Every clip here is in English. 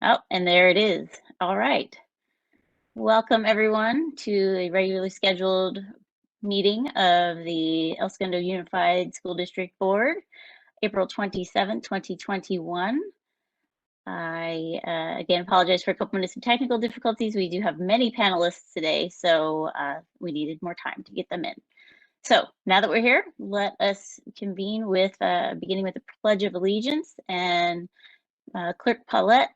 Oh, and there it is. All right. Welcome everyone to a regularly scheduled meeting of the El Segundo Unified School District Board, April 27, 2021. I again apologize for a couple minutes of technical difficulties. We do have many panelists today, so we needed more time to get them in. So now that we're here, let us convene with beginning with the Pledge of Allegiance, and Clerk Paulette,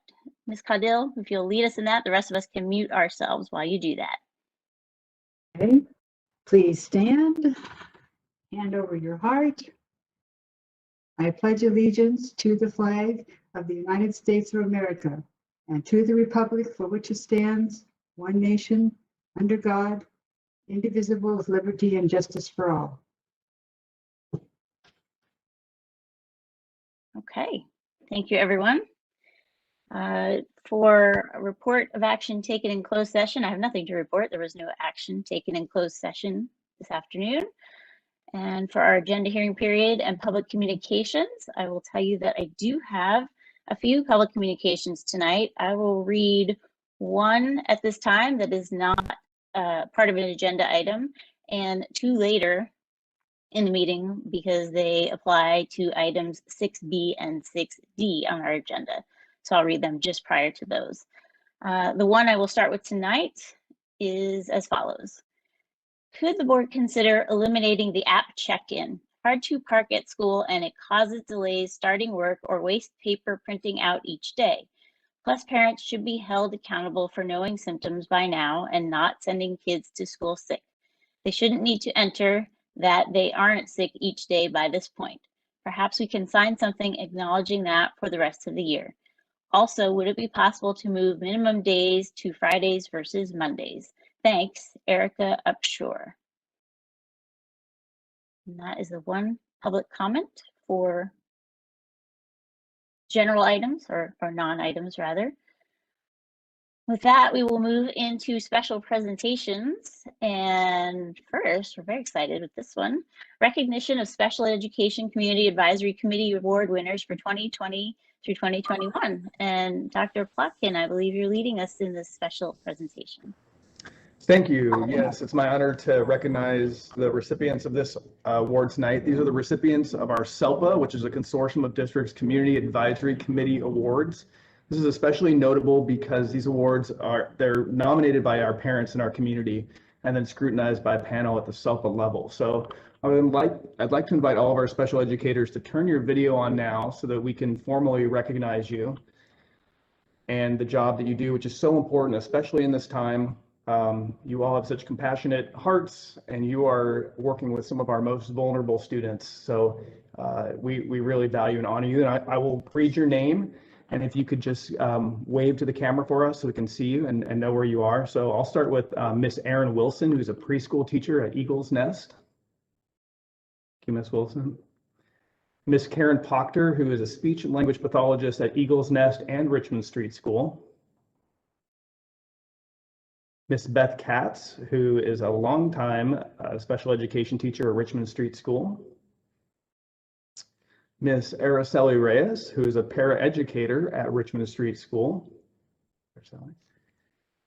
Ms. Caudill, if you'll lead us in that, the rest of us can mute ourselves while you do that. Okay, please stand, hand over your heart. I pledge allegiance to the flag of the United States of America and to the republic for which it stands, one nation, under God, indivisible, with liberty and justice for all. Okay, thank you, everyone. For a report of action taken in closed session, I have nothing to report. There was no action taken in closed session this afternoon. And for our agenda hearing period and public communications, I will tell you that I do have a few public communications tonight. I will read one at this time that is not part of an agenda item, and two later in the meeting because they apply to items 6B and 6D on our agenda. So I'll read them just prior to those. The one I will start with tonight is as follows. Could the board consider eliminating the app check-in? Hard to park at school and it causes delays starting work or waste paper printing out each day. Plus, parents should be held accountable for knowing symptoms by now and not sending kids to school sick. They shouldn't need to enter that they aren't sick each day by this point. Perhaps we can sign something acknowledging that for the rest of the year. Also, would it be possible to move minimum days to Fridays versus Mondays? Thanks, Erica Upshore. And that is the one public comment for general items or non-items rather. With that, we will move into special presentations. And first, we're very excited with this one. Recognition of Special Education Community Advisory Committee Award winners for 2020 through 2021. And Dr. Plotkin, I believe you're leading us in this special presentation. Thank you. Yes, it's my honor to recognize the recipients of this award tonight. These are the recipients of our SELPA, which is a consortium of districts Community Advisory Committee Awards. This is especially notable because these awards they're nominated by our parents in our community and then scrutinized by a panel at the SELPA level. So I'd like to invite all of our special educators to turn your video on now so that we can formally recognize you and the job that you do, which is so important, especially in this time. You all have such compassionate hearts and you are working with some of our most vulnerable students. So we really value and honor you. And I will read your name. And if you could just wave to the camera for us so we can see you and know where you are. So I'll start with Miss Erin Wilson, who's a preschool teacher at Eagles Nest. Thank you, Miss Wilson. Miss Karen Proctor, who is a speech and language pathologist at Eagles Nest and Richmond Street School. Miss Beth Katz, who is a longtime special education teacher at Richmond Street School. Miss Araceli Reyes, who is a paraeducator at Richmond Street School.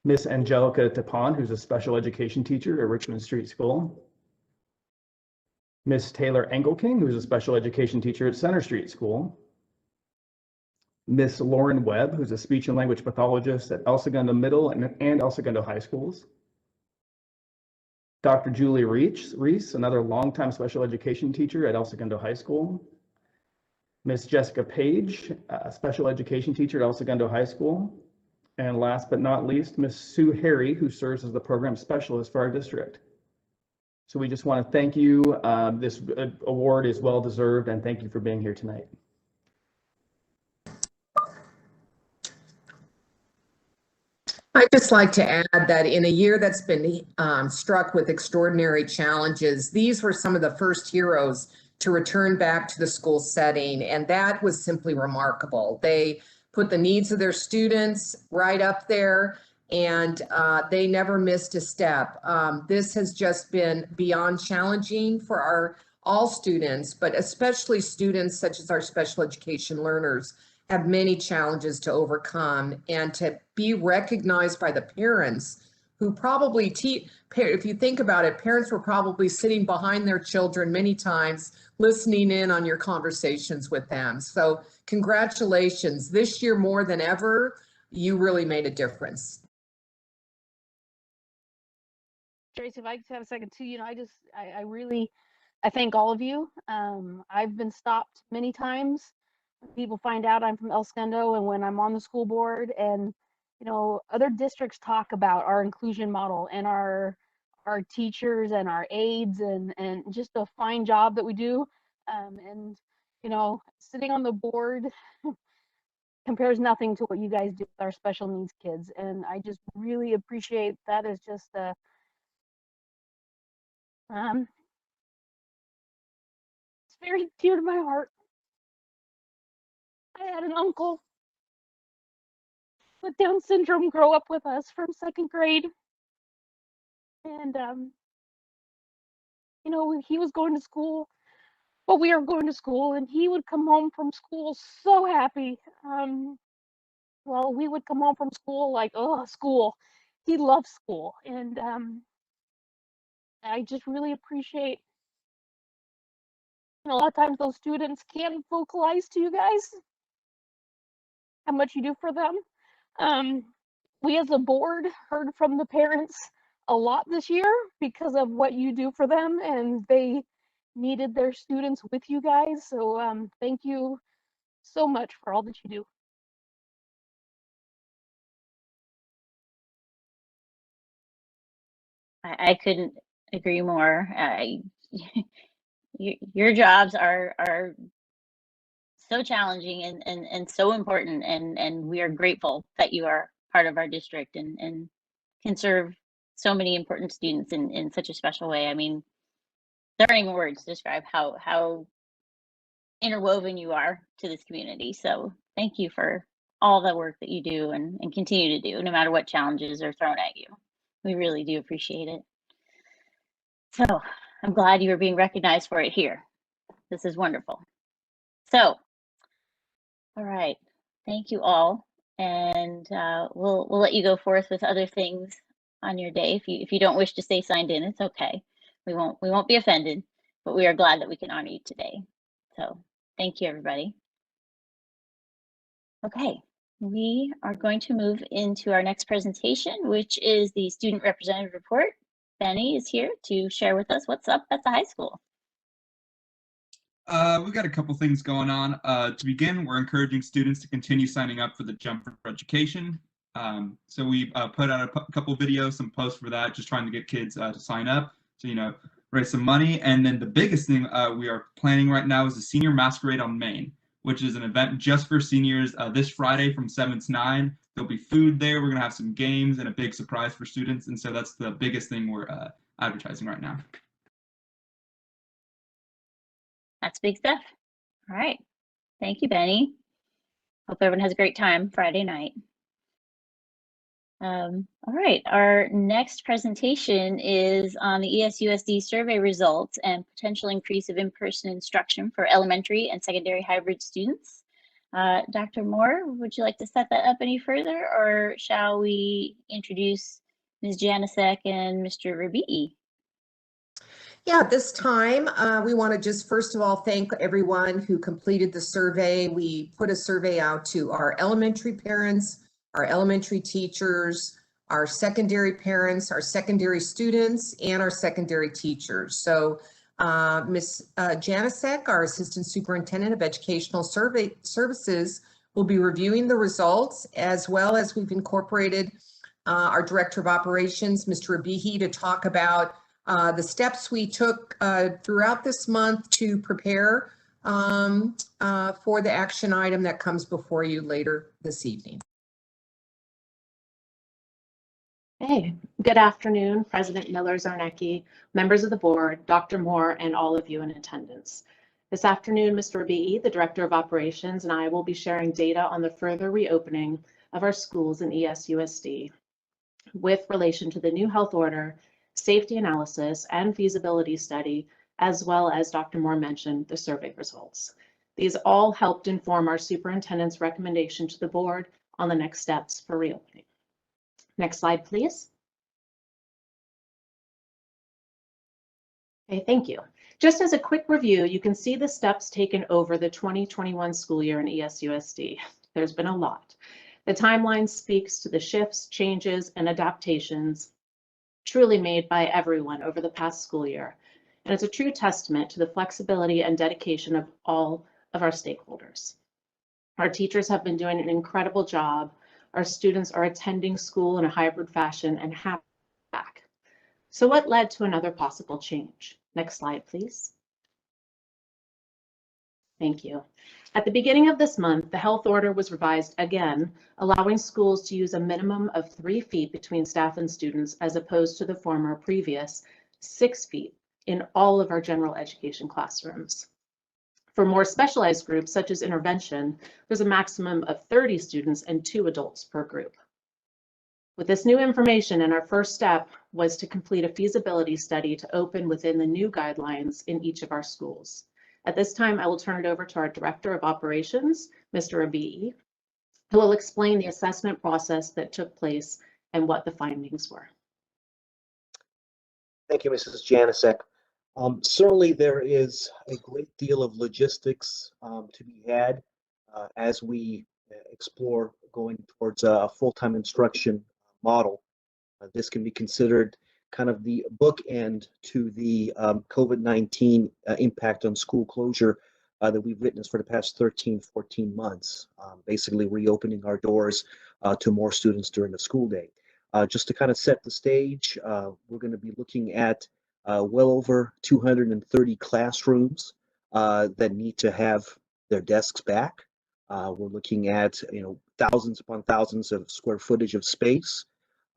Miss Angelica Tapon, who's a special education teacher at Richmond Street School. Miss Taylor Engelking, who's a special education teacher at Center Street School. Miss Lauren Webb, who's a speech and language pathologist at El Segundo Middle and El Segundo High Schools. Dr. Julie Reese, another longtime special education teacher at El Segundo High School. Miss Jessica Page, a special education teacher at El Segundo High School. And last but not least, Miss Sue Harry, who serves as the program specialist for our district. So we just want to thank you. This award is well deserved, and thank you for being here tonight. I'd just like to add that in a year that's been struck with extraordinary challenges, these were some of the first heroes to return back to the school setting, and that was simply remarkable. They put the needs of their students right up there, and they never missed a step. This has just been beyond challenging for all students, but especially students such as our special education learners. have many challenges to overcome, and to be recognized by the parents who probably if you think about it, parents were probably sitting behind their children many times, listening in on your conversations with them. So congratulations. This year more than ever, you really made a difference. Tracy, if I could have a second too, I thank all of you. I've been stopped many times. People find out I'm from El Segundo and when I'm on the school board, and other districts talk about our inclusion model and our teachers and our aides and just a fine job that we do. And sitting on the board compares nothing to what you guys do with our special needs kids. And I just really appreciate that. It's just it's very dear to my heart. I had an uncle with Down syndrome grow up with us from 2nd grade. And, he was going to school, but we were going to school, and he would come home from school so happy. Well, we would come home from school like, oh, school. He loves school. And I just really appreciate, a lot of times those students can't vocalize to you guys how much you do for them. We as a board heard from the parents a lot this year because of what you do for them, and they needed their students with you guys. So thank you so much for all that you do. I couldn't agree more. Your jobs are so challenging and so important, and we are grateful that you are part of our district and can serve so many important students in such a special way. I mean, there aren't even words to describe how interwoven you are to this community. So thank you for all the work that you do and continue to do, no matter what challenges are thrown at you. We really do appreciate it. So I'm glad you are being recognized for it here. This is wonderful. So, all right, thank you all. And we'll let you go forth with other things on your day. If you don't wish to stay signed in, it's okay. We won't be offended, but we are glad that we can honor you today. So thank you, everybody. Okay, we are going to move into our next presentation, which is the Student Representative Report. Benny is here to share with us what's up at the high school. We've got a couple things going on. To begin, we're encouraging students to continue signing up for the Jump for Education. So we put out a couple videos, some posts for that, just trying to get kids to sign up, to raise some money. And then the biggest thing we are planning right now is the Senior Masquerade on Main, which is an event just for seniors this Friday from 7 to 9. There'll be food there. We're going to have some games and a big surprise for students. And so that's the biggest thing we're advertising right now. That's big stuff. All right. Thank you, Benny. Hope everyone has a great time Friday night. All right. Our next presentation is on the ESUSD survey results and potential increase of in-person instruction for elementary and secondary hybrid students. Dr. Moore, would you like to set that up any further, or shall we introduce Ms. Janasek and Mr. Rabi'i? Yeah, at this time, we want to just first of all thank everyone who completed the survey. We put a survey out to our elementary parents, our elementary teachers, our secondary parents, our secondary students, and our secondary teachers. So Ms. Janasek, our Assistant Superintendent of Educational Services, will be reviewing the results, as well as we've incorporated our Director of Operations, Mr. Rabi'i, to talk about the steps we took throughout this month to prepare for the action item that comes before you later this evening. Hey, good afternoon, President Miller-Zarnecki, members of the board, Dr. Moore, and all of you in attendance. This afternoon, Mr. Rabi'i, the Director of Operations, and I will be sharing data on the further reopening of our schools in ESUSD with relation to the new health order, safety analysis, and feasibility study, as well as Dr. Moore mentioned, the survey results. These all helped inform our superintendent's recommendation to the board on the next steps for reopening. Next slide, please. Okay, thank you. Just as a quick review, you can see the steps taken over the 2021 school year in ESUSD. There's been a lot. The timeline speaks to the shifts, changes, and adaptations truly made by everyone over the past school year. And it's a true testament to the flexibility and dedication of all of our stakeholders. Our teachers have been doing an incredible job. Our students are attending school in a hybrid fashion and happy back. So what led to another possible change? Next slide, please. Thank you. At the beginning of this month, the health order was revised again, allowing schools to use a minimum of 3 feet between staff and students as opposed to the former previous 6 feet in all of our general education classrooms. For more specialized groups, such as intervention, there's a maximum of 30 students and 2 adults per group. With this new information, and our first step was to complete a feasibility study to open within the new guidelines in each of our schools. At this time, I will turn it over to our Director of Operations, Mr. Abii, who will explain the assessment process that took place and what the findings were. Thank you, Mrs. Janicek. Certainly there is a great deal of logistics to be had as we explore going towards a full-time instruction model. This can be considered kind of the bookend to the COVID-19 impact on school closure that we've witnessed for the past 13, 14 months, basically reopening our doors to more students during the school day. Just to kind of set the stage, we're going to be looking at well over 230 classrooms that need to have their desks back. We're looking at thousands upon thousands of square footage of space,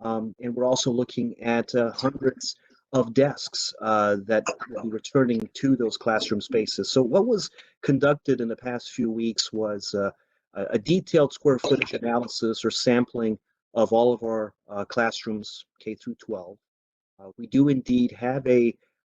and we're also looking at hundreds of desks that will be returning to those classroom spaces. So what was conducted in the past few weeks was a detailed square footage analysis or sampling of all of our classrooms K through 12. We do indeed have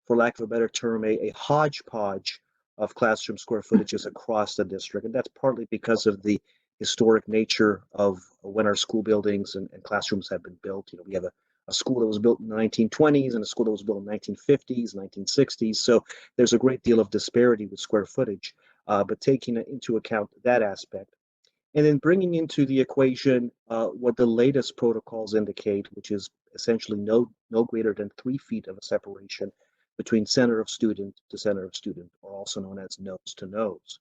for lack of a better term, a hodgepodge of classroom square footages across the district. And that's partly because of the historic nature of when our school buildings and classrooms have been built. We have a school that was built in the 1920s and a school that was built in the 1950s, 1960s. So there's a great deal of disparity with square footage, but taking into account that aspect. And then bringing into the equation what the latest protocols indicate, which is essentially no greater than 3 feet of a separation between center of student to center of student, or also known as nose to nose.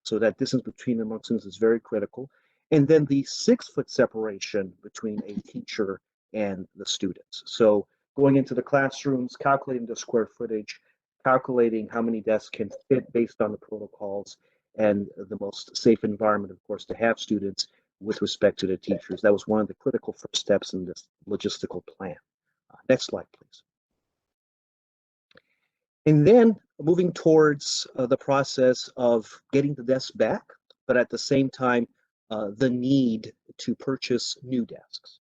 So that distance between among students is very critical. And then the 6-foot separation between a teacher and the students. So going into the classrooms, calculating the square footage, calculating how many desks can fit based on the protocols, and the most safe environment, of course, to have students with respect to the teachers. That was one of the critical first steps in this logistical plan. Next slide, please. And then moving towards the process of getting the desks back, but at the same time, the need to purchase new desks.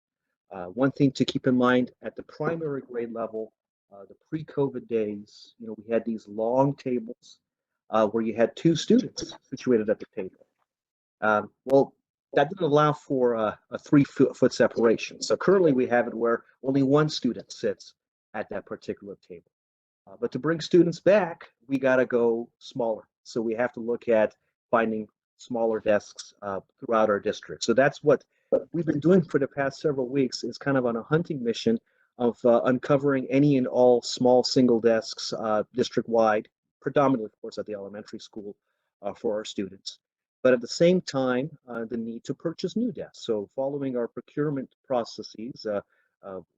One thing to keep in mind at the primary grade level, the pre-COVID days, we had these long tables where you had 2 students situated at the table. Well, that didn't allow for a 3-foot separation. So currently we have it where only 1 student sits at that particular table. But to bring students back, we got to go smaller. So we have to look at finding smaller desks throughout our district. So that's what we've been doing for the past several weeks, is kind of on a hunting mission of uncovering any and all small single desks district-wide, predominantly, of course, at the elementary school for our students. But at the same time, the need to purchase new desks. So following our procurement processes,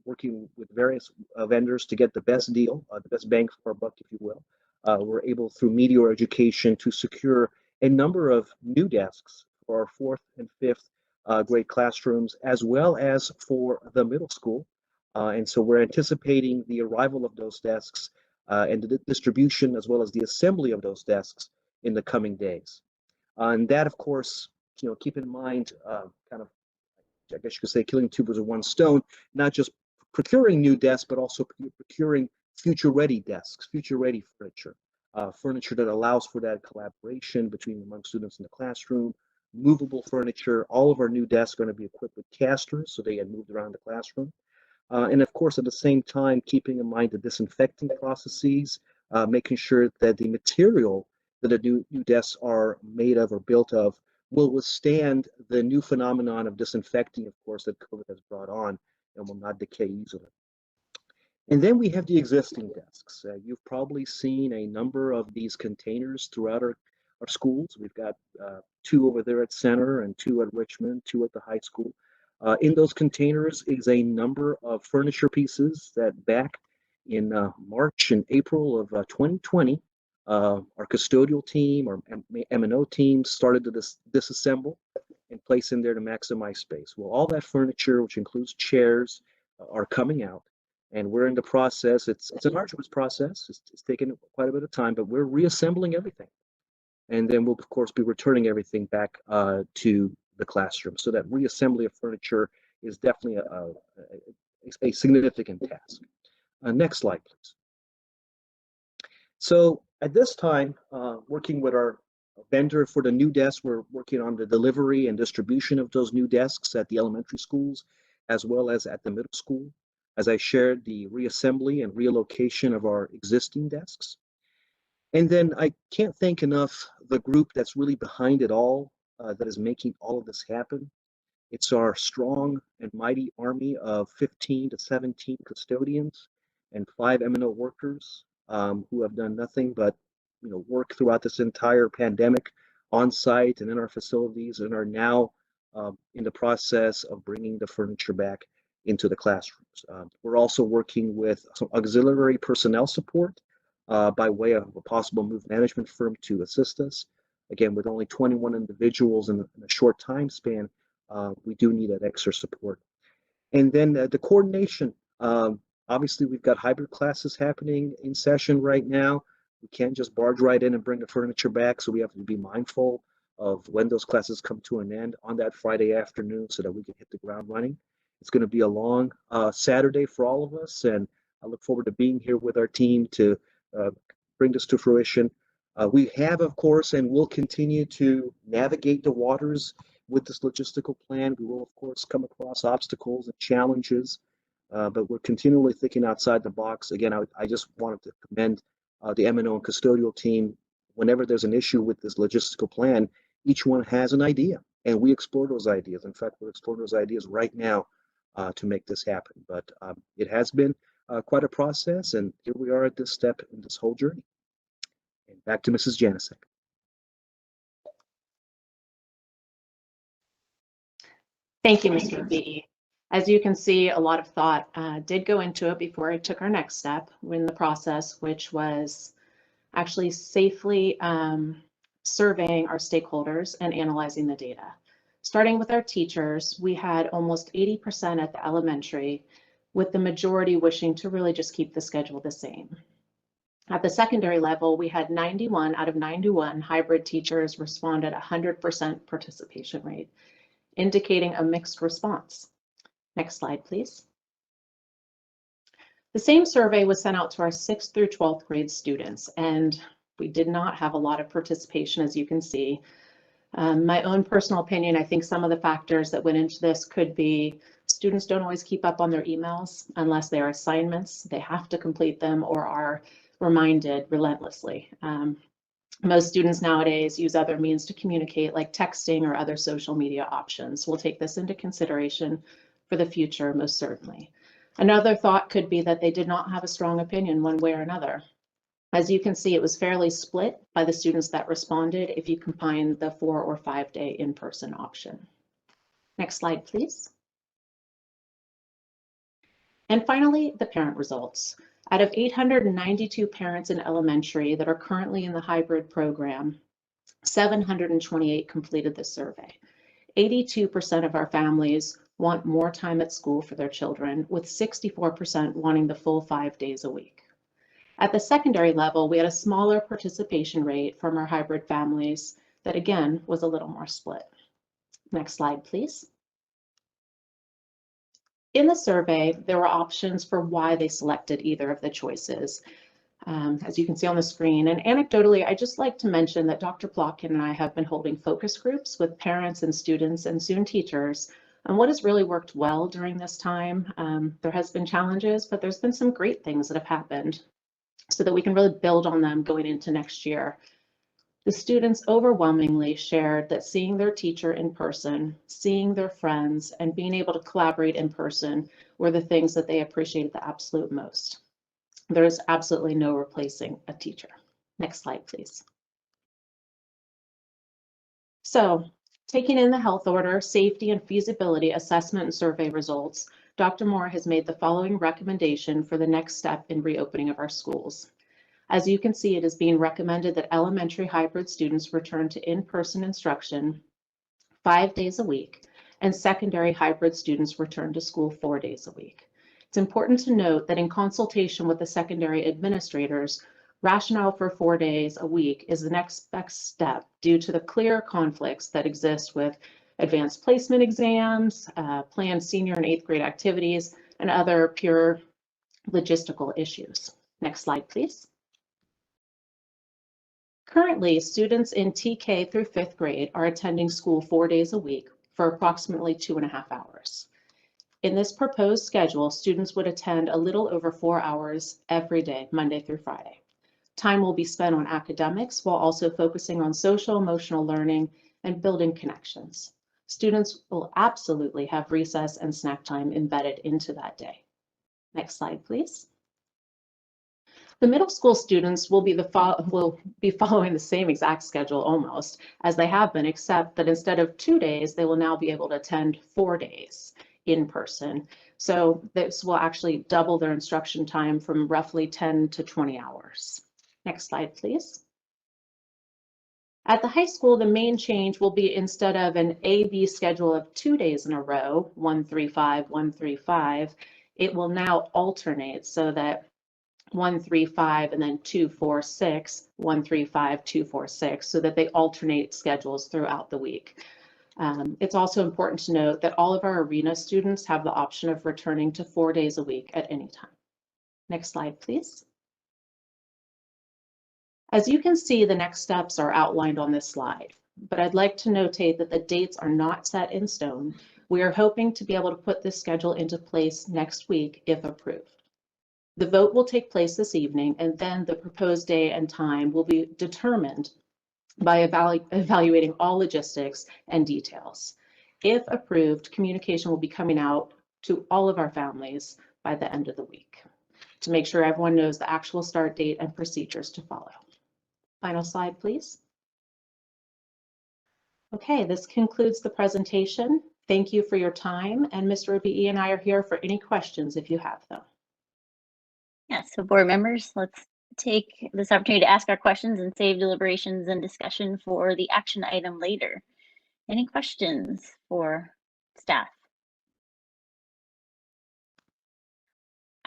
working with various vendors to get the best deal, the best bang for our buck, if you will, we're able through Meteor Education to secure a number of new desks for our 4th and 5th grade classrooms, as well as for the middle school. And so we're anticipating the arrival of those desks and the distribution, as well as the assembly of those desks in the coming days. And that, of course, keep in mind, kind of, I guess you could say, killing 2 birds with 1 stone, not just procuring new desks, but also procuring future-ready desks, future-ready furniture. furniture that allows for that collaboration between among students in the classroom, movable furniture. All of our new desks are going to be equipped with casters so they get moved around the classroom. And of course, at the same time, keeping in mind the disinfecting processes, making sure that the material that the new desks are made of or built of will withstand the new phenomenon of disinfecting, of course, that COVID has brought on and will not decay easily. And then we have the existing desks. You've probably seen a number of these containers throughout our schools. We've got 2 over there at Center and 2 at Richmond, 2 at the high school. In those containers is a number of furniture pieces that back in March and April of 2020, our custodial team, our M&O team started to disassemble and place in there to maximize space. Well, all that furniture, which includes chairs, are coming out. And we're in the process. It's an arduous process. It's taken quite a bit of time, but we're reassembling everything. And then we'll, of course, be returning everything back to the classroom. So that reassembly of furniture is definitely a significant task. Next slide, please. So at this time, working with our vendor for the new desks, we're working on the delivery and distribution of those new desks at the elementary schools, as well as at the middle school. As I shared, the reassembly and relocation of our existing desks. And then I can't thank enough the group that's really behind it all, that is making all of this happen. It's our strong and mighty army of 15 to 17 custodians and 5 M&O workers who have done nothing but work throughout this entire pandemic on site and in our facilities, and are now in the process of bringing the furniture back into the classrooms. We're also working with some auxiliary personnel support by way of a possible move management firm to assist us. Again, with only 21 individuals in a short time span, we do need that extra support. And then the coordination. Obviously, we've got hybrid classes happening in session right now. We can't just barge right in and bring the furniture back, so we have to be mindful of when those classes come to an end on that Friday afternoon so that we can hit the ground running. It's going to be a long Saturday for all of us, and I look forward to being here with our team to bring this to fruition. We have, of course, and will continue to navigate the waters with this logistical plan. We will, of course, come across obstacles and challenges, but we're continually thinking outside the box. Again, I just wanted to commend the M&O and custodial team. Whenever there's an issue with this logistical plan, each one has an idea, and we explore those ideas. In fact, we're exploring those ideas right now to make this happen. But it has been quite a process, and here we are at this step in this whole journey. And back to Mrs. Janicek. Thank you, Mr. B. As you can see, a lot of thought did go into it before I took our next step in the process, which was actually safely surveying our stakeholders and analyzing the data. Starting with our teachers, we had almost 80% at the elementary, with the majority wishing to really just keep the schedule the same. At the secondary level, we had 91 out of 91 hybrid teachers respond at 100% participation rate, indicating a mixed response. Next slide, please. The same survey was sent out to our 6th through 12th grade students, and we did not have a lot of participation, as you can see. My own personal opinion, I think some of the factors that went into this could be students don't always keep up on their emails unless they are assignments. They have to complete them or are reminded relentlessly. Most students nowadays use other means to communicate, like texting or other social media options. We'll take this into consideration for the future, most certainly. Another thought could be that they did not have a strong opinion one way or another. As you can see, it was fairly split by the students that responded if you combine the 4 or 5 day in-person option. Next slide, please. And finally, the parent results. Out of 892 parents in elementary that are currently in the hybrid program, 728 completed the survey. 82% of our families want more time at school for their children, with 64% wanting the full 5 days a week. At the secondary level, we had a smaller participation rate from our hybrid families that, again, was a little more split. Next slide, please. In the survey, there were options for why they selected either of the choices. as you can see on the screen. And anecdotally, I just like to mention that Dr. Plotkin and I have been holding focus groups with parents and students and soon teachers. And what has really worked well during this time, there has been challenges, but there's been some great things that have happened so that we can really build on them going into next year. The students overwhelmingly shared that seeing their teacher in person, seeing their friends, and being able to collaborate in person were the things that they appreciated the absolute most. There is absolutely no replacing a teacher. Next slide, please. So, taking in the health order, safety, and feasibility assessment and survey results, Dr. Moore has made the following recommendation for the next step in reopening of our schools. As you can see, it is being recommended that elementary hybrid students return to in-person instruction 5 days a week, and secondary hybrid students return to school 4 days a week. It's important to note that in consultation with the secondary administrators, rationale for 4 days a week is the next best step due to the clear conflicts that exist with advanced placement exams, planned senior and 8th grade activities, and other pure logistical issues. Next slide, please. Currently, students in TK through 5th grade are attending school 4 days a week for approximately 2.5 hours. In this proposed schedule, students would attend a little over 4 hours every day, Monday through Friday. Time will be spent on academics while also focusing on social emotional learning and building connections. Students will absolutely have recess and snack time embedded into that day. Next slide, please. The middle school students will be following the same exact schedule almost as they have been, except that instead of 2 days, they will now be able to attend 4 days in person. So this will actually double their instruction time from roughly 10 to 20 hours. Next slide, please. At the high school, the main change will be instead of an A-B schedule of 2 days in a row, 1-3-5, 1-3-5, it will now alternate so that 1-3-5 and then 2-4-6, 1-3-5, 2-4-6, so that they alternate schedules throughout the week. It's also important to note that all of our arena students have the option of returning to 4 days a week at any time. Next slide, please. As you can see, the next steps are outlined on this slide, but I'd like to notate that the dates are not set in stone. We are hoping to be able to put this schedule into place next week if approved. The vote will take place this evening, and then the proposed day and time will be determined by evaluating all logistics and details. If approved, communication will be coming out to all of our families by the end of the week to make sure everyone knows the actual start date and procedures to follow. Final slide, please. Okay, this concludes the presentation. Thank you for your time, and Mr. Obi and I are here for any questions if you have them. Yeah, so board members, let's take this opportunity to ask our questions and save deliberations and discussion for the action item later. Any questions for staff?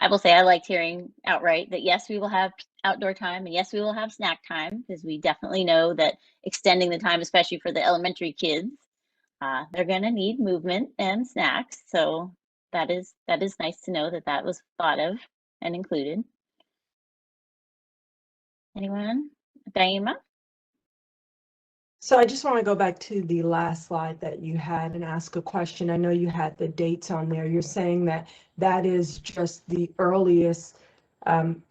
I will say I liked hearing outright that yes, we will have outdoor time and yes, we will have snack time, because we definitely know that extending the time, especially for the elementary kids, they're going to need movement and snacks. So that is nice to know that that was thought of and included. Anyone? Daima? So I just want to go back to the last slide that you had and ask a question. I know you had the dates on there. You're saying that that is just the earliest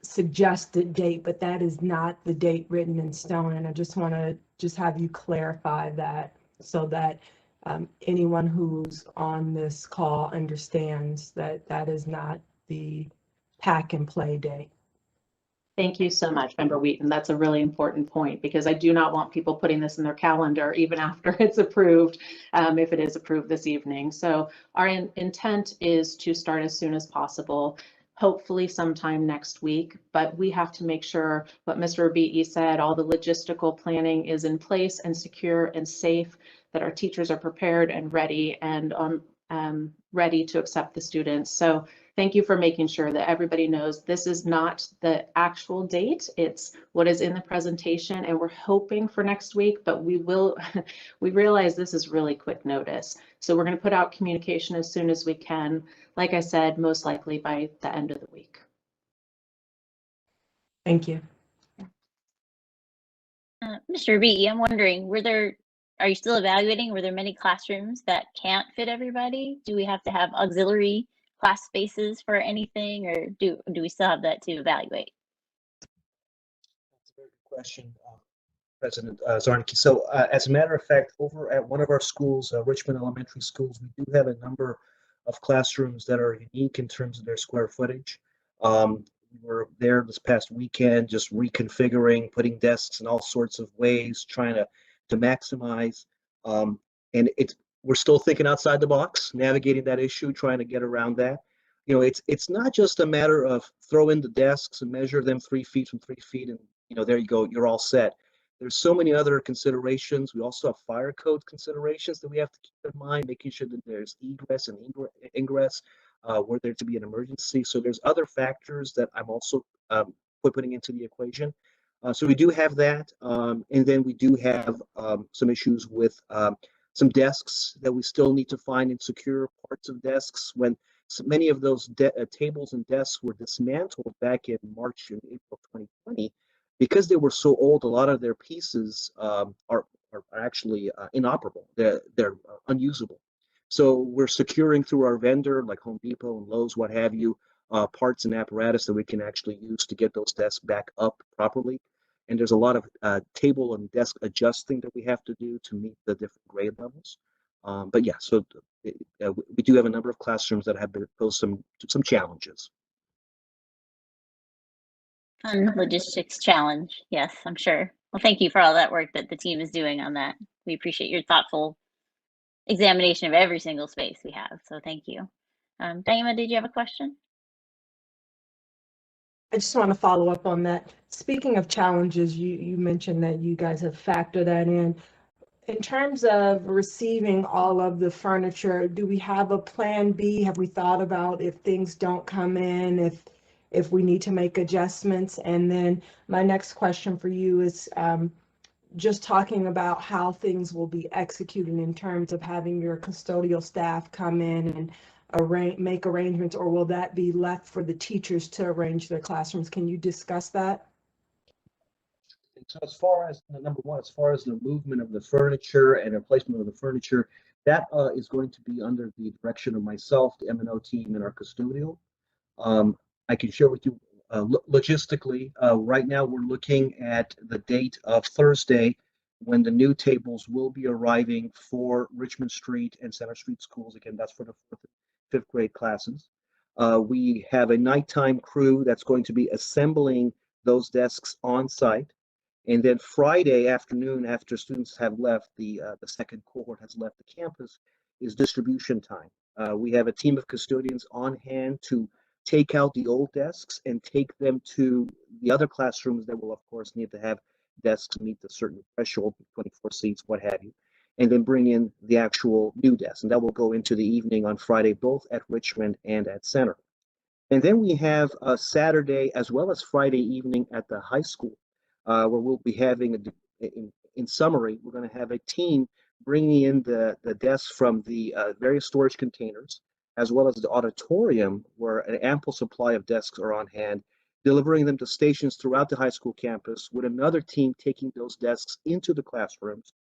suggested date, but that is not the date written in stone. And I just want to have you clarify that so that anyone who's on this call understands that that is not the pack and play day. Thank you so much, Member Wheaton. That's a really important point, because I do not want people putting this in their calendar even after it's approved, if it is approved this evening. So our intent is to start as soon as possible, hopefully sometime next week, but we have to make sure what Mr. Obi said, all the logistical planning is in place and secure and safe, that our teachers are prepared and ready and ready to accept the students. So thank you for making sure that everybody knows this is not the actual date. It's what is in the presentation, and we're hoping for next week, but we realize this is really quick notice. So we're going to put out communication as soon as we can. Like I said, most likely by the end of the week. Thank you. Mr. B, I'm wondering, are you still evaluating? Were there many classrooms that can't fit everybody? Do we have to have auxiliary class spaces for anything, or do we still have that to evaluate? That's a very good question, President Zarnicki. So as a matter of fact, over at one of our schools, Richmond Elementary Schools, we do have a number of classrooms that are unique in terms of their square footage. We were there this past weekend, just reconfiguring, putting desks in all sorts of ways, trying to maximize. And we're still thinking outside the box, navigating that issue, trying to get around that. You know, it's not just a matter of throw in the desks and measure them 3 feet from 3 feet, and there you go, you're all set. There's so many other considerations. We also have fire code considerations that we have to keep in mind, making sure that there's egress and ingress were there to be an emergency. So there's other factors that I'm also putting into the equation. So we do have that. And then we do have some issues with some desks that we still need to find and secure parts of desks. When so many of those tables and desks were dismantled back in March and April 2020, because they were so old, a lot of their pieces are actually inoperable. They're unusable. So we're securing through our vendor, like Home Depot and Lowe's, what have you, parts and apparatus that we can actually use to get those desks back up properly. And there's a lot of table and desk adjusting that we have to do to meet the different grade levels. But yeah, so we do have a number of classrooms that have posed some challenges. Fun logistics challenge. Yes, I'm sure. Well, thank you for all that work that the team is doing on that. We appreciate your thoughtful examination of every single space we have. So thank you. Daima, did you have a question? I just want to follow up on that. Speaking of challenges, you mentioned that you guys have factored that in. In terms of receiving all of the furniture, do we have a plan B? Have we thought about if things don't come in, if we need to make adjustments? And then my next question for you is just talking about how things will be executed in terms of having your custodial staff come in and make arrangements, or will that be left for the teachers to arrange their classrooms? Can you discuss that? So as far as number one, as far as the movement of the furniture and replacement of the furniture, that is going to be under the direction of myself, the M&O team, and our custodial. I can share with you logistically. Right now, we're looking at the date of Thursday when the new tables will be arriving for Richmond Street and Center Street schools. Again, that's for the 4th and 5th grade classes. We have a nighttime crew that's going to be assembling those desks on site. And then Friday afternoon, after students have left, the second cohort has left the campus, is distribution time. We have a team of custodians on hand to take out the old desks and take them to the other classrooms that will, of course, need to have desks meet the certain threshold, 24 seats, what have you, and then bring in the actual new desks. And that will go into the evening on Friday, both at Richmond and at Center. And then we have a Saturday as well as Friday evening at the high school, where we'll be having, in summary, we're going to have a team bringing in the desks from the various storage containers, as well as the auditorium, where an ample supply of desks are on hand, delivering them to stations throughout the high school campus, with another team taking those desks into the classrooms.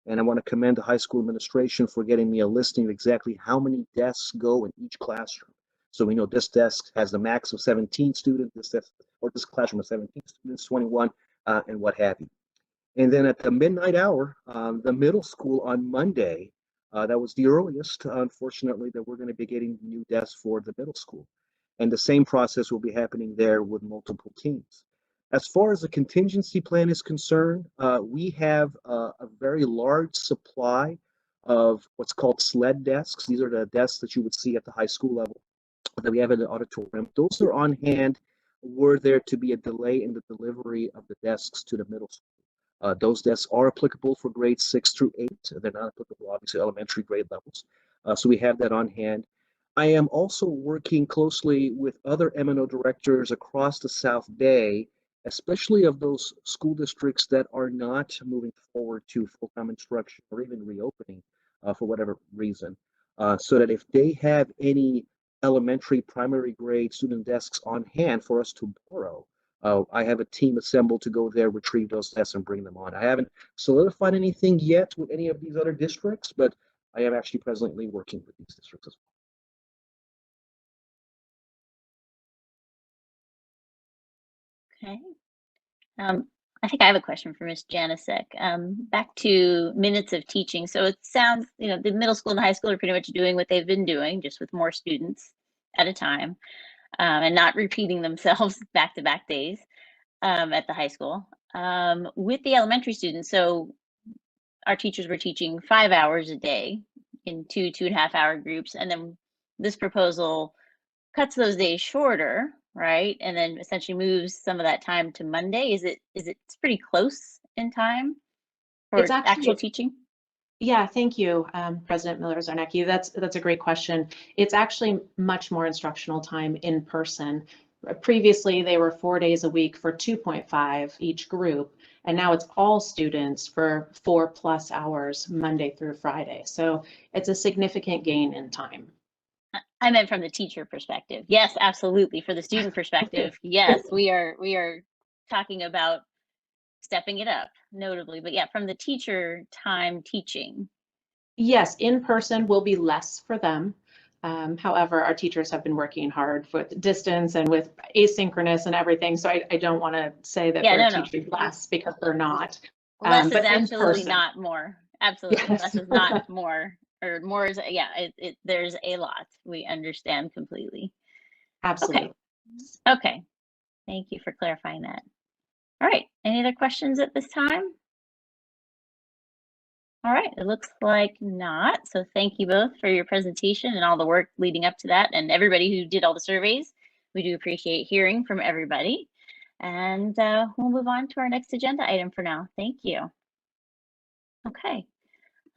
And I want to commend the high school administration for getting me a listing of exactly how many desks go in each classroom. So we know this desk has the max of 17 students, this classroom of 17 students, 21, and what have you. And then at the midnight hour, the middle school on Monday, that was the earliest, unfortunately, that we're going to be getting new desks for the middle school. And the same process will be happening there with multiple teams. As far as the contingency plan is concerned, we have a very large supply of what's called sled desks. These are the desks that you would see at the high school level that we have in the auditorium. Those are on hand were there to be a delay in the delivery of the desks to the middle school. Those desks are applicable for grades 6 through 8. They're not applicable, obviously, elementary grade levels. So we have that on hand. I am also working closely with other M&O directors across the South Bay, especially of those school districts that are not moving forward to full-time instruction or even reopening for whatever reason, so that if they have any elementary primary grade student desks on hand for us to borrow, I have a team assembled to go there, retrieve those tests, and bring them on. I haven't solidified anything yet with any of these other districts, but I am actually presently working with these districts as well. Okay. I think I have a question for Ms. Janicek. Back to minutes of teaching. So it sounds, the middle school and high school are pretty much doing what they've been doing, just with more students at a time, and not repeating themselves back-to-back days at the high school. With the elementary students, so our teachers were teaching 5 hours a day in 2.5 hour groups, and then this proposal cuts those days shorter, right? And then essentially moves some of that time to Monday. It's pretty close in time for It's actually actual teaching? Yeah, thank you, President Miller-Zarnecki. That's a great question. It's actually much more instructional time in person. Previously, they were 4 days a week for 2.5 each group, and now it's all students for 4+ hours Monday through Friday. So it's a significant gain in time. I meant from the teacher perspective. Yes, absolutely. For the student perspective, yes, we are talking about stepping it up, notably. But yeah, from the teacher time teaching. Yes, in person will be less for them. However, our teachers have been working hard with distance and with asynchronous and everything. So I don't want to say that we're teaching less, because we're not. Less is absolutely not more. Absolutely. Yes. Less is not more, or more is, there's a lot. We understand completely. Absolutely. Okay. Thank you for clarifying that. All right. Any other questions at this time? All right, it looks like not. So thank you both for your presentation and all the work leading up to that, and everybody who did all the surveys. We do appreciate hearing from everybody. And we'll move on to our next agenda item for now. Thank you. Okay,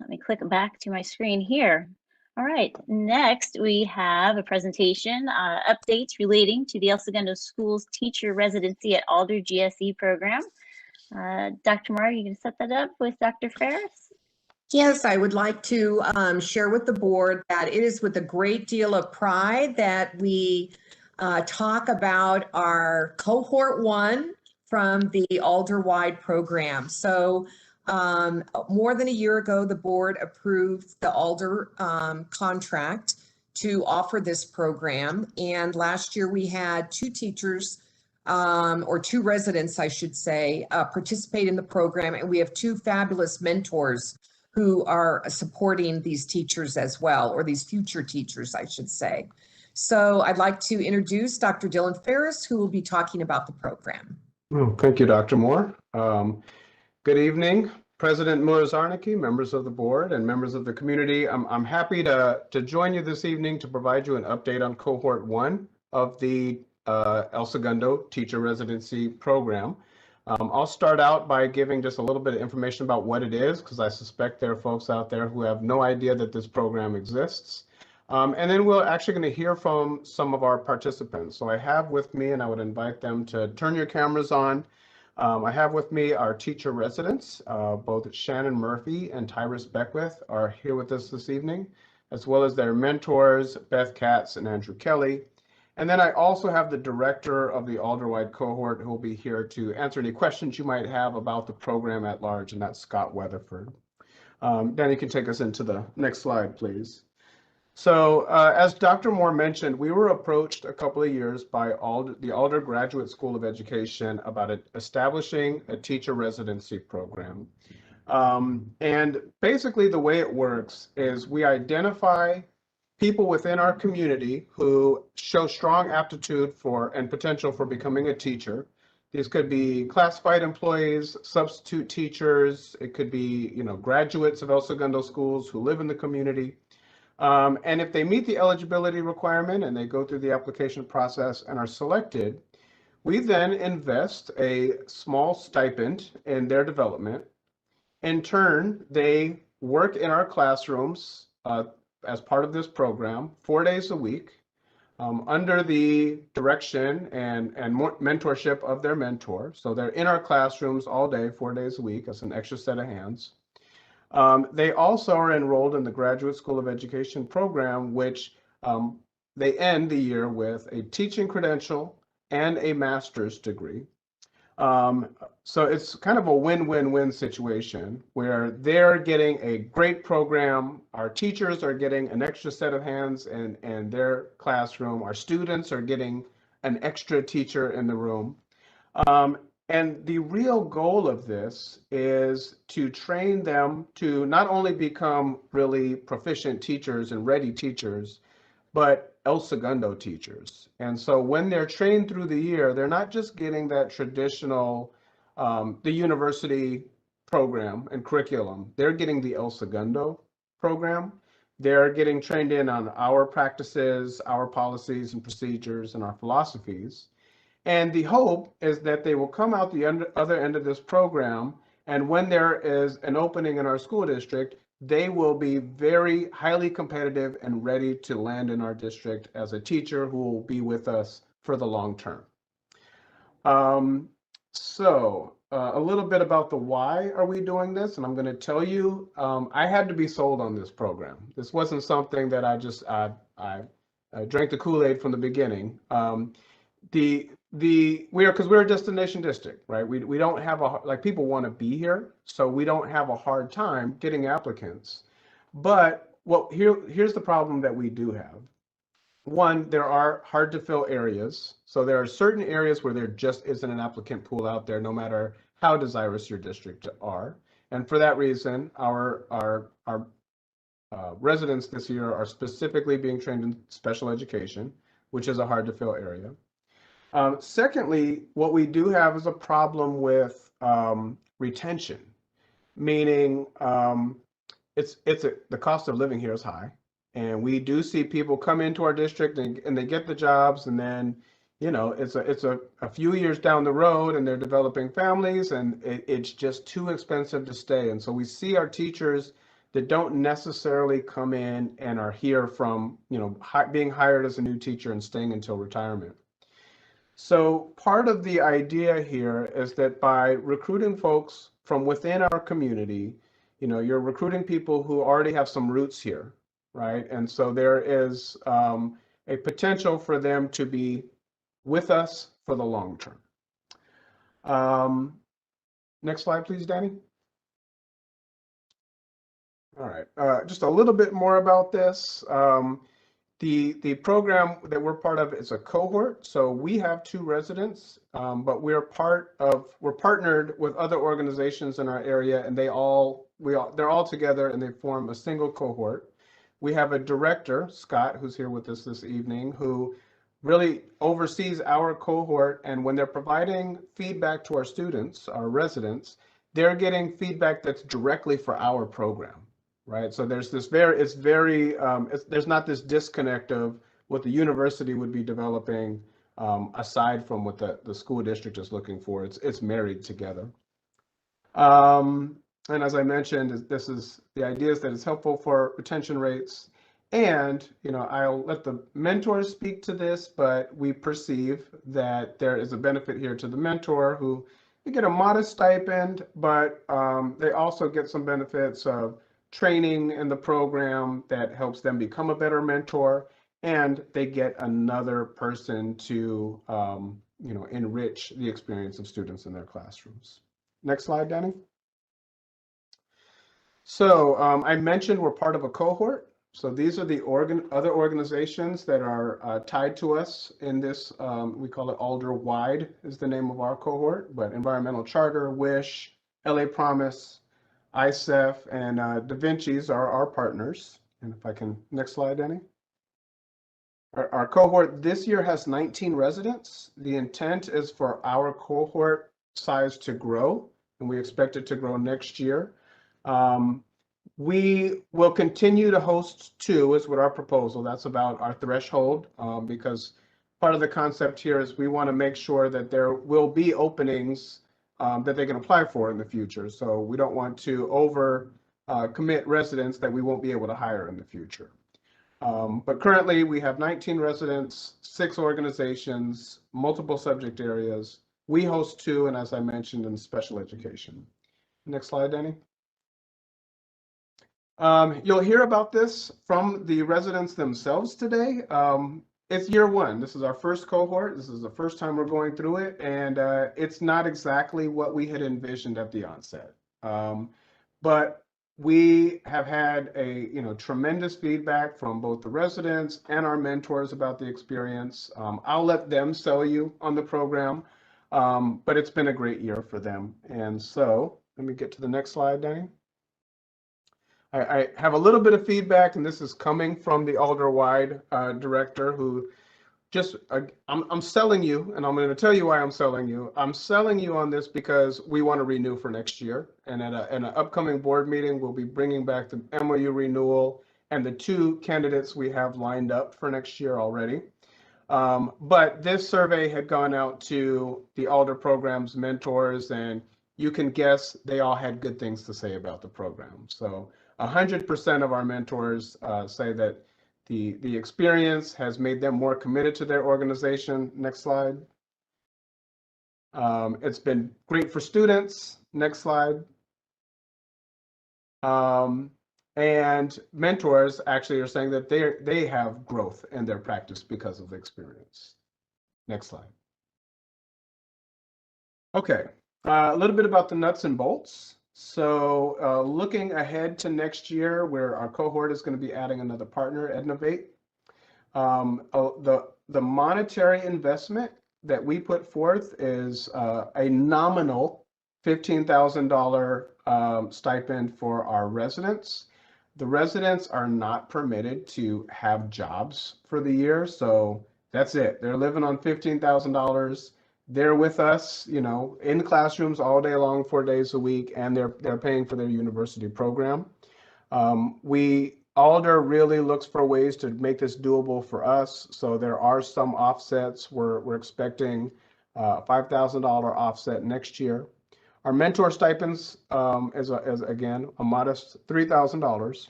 let me click back to my screen here. All right, next we have a presentation, updates relating to the El Segundo Schools Teacher Residency at Alder GSE program. Dr. Moore, are you going to set that up with Dr. Ferris? Yes, I would like to share with the board that it is with a great deal of pride that we talk about our Cohort 1 from the Alder-wide program. So more than a year ago, the board approved the Alder contract to offer this program. And last year we had 2 teachers or 2 residents, I should say, participate in the program. And we have 2 fabulous mentors who are supporting these teachers as well, or these future teachers, I should say. So I'd like to introduce Dr. Dylan Ferris, who will be talking about the program. Oh, thank you, Dr. Moore. Good evening, President Miller-Zarnecki, members of the board, and members of the community. I'm happy to join you this evening to provide you an update on Cohort 1 of the El Segundo Teacher Residency Program. I'll start out by giving just a little bit of information about what it is, because I suspect there are folks out there who have no idea that this program exists. And then we're actually going to hear from some of our participants. So I have with me, and I would invite them to turn your cameras on. I have with me our teacher residents, both Shannon Murphy and Tyrus Beckwith are here with us this evening, as well as their mentors, Beth Katz and Andrew Kelly. And then I also have the director of the Alder-wide cohort who will be here to answer any questions you might have about the program at large, and that's Scott Weatherford. Dan, you can take us into the next slide, please. So as Dr. Moore mentioned, we were approached a couple of years by the Alder Graduate School of Education about establishing a teacher residency program. And basically the way it works is we identify people within our community who show strong aptitude for and potential for becoming a teacher. These could be classified employees, substitute teachers. It could be, graduates of El Segundo schools who live in the community. And if they meet the eligibility requirement and they go through the application process and are selected, we then invest a small stipend in their development. In turn, they work in our classrooms as part of this program 4 days a week under the direction and mentorship of their mentor. So they're in our classrooms all day, 4 days a week, as an extra set of hands. They also are enrolled in the Graduate School of Education program, which they end the year with a teaching credential and a master's degree. So it's kind of a win-win-win situation where they're getting a great program. Our teachers are getting an extra set of hands in their classroom. Our students are getting an extra teacher in the room. And the real goal of this is to train them to not only become really proficient teachers and ready teachers, but El Segundo teachers. And so when they're trained through the year, they're not just getting that traditional, the university program and curriculum, they're getting the El Segundo program. They're getting trained in on our practices, our policies and procedures, and our philosophies. And the hope is that they will come out the other end of this program, and when there is an opening in our school district, they will be very highly competitive and ready to land in our district as a teacher who will be with us for the long term. A little bit about the why are we doing this, and I'm going to tell you, I had to be sold on this program. This wasn't something that I just I drank the Kool-Aid from the beginning. Because we're a destination district, right? We don't have like people want to be here, so we don't have a hard time getting applicants. But here's the problem that we do have. One, there are hard to fill areas. So there are certain areas where there just isn't an applicant pool out there, no matter how desirous your district are. And for that reason, our residents this year are specifically being trained in special education, which is a hard to fill area. Secondly, what we do have is a problem with retention, meaning the cost of living here is high, and we do see people come into our district and they get the jobs, and then it's a few years down the road and they're developing families, and it's just too expensive to stay. And so we see our teachers that don't necessarily come in and are here from being hired as a new teacher and staying until retirement. So part of the idea here is that by recruiting folks from within our community, you're recruiting people who already have some roots here, right? And so there is a potential for them to be with us for the long term. Next slide, please, Danny. All right, just a little bit more about this. The program that we're part of is a cohort. So we have 2 residents, but we're partnered with other organizations in our area, and they're all together and they form a single cohort. We have a director, Scott, who's here with us this evening, who really oversees our cohort. And when they're providing feedback to our students, our residents, they're getting feedback that's directly for our program. Right, so there's this there's not this disconnect of what the university would be developing aside from what the school district is looking for. It's married together. And as I mentioned, the idea is that it's helpful for retention rates. And I'll let the mentors speak to this, but we perceive that there is a benefit here to the mentor who they get a modest stipend, but they also get some benefits of training in the program that helps them become a better mentor, and they get another person to enrich the experience of students in their classrooms. Next slide, Danny. So I mentioned we're part of a cohort. So these are the other organizations that are tied to us in this. We call it Alder Wide is the name of our cohort, but Environmental Charter, WISH, LA Promise, ISEF, and Da Vinci's are our partners. And if I can, next slide, Danny. Our cohort this year has 19 residents. The intent is for our cohort size to grow, and we expect it to grow next year. We will continue to host 2 is what our proposal. That's about our threshold, because part of the concept here is we want to make sure that there will be openings that they can apply for in the future. So we don't want to commit residents that we won't be able to hire in the future. But currently we have 19 residents, 6 organizations, multiple subject areas. We host 2, and as I mentioned, in special education. Next slide, Danny. You'll hear about this from the residents themselves today. it's year one. This is our first cohort. This is the first time we're going through it, and it's not exactly what we had envisioned at the onset. But we have had a tremendous feedback from both the residents and our mentors about the experience. I'll let them sell you on the program, but it's been a great year for them. And so let me get to the next slide, Danny. I have a little bit of feedback, and this is coming from the Alder-wide director who just, I'm selling you, and I'm going to tell you why I'm selling you. I'm selling you on this because we want to renew for next year. And at an upcoming board meeting, we'll be bringing back the MOU renewal and the 2 candidates we have lined up for next year already. But this survey had gone out to the Alder program's mentors, and you can guess they all had good things to say about the program. So 100% of our mentors say that the experience has made them more committed to their organization. Next slide. It's been great for students. Next slide. And mentors actually are saying that they have growth in their practice because of the experience. Next slide. Okay, a little bit about the nuts and bolts. So looking ahead to next year, where our cohort is going to be adding another partner, Ednovate. The monetary investment that we put forth is a nominal $15,000 stipend for our residents. The residents are not permitted to have jobs for the year, so that's it. They're living on $15,000. They're with us, in classrooms all day long, 4 days a week, and they're paying for their university program. Alder really looks for ways to make this doable for us. So there are some offsets. We're expecting a $5,000 offset next year. Our mentor stipends is again a modest $3,000.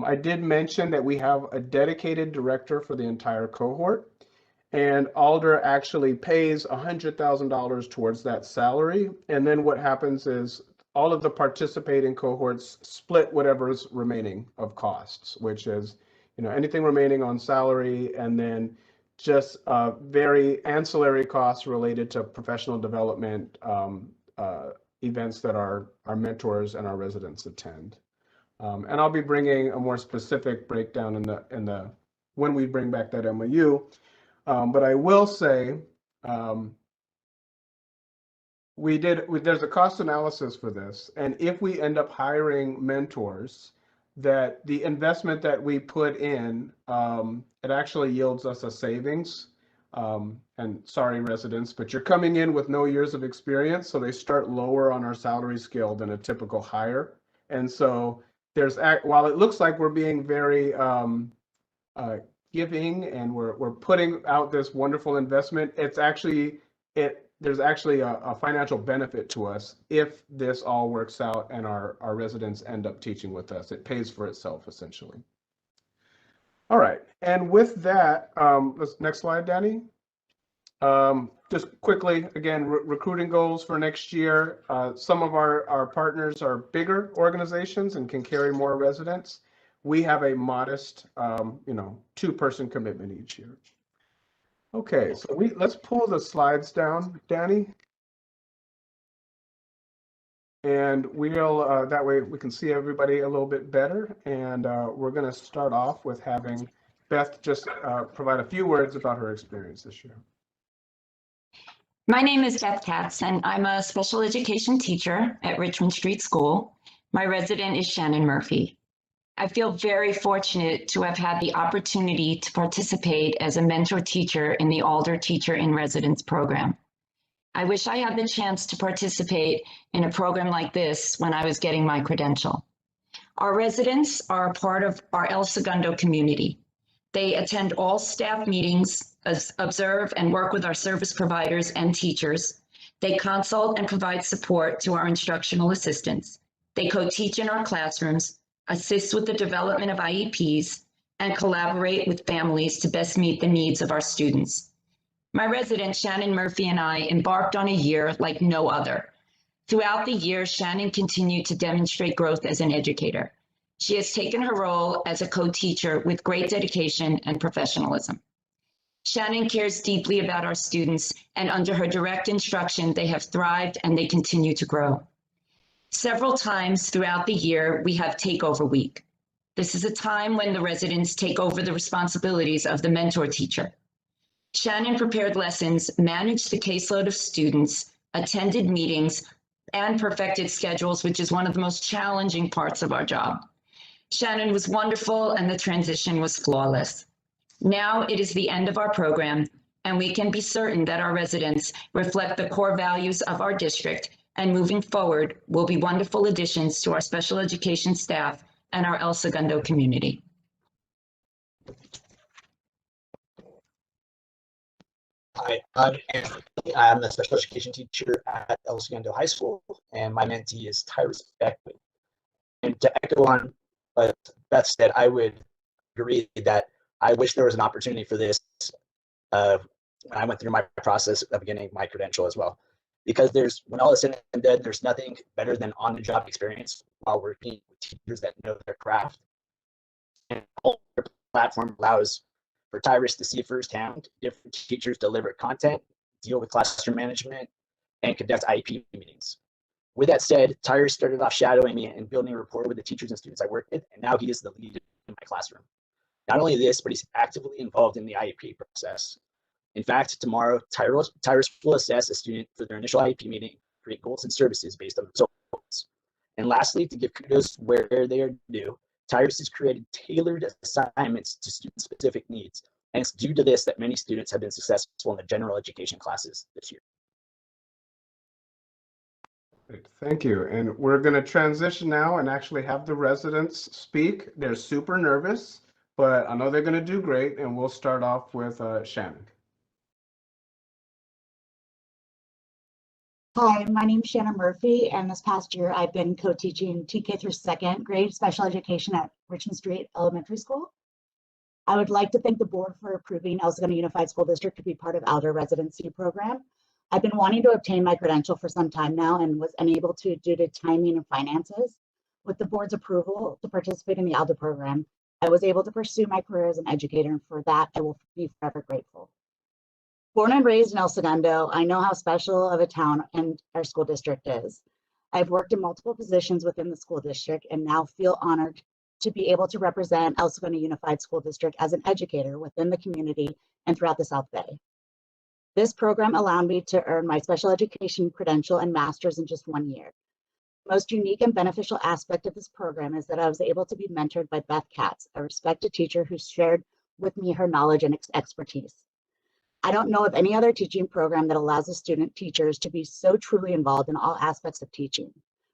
I did mention that we have a dedicated director for the entire cohort, and Alder actually pays $100,000 towards that salary. And then what happens is all of the participating cohorts split whatever's remaining of costs, which is, anything remaining on salary, and then just very ancillary costs related to professional development events that our mentors and our residents attend. And I'll be bringing a more specific breakdown in the when we bring back that MOU. But I will say, there's a cost analysis for this, and if we end up hiring mentors, that the investment that we put in, it actually yields us a savings. And sorry, residents, but you're coming in with no years of experience, so they start lower on our salary scale than a typical hire. And so while it looks like we're being very giving and we're putting out this wonderful investment, there's actually a financial benefit to us if this all works out and our residents end up teaching with us. It pays for itself, essentially. All right, and with that, next slide, Danny. Just quickly, again, recruiting goals for next year. Some of our partners are bigger organizations and can carry more residents. We have a modest, 2-person commitment each year. Okay, so let's pull the slides down, Danny. And we'll, that way we can see everybody a little bit better. And we're going to start off with having Beth just provide a few words about her experience this year. My name is Beth Katz, and I'm a special education teacher at Richmond Street School. My resident is Shannon Murphy. I feel very fortunate to have had the opportunity to participate as a mentor teacher in the Alder Teacher in Residence program. I wish I had the chance to participate in a program like this when I was getting my credential. Our residents are a part of our El Segundo community. They attend all staff meetings, observe and work with our service providers and teachers. They consult and provide support to our instructional assistants. They co-teach in our classrooms, assist with the development of IEPs, and collaborate with families to best meet the needs of our students. My resident, Shannon Murphy, and I embarked on a year like no other. Throughout the year, Shannon continued to demonstrate growth as an educator. She has taken her role as a co-teacher with great dedication and professionalism. Shannon cares deeply about our students, and under her direct instruction, they have thrived and they continue to grow. Several times throughout the year, we have takeover week. This is a time when the residents take over the responsibilities of the mentor teacher. Shannon prepared lessons, managed the caseload of students, attended meetings, and perfected schedules, which is one of the most challenging parts of our job. Shannon was wonderful and the transition was flawless. Now it is the end of our program, and we can be certain that our residents reflect the core values of our district, and moving forward will be wonderful additions to our special education staff and our El Segundo community. Hi, I'm a special education teacher at El Segundo High School, and my mentee is Tyrus Beckwith. And to echo on what Beth said, I would agree that I wish there was an opportunity for this when I went through my process of getting my credential as well. Because when all is said and done, there's nothing better than on-the-job experience while working with teachers that know their craft. And all their platform allows for Tyrus to see firsthand different teachers deliver content, deal with classroom management, and conduct IEP meetings. With that said, Tyrus started off shadowing me and building a rapport with the teachers and students I work with, and now he is the lead in my classroom. Not only this, but he's actively involved in the IEP process. In fact, tomorrow, Tyrus will assess a student for their initial IEP meeting, create goals and services based on results. And lastly, to give kudos where they are due, Tyrus has created tailored assignments to student-specific needs, and it's due to this that many students have been successful in the general education classes this year. Great, thank you. And we're going to transition now and actually have the residents speak. They're super nervous, but I know they're going to do great, and we'll start off with Shannon. Hi, my name is Shannon Murphy, and this past year I've been co-teaching TK through second grade special education at Richmond Street Elementary School. I would like to thank the board for approving El Segundo Unified School District to be part of Alder Residency program. I've been wanting to obtain my credential for some time now and was unable to due to timing and finances. With the board's approval to participate in the Alder program, I was able to pursue my career as an educator, and for that I will be forever grateful. Born and raised in El Segundo, I know how special of a town and our school district is. I've worked in multiple positions within the school district and now feel honored to be able to represent El Segundo Unified School District as an educator within the community and throughout the South Bay. This program allowed me to earn my special education credential and master's in just 1 year. The most unique and beneficial aspect of this program is that I was able to be mentored by Beth Katz, a respected teacher who shared with me her knowledge and expertise. I don't know of any other teaching program that allows the student teachers to be so truly involved in all aspects of teaching.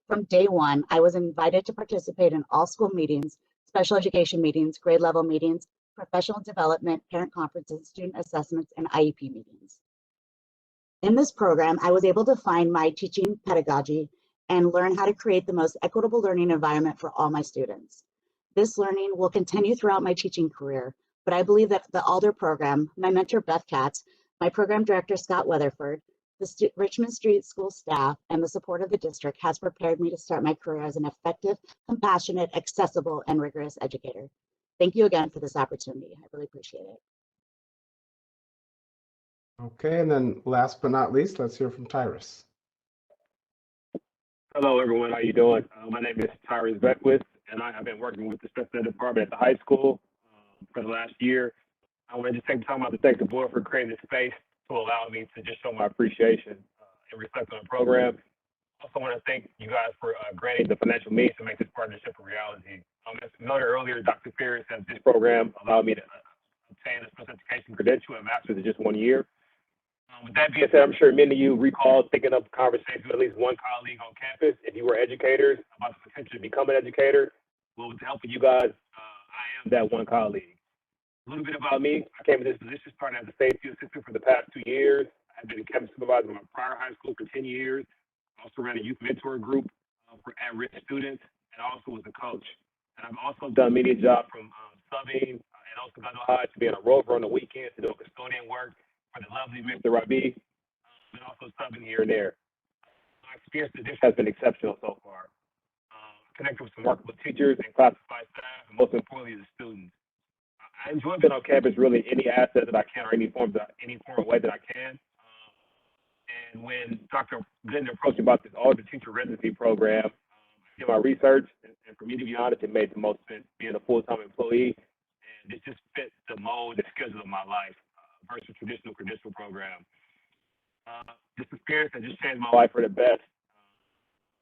From day one, I was invited to participate in all school meetings, special education meetings, grade level meetings, professional development, parent conferences, student assessments, and IEP meetings. In this program, I was able to find my teaching pedagogy and learn how to create the most equitable learning environment for all my students. This learning will continue throughout my teaching career, but I believe that the Alder program, my mentor Beth Katz, my program director Scott Weatherford, the Richmond Street School staff, and the support of the district has prepared me to start my career as an effective, compassionate, accessible, and rigorous educator. Thank you again for this opportunity. I really appreciate it. Okay, and then last but not least, let's hear from Tyrus. Hello, everyone. How you doing? My name is Tyrus Beckwith, and I have been working with the special ed department at the high school for the last year. I want to just take the time out to thank the board for creating this space to allow me to just show my appreciation and reflect on the program. I also want to thank you guys for granting the financial means to make this partnership a reality. As noted earlier, Dr. Ferris said this program allowed me to obtain a special education credential and master's in just 1 year. With that being said, I'm sure many of you recall taking up conversations with at least one colleague on campus if you were educators about the potential to become an educator. Well, with the help of you guys, I am that one colleague. A little bit about me. I came to this position starting as a safety assistant for the past 2 years. I've been a campus supervisor in my prior high school for 10 years. I also ran a youth mentor group for at-risk students, and I also was a coach. And I've also done many jobs from subbing and also got High to being a rover on the weekends to do custodian work for the lovely Mr. Rabi, and also subbing here and there. My experience with this has been exceptional so far. Connected with some remarkable teachers and classified staff, and most importantly, the students. I I enjoy being on campus, really any asset that I can or any form of way that I can. And when Dr. Gooden approached me about this Alder teacher residency program, I did my research, and for me to be honest, it made the most sense being a full-time employee, and it just fit the mold, the schedule of my life versus traditional credential program. This experience has just changed my life for the best,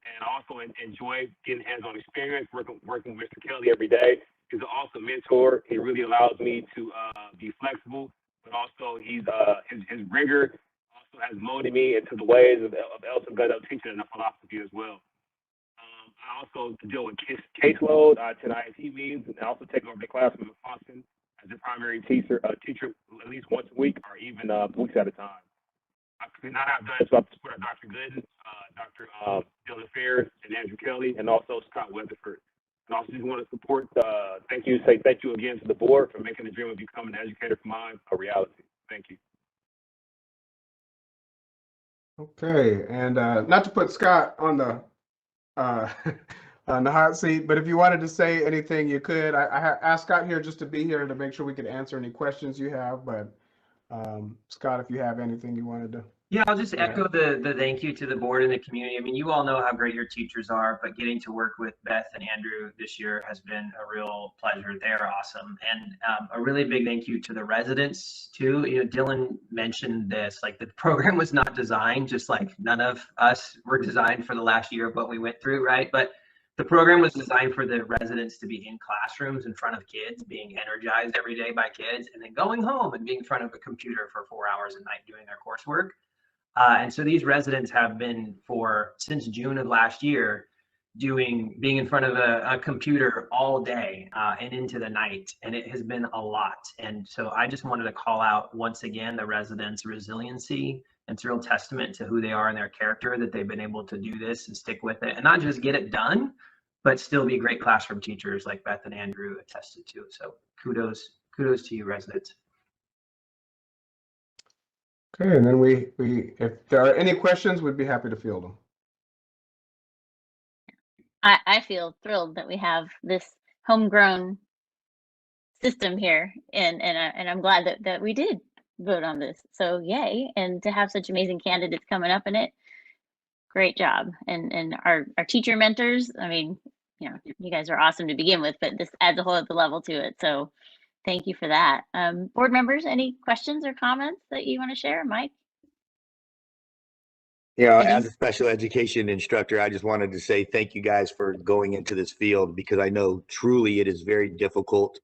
and I also enjoy getting hands-on experience, working with Mr. Kelly every day. He's an awesome mentor. He really allows me to be flexible, but also his rigor also has molded me into the ways of El Segundo teaching and the philosophy as well. I also deal with caseload, attend ISE meetings, and I also take over the classroom in Austin as a primary teacher at least once a week or even weeks at a time. I could not have done it without the support of Dr. Gooden, Dr. Dylan Ferris, and Andrew Kelly, and also Scott Weatherford. And also just want to say thank you again to the board for making the dream of becoming an educator for mine a reality. Thank you. Okay, and not to put Scott on the on the hot seat, but if you wanted to say anything, you could. I asked Scott here just to be here to make sure we could answer any questions you have, but Scott, if you have anything you wanted to. Yeah, I'll just echo the thank you to the board and the community. I mean, you all know how great your teachers are, but getting to work with Beth and Andrew this year has been a real pleasure. They're awesome. And a really big thank you to the residents too. You know, Dylan mentioned this, like the program was not designed, just like none of us were designed for the last year of what we went through, right? But the program was designed for the residents to be in classrooms in front of kids, being energized every day by kids, and then going home and being in front of a computer for 4 hours a night doing their coursework. And so these residents have been since June of last year being in front of a computer all day and into the night, and it has been a lot. And so I just wanted to call out once again the residents' resiliency. It's a real testament to who they are and their character that they've been able to do this and stick with it and not just get it done, but still be great classroom teachers like Beth and Andrew attested to. So kudos to you, residents. Okay, and then if there are any questions, we'd be happy to field them. I feel thrilled that we have this homegrown system here, and I'm glad that we did vote on this. So yay, and to have such amazing candidates coming up in it, great job. And our teacher mentors, I mean, you know, you guys are awesome to begin with, but this adds a whole other level to it. So thank you for that. Board members, any questions or comments that you want to share? Mike? Yeah, as a special education instructor, I just wanted to say thank you guys for going into this field, because I know truly it is very difficult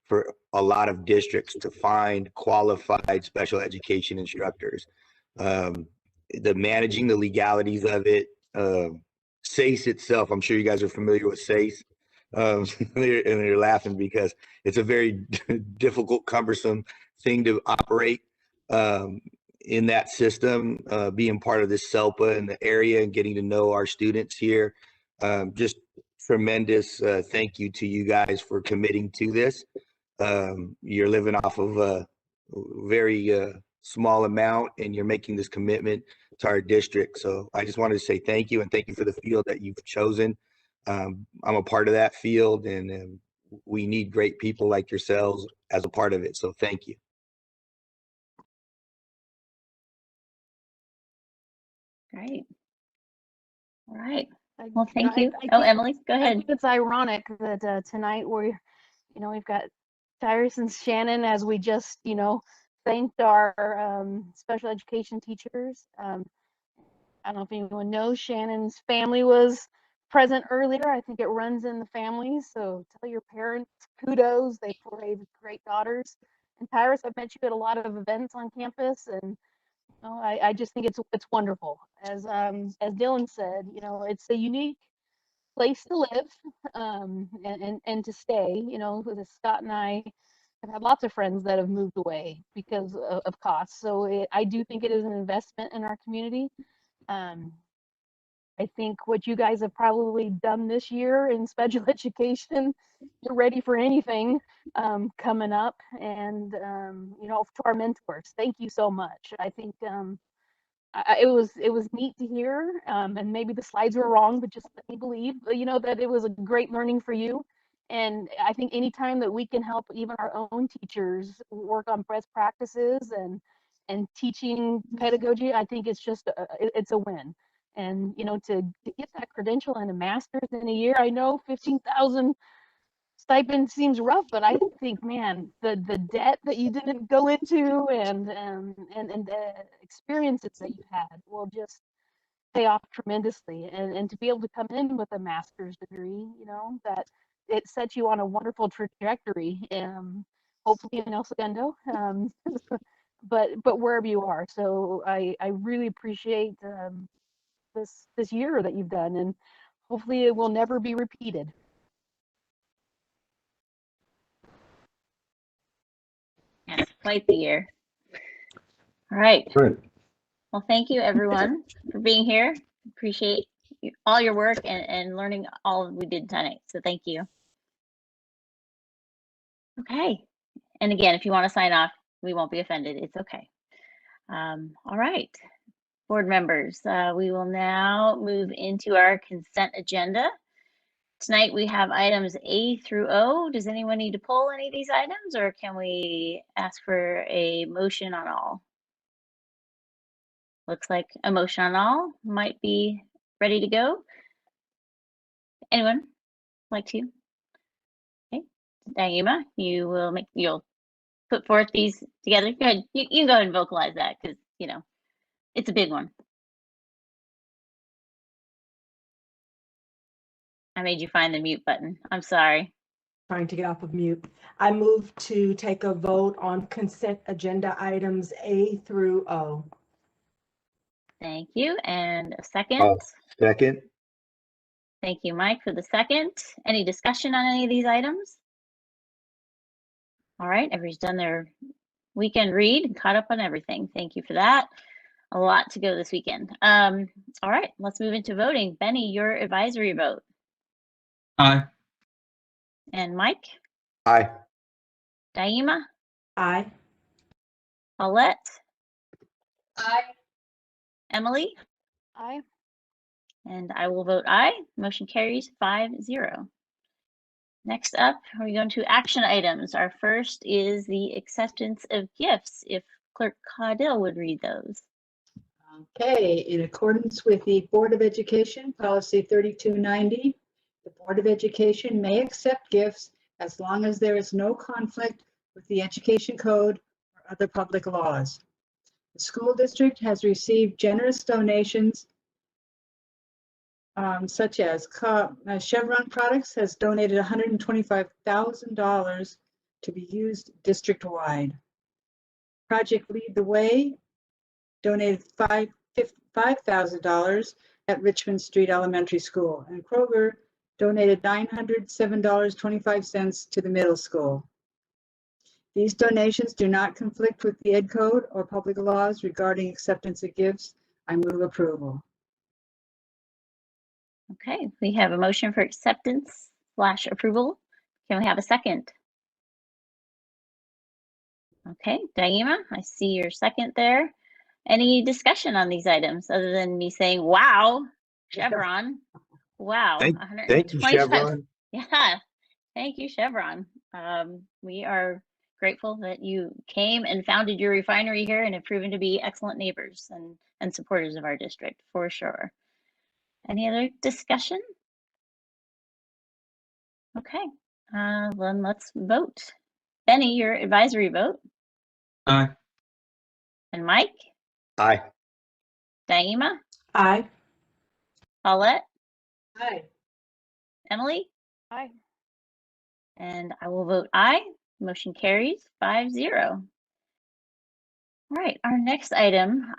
for a lot of districts to find qualified special education instructors. The managing the legalities of it, SACE itself, I'm sure you guys are familiar with SACE, and they're laughing because it's a very difficult, cumbersome thing to operate. In that system, being part of this SELPA in the area and getting to know our students here. Just tremendous thank you to you guys for committing to this. You're living off of a very small amount, and you're making this commitment to our district. So I just wanted to say thank you, and thank you for the field that you've chosen. I'm a part of that field, and we need great people like yourselves as a part of it. So thank you. Great. All right. Well, thank you. Emily, go ahead. I think it's ironic that tonight we've got Tyrus and Shannon, as we just, thanked our special education teachers. I don't know if anyone knows, Shannon's family was present earlier. I think it runs in the family. So tell your parents kudos. They raised great daughters. And Tyrus, I've met you at a lot of events on campus, and I just think it's wonderful. As Dylan said, it's a unique place to live and to stay. Scott and I have had lots of friends that have moved away because of costs. So I do think it is an investment in our community. I think what you guys have probably done this year in special education, you're ready for anything coming up. And to our mentors, thank you so much. I think it was neat to hear, and maybe the slides were wrong, but just let me believe, that it was a great learning for you. And I think anytime that we can help even our own teachers work on best practices and teaching pedagogy, I think it's just it's a win. And you know, to get that credential and a master's in a year, I know 15,000 stipend seems rough, but I think, man, the debt that you didn't go into and the experiences that you had will just pay off tremendously. And to be able to come in with a master's degree, you know, that it sets you on a wonderful trajectory. Hopefully in El Segundo, but wherever you are. So I really appreciate this year that you've done, and hopefully it will never be repeated. Yes, quite the year. All right. Right. Well, thank you everyone for being here. Appreciate all your work and learning all we did tonight. So thank you. Okay. And again, if you want to sign off, we won't be offended. It's okay. All right. Board members, we will now move into our consent agenda. Tonight we have items A through O. Does anyone need to pull any of these items, or can we ask for a motion on all? Looks like a motion on all might be ready to go. Anyone like to? Okay, Naima, you'll put forth these together. Go ahead. You can go ahead and vocalize that because you know it's a big one. I made you find the mute button. I'm sorry. Trying to get off of mute. I move to take a vote on consent agenda items A through O. Thank you. And a second. Second. Thank you, Mike, for the second. Any discussion on any of these items? All right, everybody's done their weekend read and caught up on everything. Thank you for that. A lot to go this weekend. All right, let's move into voting. Benny, your advisory vote. Aye. And Mike? Aye. Daima? Aye. Paulette? Aye. Emily? Aye. And I will vote aye. Motion carries 5-0. Next up, we're going to action items. Our first is the acceptance of gifts. If Clerk Caudill would read those. Okay, in accordance with the Board of Education Policy 3290, the Board of Education may accept gifts as long as there is no conflict with the Education Code or other public laws. The school district has received generous donations such as Chevron Products has donated $125,000 to be used district-wide. Project Lead the Way donated $5,000 at Richmond Street Elementary School, and Kroger donated $907.25 to the middle school. These donations do not conflict with the Ed Code or public laws regarding acceptance of gifts. I move approval. Okay, we have a motion for acceptance / approval. Can we have a second? Okay, Daima, I see your second there. Any discussion on these items other than me saying, wow, Chevron. Wow. Thank you, Chevron. Yeah, thank you, Chevron. We are grateful that you came and founded your refinery here and have proven to be excellent neighbors and supporters of our district, for sure. Any other discussion? Okay, then let's vote. Benny, your advisory vote. Aye. And Mike? Aye. Daima? Aye. Paulette? Aye. Emily? Aye. And I will vote aye. Motion carries 5-0. All right, our next item,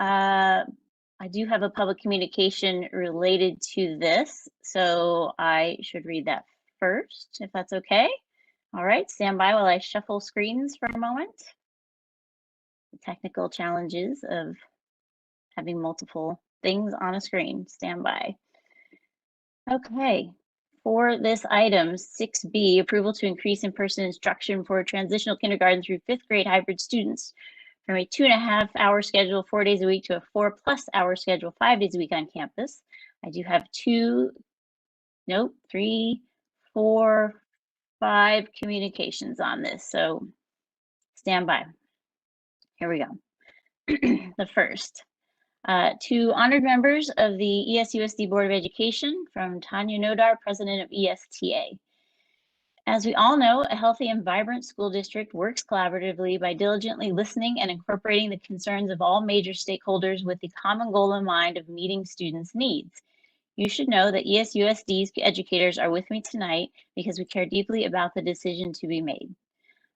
I do have a public communication related to this, so I should read that first, if that's okay. All right, stand by while I shuffle screens for a moment. The technical challenges of having multiple things on a screen. Stand by. Okay, for this item, 6B, approval to increase in-person instruction for transitional kindergarten through 5th grade hybrid students from a 2.5-hour schedule 4 days a week to a 4+ hour schedule 5 days a week on campus. I do have 3, 4, 5 communications on this, so stand by. Here we go. The first, to honored members of the ESUSD Board of Education from Tanya Nodar, President of ESTA. As we all know, a healthy and vibrant school district works collaboratively by diligently listening and incorporating the concerns of all major stakeholders with the common goal in mind of meeting students' needs. You should know that ESUSD's educators are with me tonight because we care deeply about the decision to be made.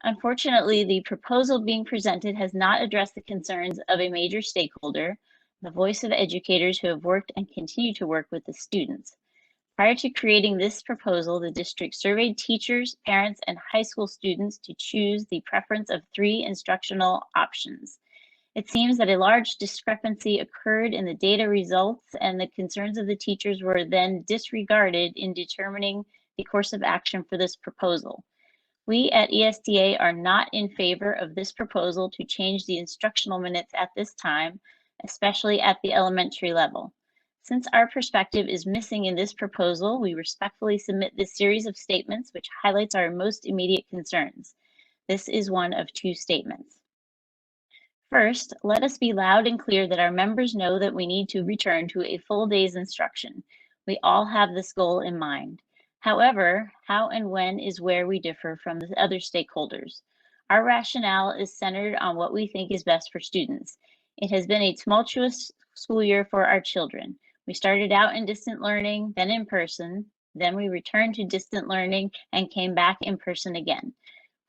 Unfortunately, the proposal being presented has not addressed the concerns of a major stakeholder, the voice of educators who have worked and continue to work with the students. Prior to creating this proposal, the district surveyed teachers, parents, and high school students to choose the preference of 3 instructional options. It seems that a large discrepancy occurred in the data results, and the concerns of the teachers were then disregarded in determining the course of action for this proposal. We at ESTA are not in favor of this proposal to change the instructional minutes at this time, especially at the elementary level. Since our perspective is missing in this proposal, we respectfully submit this series of statements which highlights our most immediate concerns. This is one of 2 statements. First, let us be loud and clear that our members know that we need to return to a full day's instruction. We all have this goal in mind. However, how and when is where we differ from the other stakeholders. Our rationale is centered on what we think is best for students. It has been a tumultuous school year for our children. We started out in distant learning, then in person, then we returned to distant learning and came back in person again.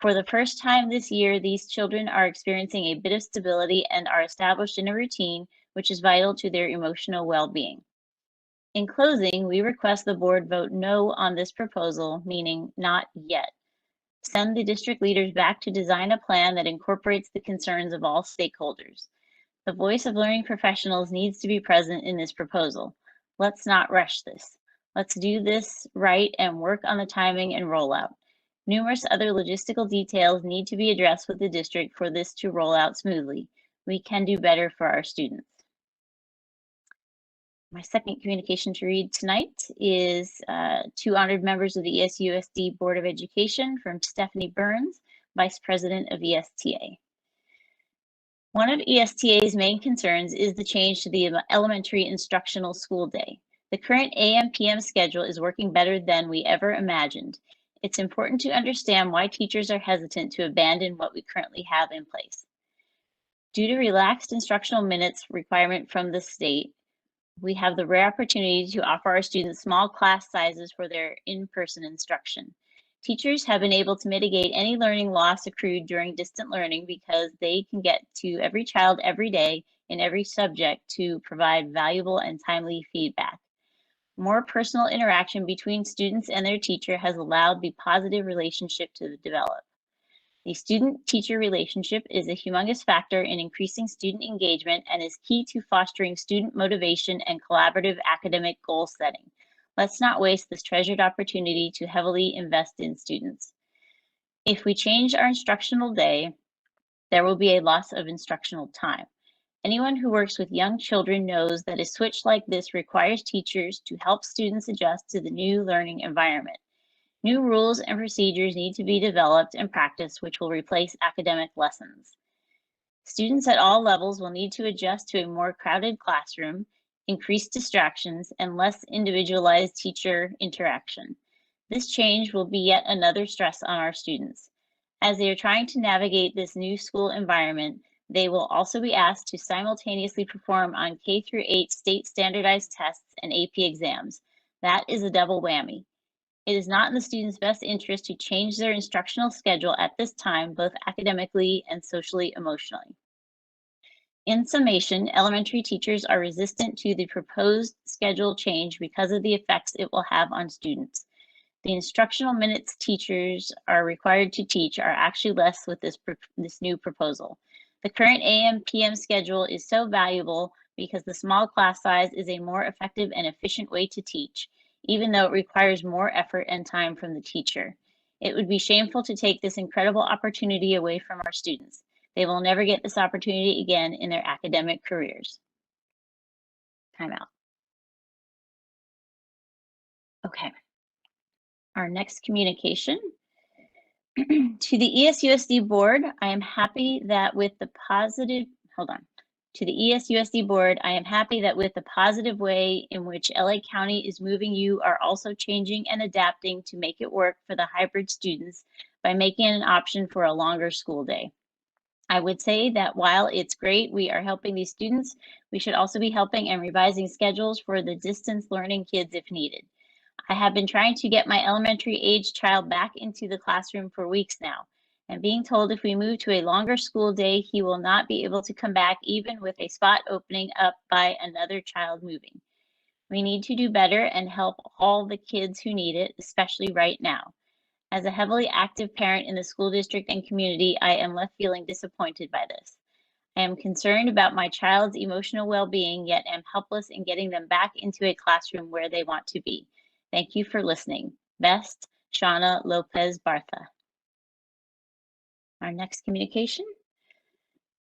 For the first time this year, these children are experiencing a bit of stability and are established in a routine, which is vital to their emotional well-being. In closing, we request the board vote no on this proposal, meaning not yet. Send the district leaders back to design a plan that incorporates the concerns of all stakeholders. The voice of learning professionals needs to be present in this proposal. Let's not rush this. Let's do this right and work on the timing and rollout. Numerous other logistical details need to be addressed with the district for this to roll out smoothly. We can do better for our students. My second communication to read tonight is to honored members of the ESUSD Board of Education from Stephanie Burns, Vice President of ESTA. One of ESTA's main concerns is the change to the elementary instructional school day. The current AM/PM schedule is working better than we ever imagined. It's important to understand why teachers are hesitant to abandon what we currently have in place. Due to relaxed instructional minutes requirement from the state, we have the rare opportunity to offer our students small class sizes for their in-person instruction. Teachers have been able to mitigate any learning loss accrued during distant learning because they can get to every child every day in every subject to provide valuable and timely feedback. More personal interaction between students and their teacher has allowed the positive relationship to develop. The student-teacher relationship is a humongous factor in increasing student engagement and is key to fostering student motivation and collaborative academic goal setting. Let's not waste this treasured opportunity to heavily invest in students. If we change our instructional day, there will be a loss of instructional time. Anyone who works with young children knows that a switch like this requires teachers to help students adjust to the new learning environment. New rules and procedures need to be developed and practiced, which will replace academic lessons. Students at all levels will need to adjust to a more crowded classroom, increased distractions, and less individualized teacher interaction. This change will be yet another stress on our students. As they are trying to navigate this new school environment, they will also be asked to simultaneously perform on K-8 state standardized tests and AP exams. That is a double whammy. It is not in the students' best interest to change their instructional schedule at this time, both academically and socially emotionally. In summation, elementary teachers are resistant to the proposed schedule change because of the effects it will have on students. The instructional minutes teachers are required to teach are actually less with this new proposal. The current AM/PM schedule is so valuable because the small class size is a more effective and efficient way to teach, even though it requires more effort and time from the teacher. It would be shameful to take this incredible opportunity away from our students. They will never get this opportunity again in their academic careers. Time out. Okay. Our next communication To the ESUSD board, I am happy that with the positive, To the ESUSD board, I am happy that with the positive way in which LA County is moving, you are also changing and adapting to make it work for the hybrid students by making an option for a longer school day. I would say that while it's great we are helping these students, we should also be helping and revising schedules for the distance learning kids if needed. I have been trying to get my elementary age child back into the classroom for weeks now, and being told if we move to a longer school day, he will not be able to come back even with a spot opening up by another child moving. We need to do better and help all the kids who need it, especially right now. As a heavily active parent in the school district and community, I am left feeling disappointed by this. I am concerned about my child's emotional well-being, yet am helpless in getting them back into a classroom where they want to be. Thank you for listening. Best, Shauna Lopez Bartha. Our next communication.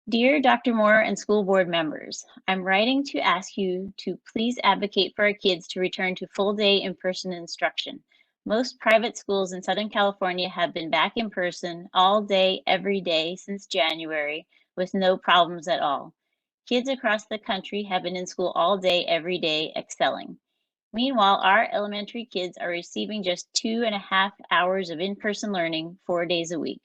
Dear Dr. Moore and school board members, I'm writing to ask you to please advocate for our kids to return to full-day in-person instruction. Most private schools in Southern California have been back in person all day, every day since January with no problems at all. Kids across the country have been in school all day, every day, excelling. Meanwhile, our elementary kids are receiving just 2.5 hours of in-person learning 4 days a week.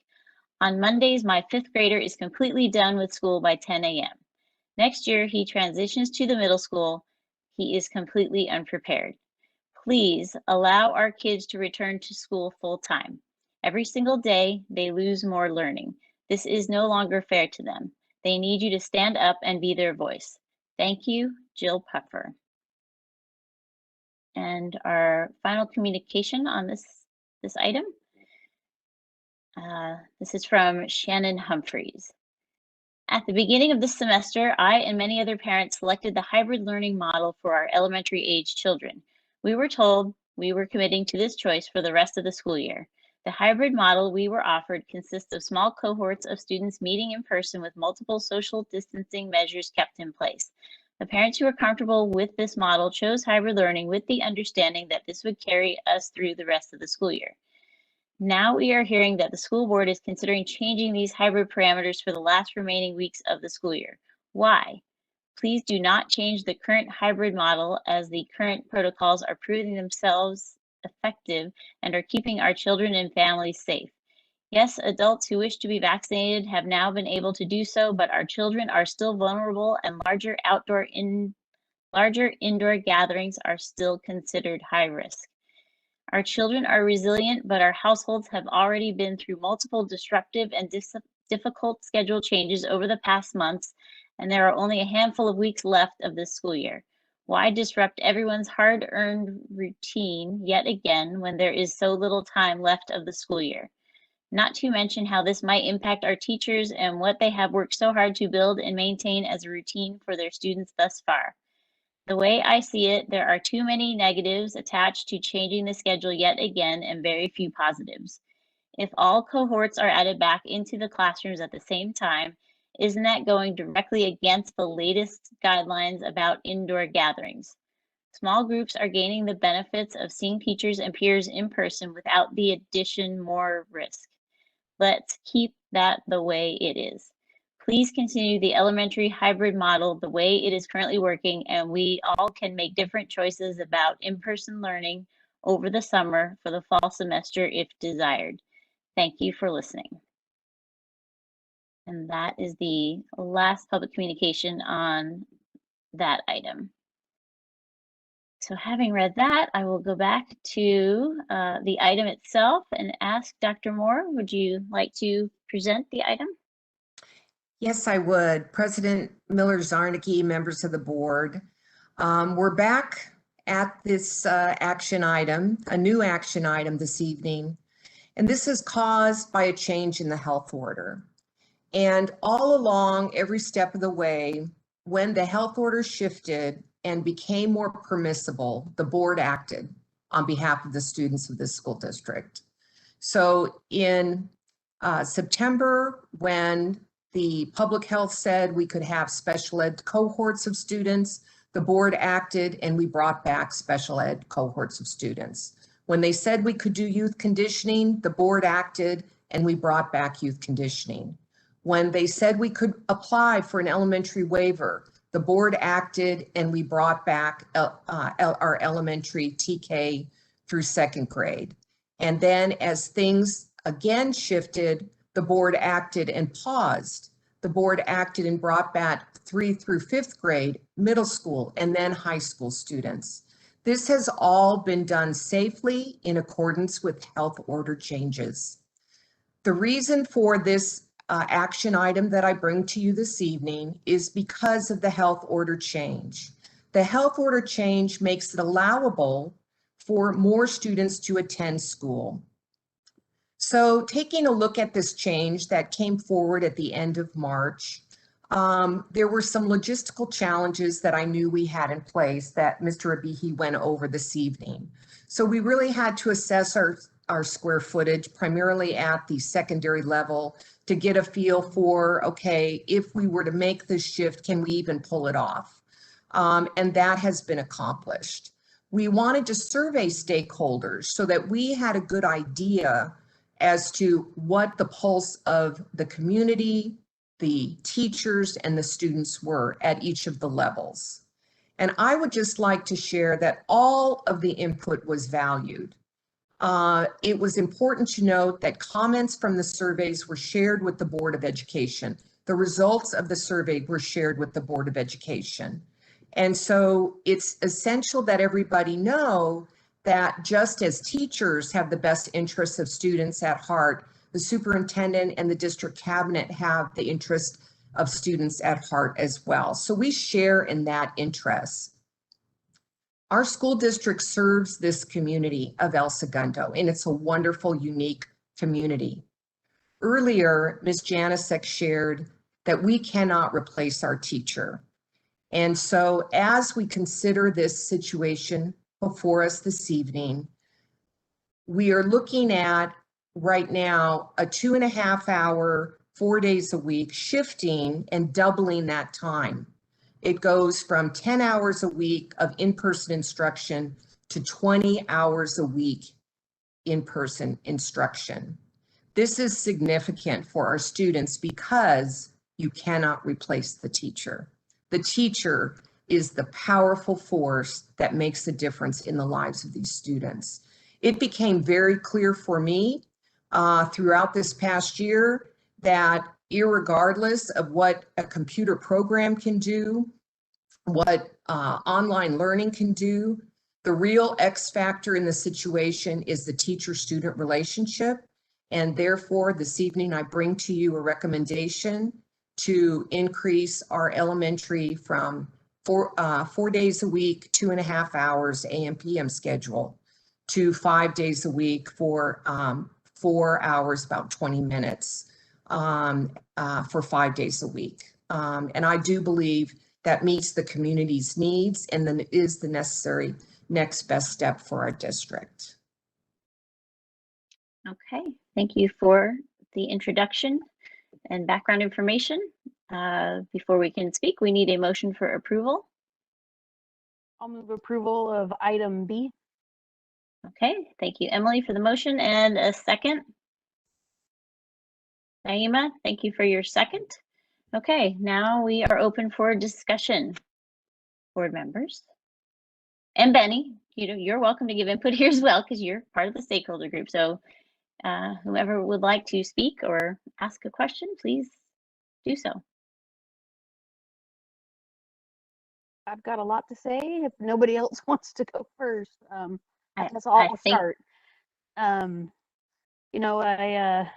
On Mondays, my 5th grader is completely done with school by 10 a.m. Next year, he transitions to the middle school. He is completely unprepared. Please allow our kids to return to school full time. Every single day, they lose more learning. This is no longer fair to them. They need you to stand up and be their voice. Thank you, Jill Puffer. And our final communication on this item. This is from Shannon Humphreys. At the beginning of this semester, I and many other parents selected the hybrid learning model for our elementary age children. We were told we were committing to this choice for the rest of the school year. The hybrid model we were offered consists of small cohorts of students meeting in person with multiple social distancing measures kept in place. The parents who are comfortable with this model chose hybrid learning with the understanding that this would carry us through the rest of the school year. Now we are hearing that the school board is considering changing these hybrid parameters for the last remaining weeks of the school year. Why? Please do not change the current hybrid model as the current protocols are proving themselves effective and are keeping our children and families safe. Yes, adults who wish to be vaccinated have now been able to do so, but our children are still vulnerable and larger indoor gatherings are still considered high risk. Our children are resilient, but our households have already been through multiple disruptive and difficult schedule changes over the past months, and there are only a handful of weeks left of this school year. Why disrupt everyone's hard-earned routine yet again when there is so little time left of the school year? Not to mention how this might impact our teachers and what they have worked so hard to build and maintain as a routine for their students thus far. The way I see it, there are too many negatives attached to changing the schedule yet again and very few positives. If all cohorts are added back into the classrooms at the same time, isn't that going directly against the latest guidelines about indoor gatherings? Small groups are gaining the benefits of seeing teachers and peers in person without the addition more risk. Let's keep that the way it is. Please continue the elementary hybrid model the way it is currently working, and we all can make different choices about in-person learning over the summer for the fall semester if desired. Thank you for listening. And that is the last public communication on that item. So having read that, I will go back to the item itself and ask Dr. Moore, would you like to present the item? Yes, I would. President Miller-Zarnicki, members of the board. We're back at this action item, a new action item this evening. And this is caused by a change in the health order. And all along, every step of the way, when the health order shifted and became more permissible, the board acted on behalf of the students of this school district. So in September, when the public health said we could have special ed cohorts of students, the board acted and we brought back special ed cohorts of students. When they said we could do youth conditioning, the board acted and we brought back youth conditioning. When they said we could apply for an elementary waiver, the board acted and we brought back our elementary TK through second grade. And then as things again shifted, the board acted and paused. The board acted and brought back 3 through 5th grade, middle school, and then high school students. This has all been done safely in accordance with health order changes. The reason for this action item that I bring to you this evening is because of the health order change. The health order change makes it allowable for more students to attend school. So taking a look at this change that came forward at the end of March, there were some logistical challenges that I knew we had in place that Mr. Abihi went over this evening. So we really had to assess our square footage primarily at the secondary level to get a feel for, okay, if we were to make this shift, can we even pull it off? And that has been accomplished. We wanted to survey stakeholders so that we had a good idea as to what the pulse of the community, the teachers, and the students were at each of the levels. And I would just like to share that all of the input was valued. It was important to note that comments from the surveys were shared with the Board of Education. The results of the survey were shared with the Board of Education. And so it's essential that everybody know that just as teachers have the best interests of students at heart, the superintendent and the district cabinet have the interest of students at heart as well. So we share in that interest. Our school district serves this community of El Segundo, and it's a wonderful, unique community. Earlier, Ms. Janicek shared that we cannot replace our teacher. And so as we consider this situation before us this evening, we are looking at right now a 2.5 hour, 4 days a week, shifting and doubling that time. It goes from 10 hours a week of in-person instruction to 20 hours a week in-person instruction. This is significant for our students because you cannot replace the teacher. The teacher is the powerful force that makes a difference in the lives of these students. It became very clear for me throughout this past year that irregardless of what a computer program can do, what online learning can do, the real X factor in the situation is the teacher-student relationship. And therefore, this evening, I bring to you a recommendation to increase our elementary from 4 days a week, 2.5 hours AM/PM schedule to 5 days a week for 4 hours, about 20 minutes for 5 days a week. And I do believe that meets the community's needs and then is the necessary next best step for our district. Okay, thank you for the introduction and background information. Before we can speak, we need a motion for approval. I'll move approval of item B. Okay, thank you, Emily, for the motion, and a second. Naima, thank you for your second. Okay, now we are open for discussion. Board members. And Benny, you're welcome to give input here as well because you're part of the stakeholder group. So whoever would like to speak or ask a question, please do so. I've got a lot to say. If nobody else wants to go first, I guess I'll start. You know, I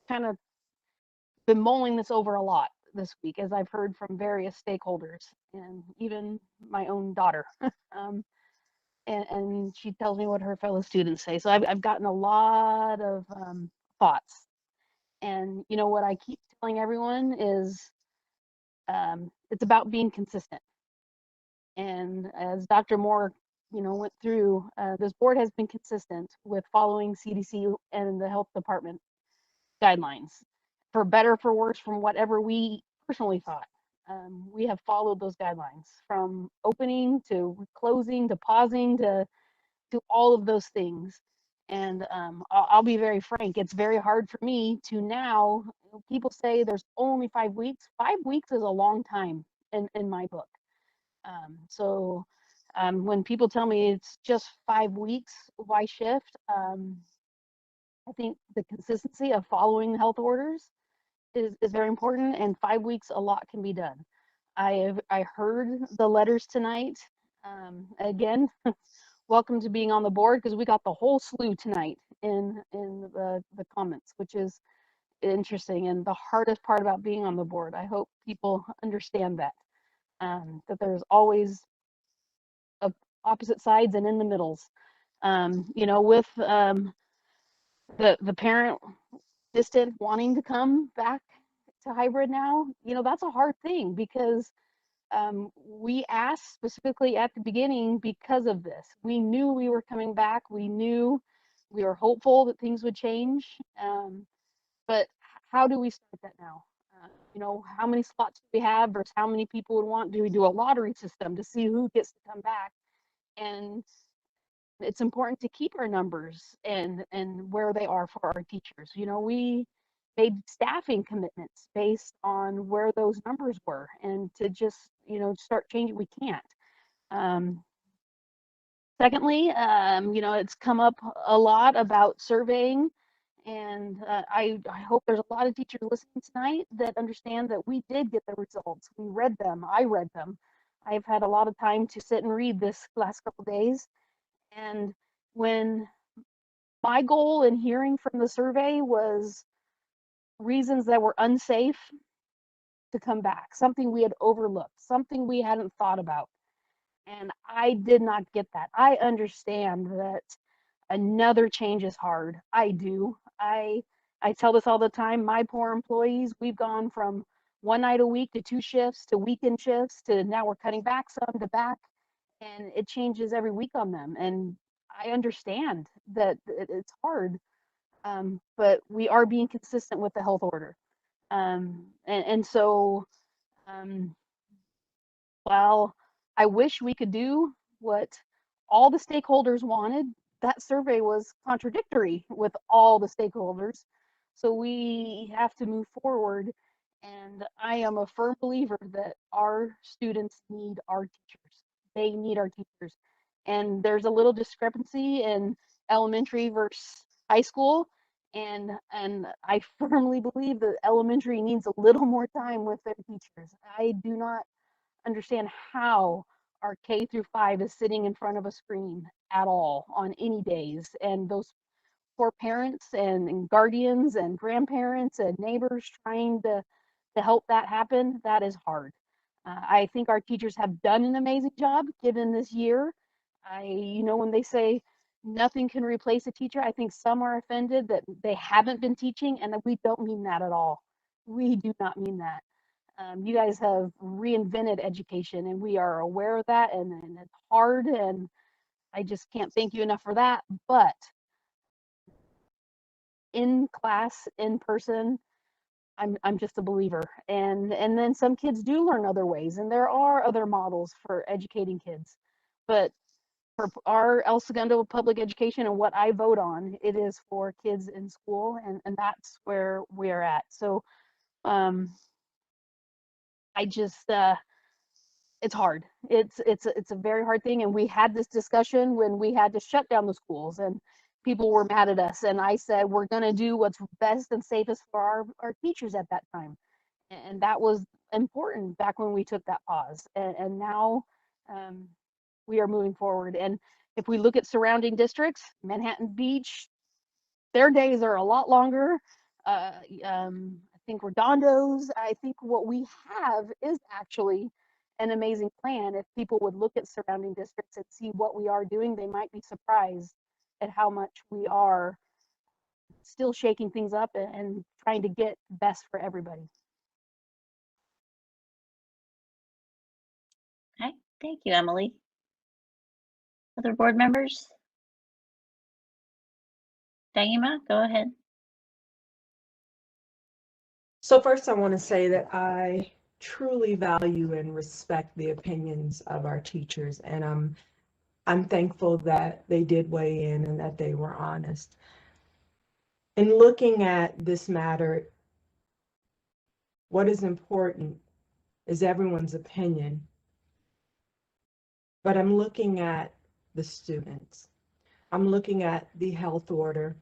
kind of been mulling this over a lot this week, as I've heard from various stakeholders and even my own daughter. And she tells me what her fellow students say. So I've gotten a lot of thoughts. And you know what I keep telling everyone is it's about being consistent. And as Dr. Moore, went through, this board has been consistent with following CDC and the health department guidelines, for better, for worse, from whatever we personally thought. We have followed those guidelines from opening to closing to pausing to all of those things. And I'll be very frank, it's very hard for me to now, people say there's only 5 weeks. 5 weeks is a long time in my book. So when people tell me it's just 5 weeks, why shift? I think the consistency of following the health orders is very important, and 5 weeks, a lot can be done. I heard the letters tonight. Again, welcome to being on the board, because we got the whole slew tonight in the comments, which is interesting. And the hardest part about being on the board, I hope people understand that, that there's always opposite sides and in the middles. You know, with the parent distant wanting to come back to hybrid now, you know, that's a hard thing, because we asked specifically at the beginning because of this. We knew we were coming back. We knew we were hopeful that things would change. But how do we start that now? You know, how many slots do we have versus how many people would want? Do we do a lottery system to see who gets to come back? And it's important to keep our numbers and where they are for our teachers. You know, we made staffing commitments based on where those numbers were, and to just, you know, start changing, we can't. Secondly, you know, it's come up a lot about surveying, and I hope there's a lot of teachers listening tonight that understand that we did get the results. We read them. I read them. I've had a lot of time to sit and read this last couple days. And when my goal in hearing from the survey was reasons that were unsafe to come back, something we had overlooked, something we hadn't thought about. And I did not get that. I understand that another change is hard. I do. I tell this all the time. My poor employees, we've gone from 1 night a week to 2 shifts to weekend shifts to now we're cutting back some to back, and it changes every week on them. And I understand that it's hard, but we are being consistent with the health order. And so while I wish we could do what all the stakeholders wanted, that survey was contradictory with all the stakeholders. So we have to move forward. And I am a firm believer that our students need our teachers. They need our teachers. And there's a little discrepancy in elementary versus high school. And I firmly believe that elementary needs a little more time with their teachers. I do not understand how our K through 5 is sitting in front of a screen at all on any days. And those poor parents and guardians and grandparents and neighbors trying to help that happen, that is hard. I think our teachers have done an amazing job given this year. You know, when they say nothing can replace a teacher, I think some are offended that they haven't been teaching, and we don't mean that at all. We do not mean that. You guys have reinvented education, and we are aware of that, and it's hard, and I just can't thank you enough for that. But in class, in person, I'm just a believer. And then some kids do learn other ways, and there are other models for educating kids. But for our El Segundo public education and what I vote on, it is for kids in school, and that's where we're at. So I just it's hard. It's a very hard thing, and we had this discussion when we had to shut down the schools, and people were mad at us, and I said we're going to do what's best and safest for our teachers at that time, and that was important back when we took that pause, and now we are moving forward. And if we look at surrounding districts, Manhattan Beach, their days are a lot longer. I think Redondo's, I think what we have is actually an amazing plan. If people would look at surrounding districts and see what we are doing, they might be surprised at how much we are still shaking things up and trying to get best for everybody. Okay, thank you, Emily. Other board members? Daima, go ahead. So first I want to say that I truly value and respect the opinions of our teachers, and I'm thankful that they did weigh in and that they were honest. In looking at this matter, what is important is everyone's opinion, but I'm looking at the students. I'm looking at the health order.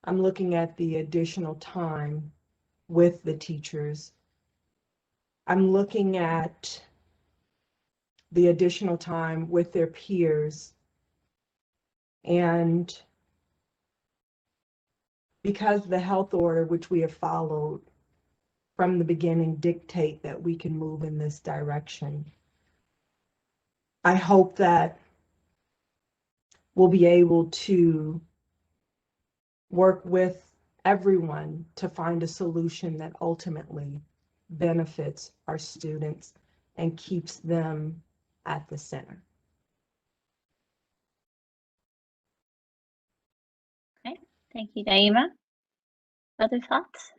I'm looking at the additional time with the teachers. I'm looking at the additional time with their peers. And because the health order, which we have followed from the beginning, dictate that we can move in this direction, I hope that we'll be able to work with everyone to find a solution that ultimately benefits our students and keeps them at the center. Okay, thank you, Naima. Other thoughts?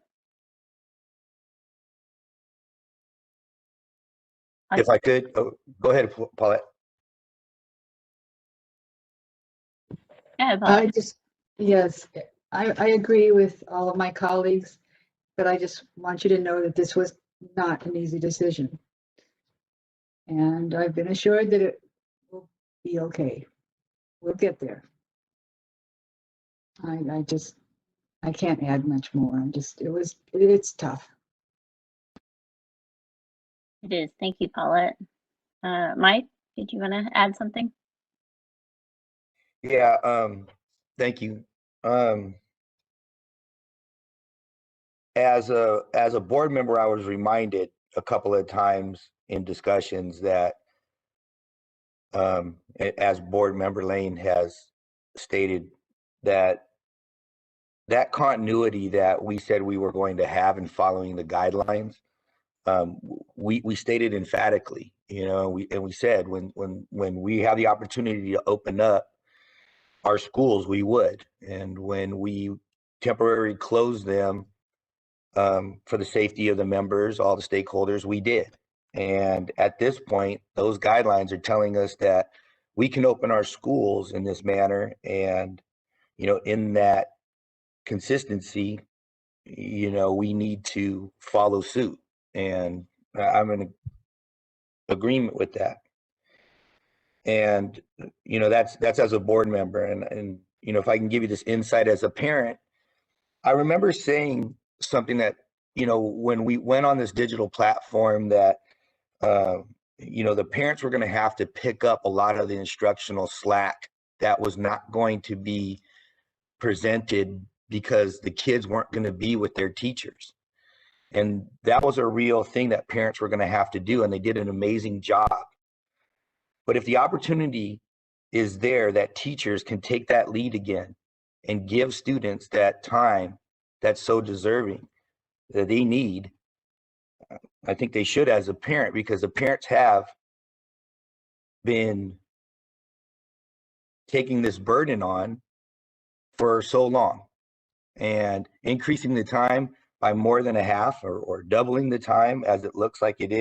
If I could, go ahead, Paulette. Yeah, I just, yes, I agree with all of my colleagues, but I just want you to know that this was not an easy decision. And I've been assured that it will be okay. We'll get there. I can't add much more. It's tough. It is. Thank you, Paulette. Mike, did you want to add something? Yeah, thank you. As a board member, I was reminded a couple of times in discussions that, as board member Lane has stated, that continuity that we said we were going to have in following the guidelines, we stated emphatically, we said when we have the opportunity to open up our schools, we would, and when we temporarily closed them for the safety of the members, all the stakeholders, we did. And at this point, those guidelines are telling us that we can open our schools in this manner, and in that consistency, we need to follow suit. And I'm in agreement with that. And that's as a board member. And if I can give you this insight as a parent, I remember saying something that when we went on this digital platform, that the parents were going to have to pick up a lot of the instructional slack that was not going to be presented because the kids weren't going to be with their teachers. And that was a real thing that parents were going to have to do, and they did an amazing job. But if the opportunity is there that teachers can take that lead again and give students that time that's so deserving that they need, I think they should as a parent, because the parents have been taking this burden on for so long, and increasing the time by more than a half or doubling the time as it looks like it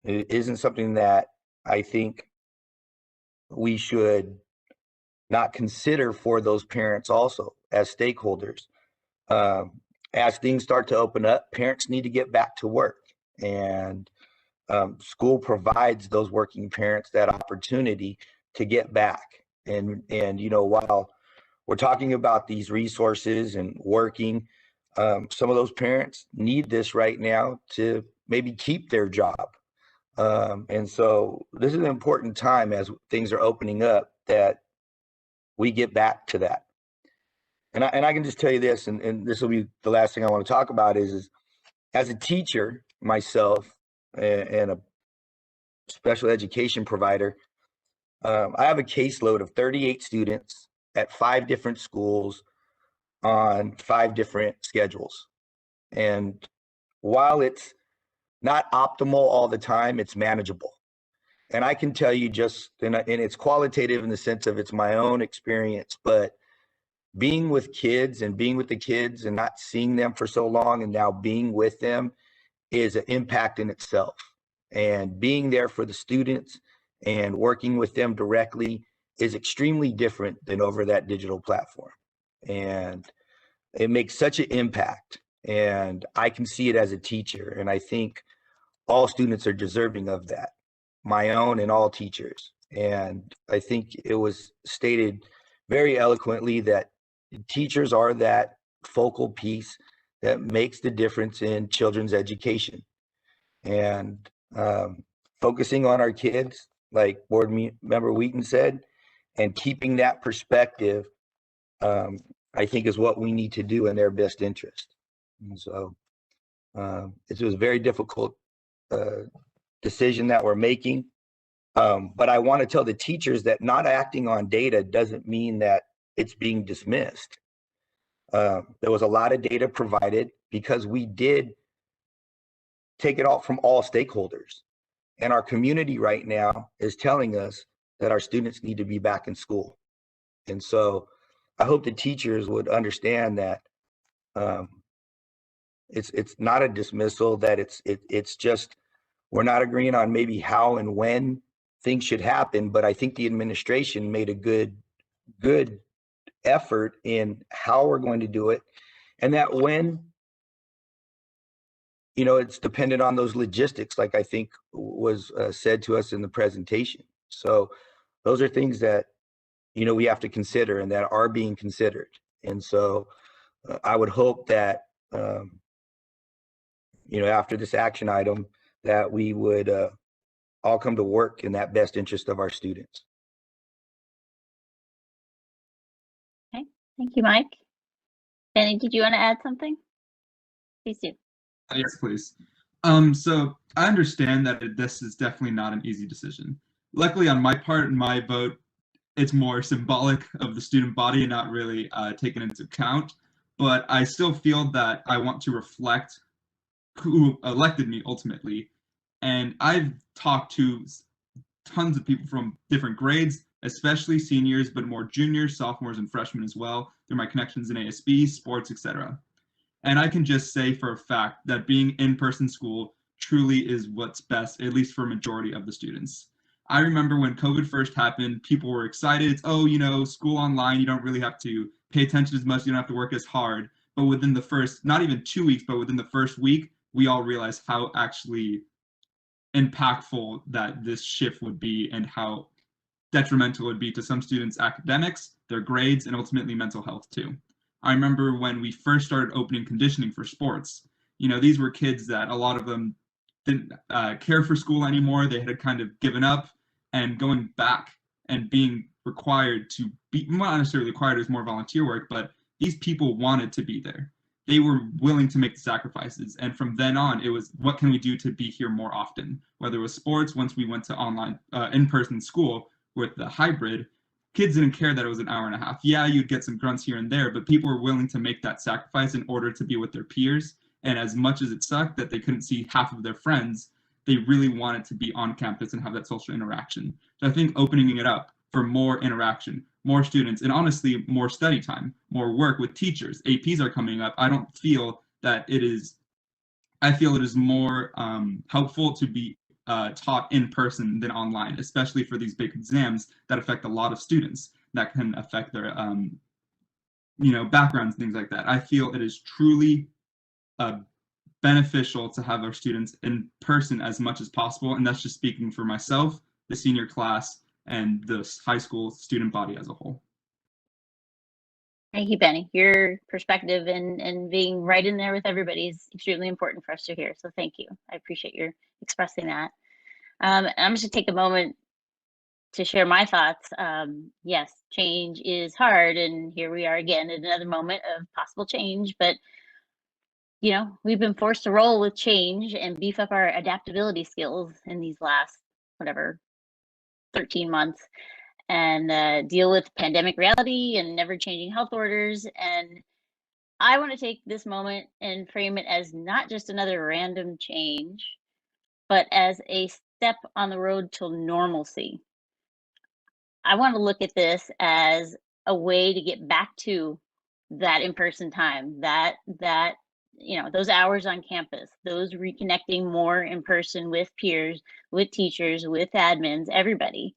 isn't something that I think we should not consider for those parents also as stakeholders. As things start to open up, parents need to get back to work, and school provides those working parents that opportunity to get back. And while we're talking about these resources and working, some of those parents need this right now to maybe keep their job. And so this is an important time as things are opening up that we get back to that. And I can just tell you this, and this will be the last thing I want to talk about, is as a teacher myself and a special education provider, I have a caseload of 38 students at 5 different schools on 5 different schedules. And while it's not optimal all the time, it's manageable. And I can tell you and it's qualitative in the sense of it's my own experience, but being with kids and being with the kids and not seeing them for so long and now being with them is an impact in itself. And being there for the students and working with them directly is extremely different than over that digital platform. And it makes such an impact. And I can see it as a teacher. And I think all students are deserving of that, my own and all teachers. And I think it was stated very eloquently that teachers are that focal piece that makes the difference in children's education. And focusing on our kids, like board member Wheaton said, and keeping that perspective, I think is what we need to do in their best interest. And so it was a very difficult decision that we're making. But I want to tell the teachers that not acting on data doesn't mean that it's being dismissed. There was a lot of data provided because we did take it all from all stakeholders. And our community right now is telling us that our students need to be back in school. And so I hope the teachers would understand that it's not a dismissal, that it's just, we're not agreeing on maybe how and when things should happen, but I think the administration made a good effort in how we're going to do it. And that when, it's dependent on those logistics, like I think was said to us in the presentation. So those are things that, we have to consider and that are being considered. And so I would hope that, after this action item, that we would all come to work in that best interest of our students. Okay, thank you, Mike. Benny, did you want to add something? Please do. Yes, please. So I understand that this is definitely not an easy decision. Luckily, on my part, my vote, it's more symbolic of the student body and not really taken into account. But I still feel that I want to reflect who elected me ultimately. And I've talked to tons of people from different grades, especially seniors, but more juniors, sophomores, and freshmen as well, through my connections in ASB, sports, etc. And I can just say for a fact that being in-person school truly is what's best, at least for a majority of the students. I remember when COVID first happened, people were excited. It's, school online, you don't really have to pay attention as much, you don't have to work as hard. But within the first, not even 2 weeks, but within the first week, we all realized how actually impactful that this shift would be and how detrimental it would be to some students' academics, their grades, and ultimately mental health too. I remember when we first started opening conditioning for sports, these were kids that a lot of them didn't care for school anymore. They had kind of given up, and going back and being required to be, not necessarily required, as more volunteer work, but these people wanted to be there. They were willing to make the sacrifices. And from then on, it was, what can we do to be here more often? Whether it was sports, once we went to online, in-person school with the hybrid, kids didn't care that it was an hour and a half. Yeah, you'd get some grunts here and there, but people were willing to make that sacrifice in order to be with their peers. And as much as it sucked that they couldn't see half of their friends, they really wanted to be on campus and have that social interaction. So I think opening it up for more interaction, more students, and honestly, more study time, more work with teachers. APs are coming up. I don't feel that it is, I feel it is more helpful to be taught in person than online, especially for these big exams that affect a lot of students, that can affect their backgrounds, things like that. I feel it is truly beneficial to have our students in person as much as possible, and that's just speaking for myself, the senior class, and the high school student body as a whole. Thank you, Benny. Your perspective and being right in there with everybody is extremely important for us to hear. So thank you. I appreciate your expressing that. I'm just gonna take a moment to share my thoughts. Yes, change is hard, and here we are again at another moment of possible change, but we've been forced to roll with change and beef up our adaptability skills in these last, 13 months, and deal with pandemic reality and never-changing health orders. And I want to take this moment and frame it as not just another random change, but as a step on the road to normalcy. I want to look at this as a way to get back to that in-person time, that you know, those hours on campus, those reconnecting more in person with peers, with teachers, with admins, everybody.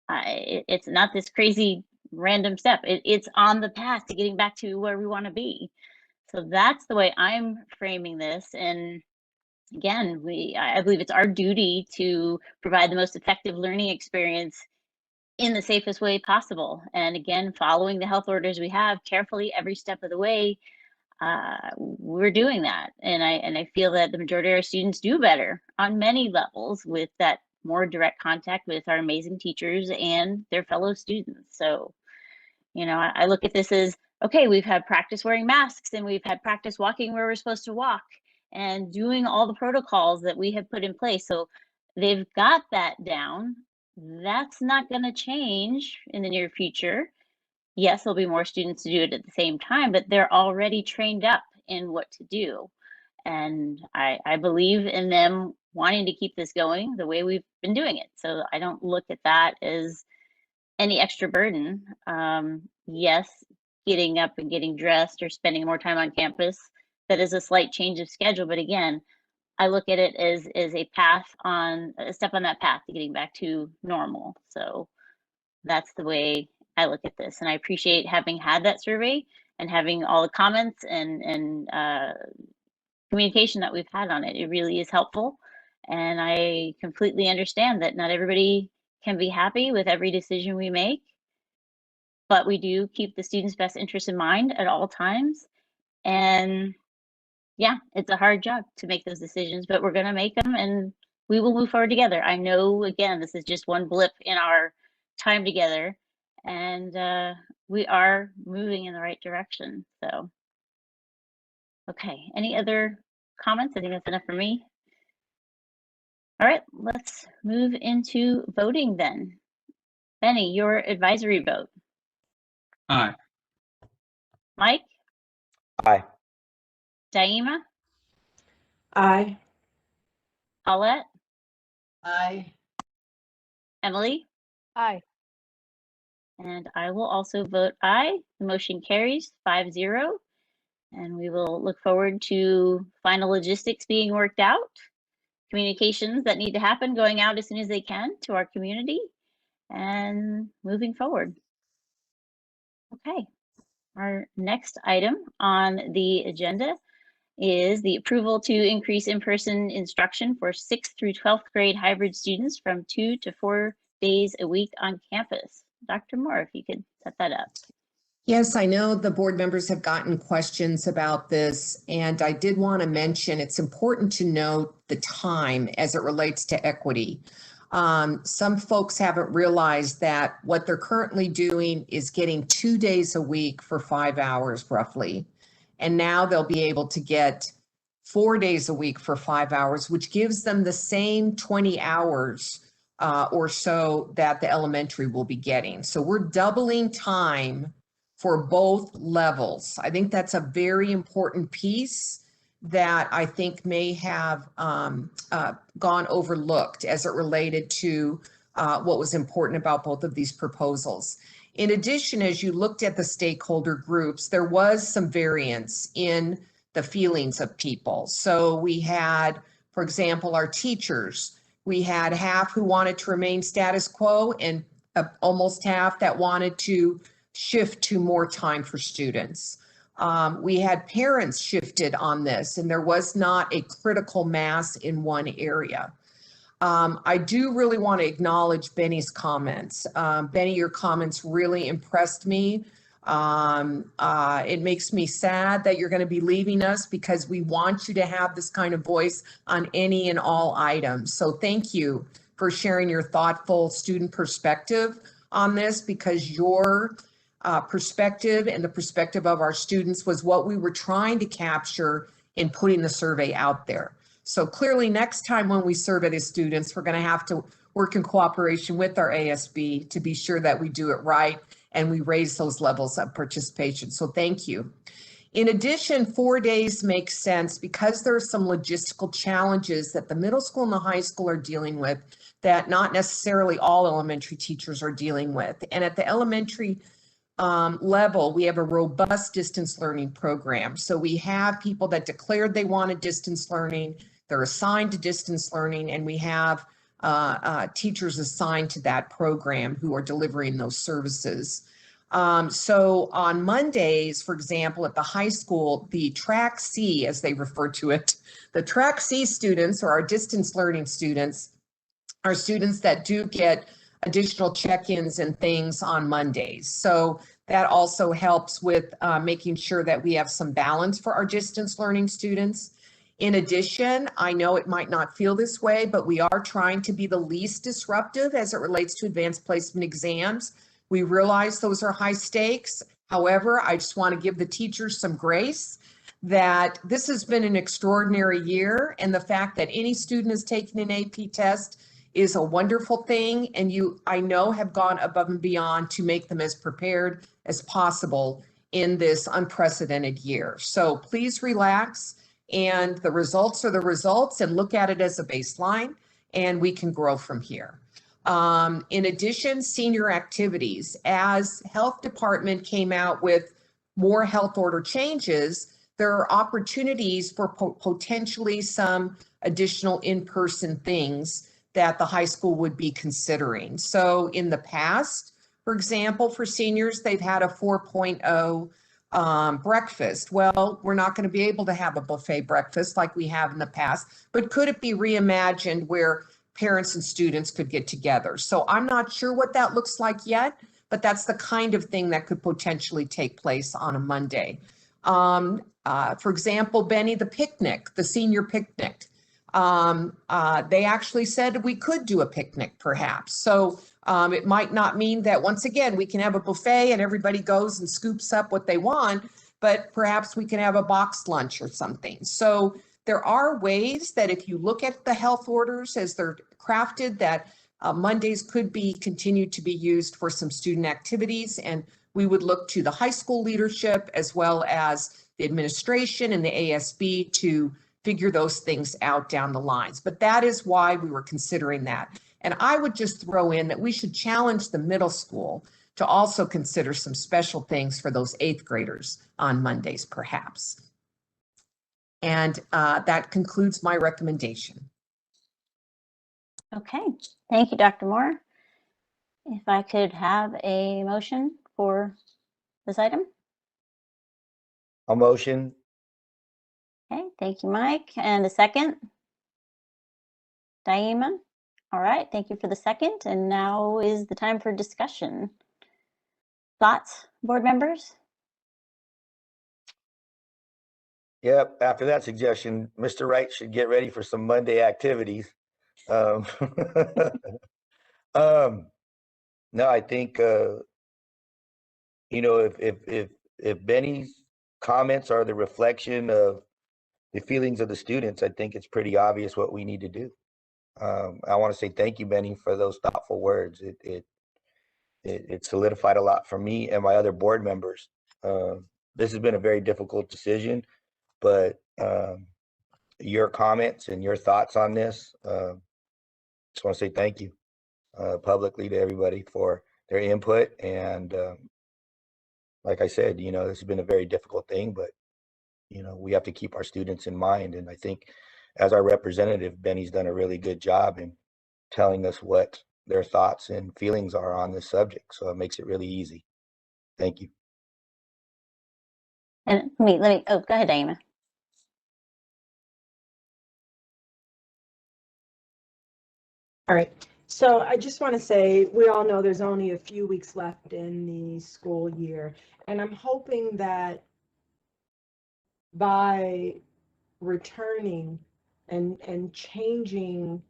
It's not this crazy random step. It's on the path to getting back to where we want to be. So that's the way I'm framing this. And again, I believe it's our duty to provide the most effective learning experience in the safest way possible. And again, following the health orders we have carefully every step of the way, we're doing that. And I feel that the majority of our students do better on many levels with that more direct contact with our amazing teachers and their fellow students. So, you know, I look at this as, okay, we've had practice wearing masks and we've had practice walking where we're supposed to walk and doing all the protocols that we have put in place. So they've got that down. That's not going to change in the near future. Yes, there'll be more students to do it at the same time, but they're already trained up in what to do. And I believe in them wanting to keep this going the way we've been doing it. So I don't look at that as any extra burden. Yes, getting up and getting dressed or spending more time on campus, that is a slight change of schedule. But again, I look at it as a step on that path to getting back to normal. So that's the way I look at this. And I appreciate having had that survey and having all the comments and communication that we've had on it. It really is helpful. And I completely understand that not everybody can be happy with every decision we make, but we do keep the students' best interest in mind at all times. And yeah, it's a hard job to make those decisions, but we're going to make them and we will move forward together. I know, again, this is just one blip in our time together, and we are moving in the right direction. So, okay, any other comments? I think that's enough for me. All right, let's move into voting then. Benny, your advisory vote. Aye. Mike? Aye. Daima? Aye. Paulette? Aye. Emily? Aye. And I will also vote aye. The motion carries 5-0. And we will look forward to final logistics being worked out, communications that need to happen going out as soon as they can to our community, and moving forward. Okay, our next item on the agenda is the approval to increase in-person instruction for 6th through 12th grade hybrid students from 2 to 4 days a week on campus. Dr. Moore, if you could set that up. Yes, I know the board members have gotten questions about this, and I did want to mention it's important to note the time as it relates to equity. Some folks haven't realized that what they're currently doing is getting 2 days a week for 5 hours roughly. And now they'll be able to get 4 days a week for 5 hours, which gives them the same 20 hours or so that the elementary will be getting. So we're doubling time for both levels. I think that's a very important piece that I think may have gone overlooked as it related to what was important about both of these proposals. In addition, as you looked at the stakeholder groups, there was some variance in the feelings of people. So we had, for example, our teachers. We had half who wanted to remain status quo and almost half that wanted to shift to more time for students. We had parents shifted on this, and there was not a critical mass in one area. I do really want to acknowledge Benny's comments. Benny, your comments really impressed me. It makes me sad that you're going to be leaving us because we want you to have this kind of voice on any and all items. So thank you for sharing your thoughtful student perspective on this, because your perspective and the perspective of our students was what we were trying to capture in putting the survey out there. So clearly next time when we survey the students, we're going to have to work in cooperation with our ASB to be sure that we do it right and we raise those levels of participation. So thank you. In addition, 4 days makes sense because there are some logistical challenges that the middle school and the high school are dealing with that not necessarily all elementary teachers are dealing with. And at the elementary level, we have a robust distance learning program. So we have people that declared they wanted distance learning, they're assigned to distance learning, and we have teachers assigned to that program who are delivering those services. So on Mondays, for example, at the high school, the Track C, as they refer to it, the Track C students, or our distance learning students, are students that do get additional check-ins and things on Mondays. So that also helps with making sure that we have some balance for our distance learning students. In addition, I know it might not feel this way, but we are trying to be the least disruptive as it relates to advanced placement exams. We realize those are high stakes. However, I just want to give the teachers some grace that this has been an extraordinary year, and the fact that any student is taking an AP test is a wonderful thing, and you, I know, have gone above and beyond to make them as prepared as possible in this unprecedented year. So please relax, and the results are the results, and look at it as a baseline, and we can grow from here. In addition, senior activities. As health department came out with more health order changes, there are opportunities for potentially some additional in-person things that the high school would be considering. So in the past, for example, for seniors, they've had a 4.0 breakfast. Well, we're not going to be able to have a buffet breakfast like we have in the past, but could it be reimagined where parents and students could get together? So I'm not sure what that looks like yet, but that's the kind of thing that could potentially take place on a Monday. For example, Benny, the picnic, the senior picnic. They actually said we could do a picnic perhaps. So it might not mean that, once again, we can have a buffet and everybody goes and scoops up what they want, but perhaps we can have a boxed lunch or something. So there are ways that if you look at the health orders as they're crafted, that Mondays could be continued to be used for some student activities. And we would look to the high school leadership as well as the administration and the ASB to figure those things out down the lines. But that is why we were considering that. And I would just throw in that we should challenge the middle school to also consider some special things for those 8th graders on Mondays, perhaps. And that concludes my recommendation. Okay, thank you, Dr. Moore. If I could have a motion for this item. A motion. Okay, thank you, Mike. And a second? Daima? All right, thank you for the second. And now is the time for discussion. Thoughts, board members? Yep, after that suggestion, Mr. Wright should get ready for some Monday activities. No, I think, you know, if Benny's comments are the reflection of the feelings of the students, I think it's pretty obvious what we need to do. I want to say thank you, Benny, for those thoughtful words. It solidified a lot for me and my other board members. This has been a very difficult decision, but your comments and your thoughts on this, just want to say thank you publicly to everybody for their input. And like I said, you know, this has been a very difficult thing, but you know, we have to keep our students in mind. And I think as our representative, Benny's done a really good job in telling us what their thoughts and feelings are on this subject. So it makes it really easy. Thank you. And let me, oh, go ahead, Daima. All right. So I just want to say, we all know there's only a few weeks left in the school year, and I'm hoping that by returning and changing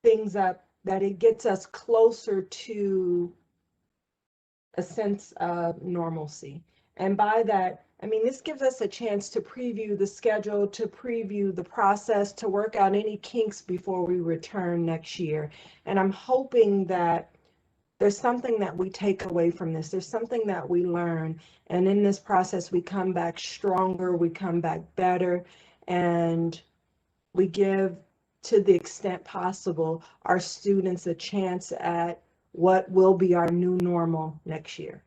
things up, that it gets us closer to a sense of normalcy. And by that, I mean, this gives us a chance to preview the schedule, to preview the process, to work out any kinks before we return next year. And I'm hoping that there's something that we take away from this. There's something that we learn. And in this process, we come back stronger, we come back better, and we give, to the extent possible, our students a chance at what will be our new normal next year.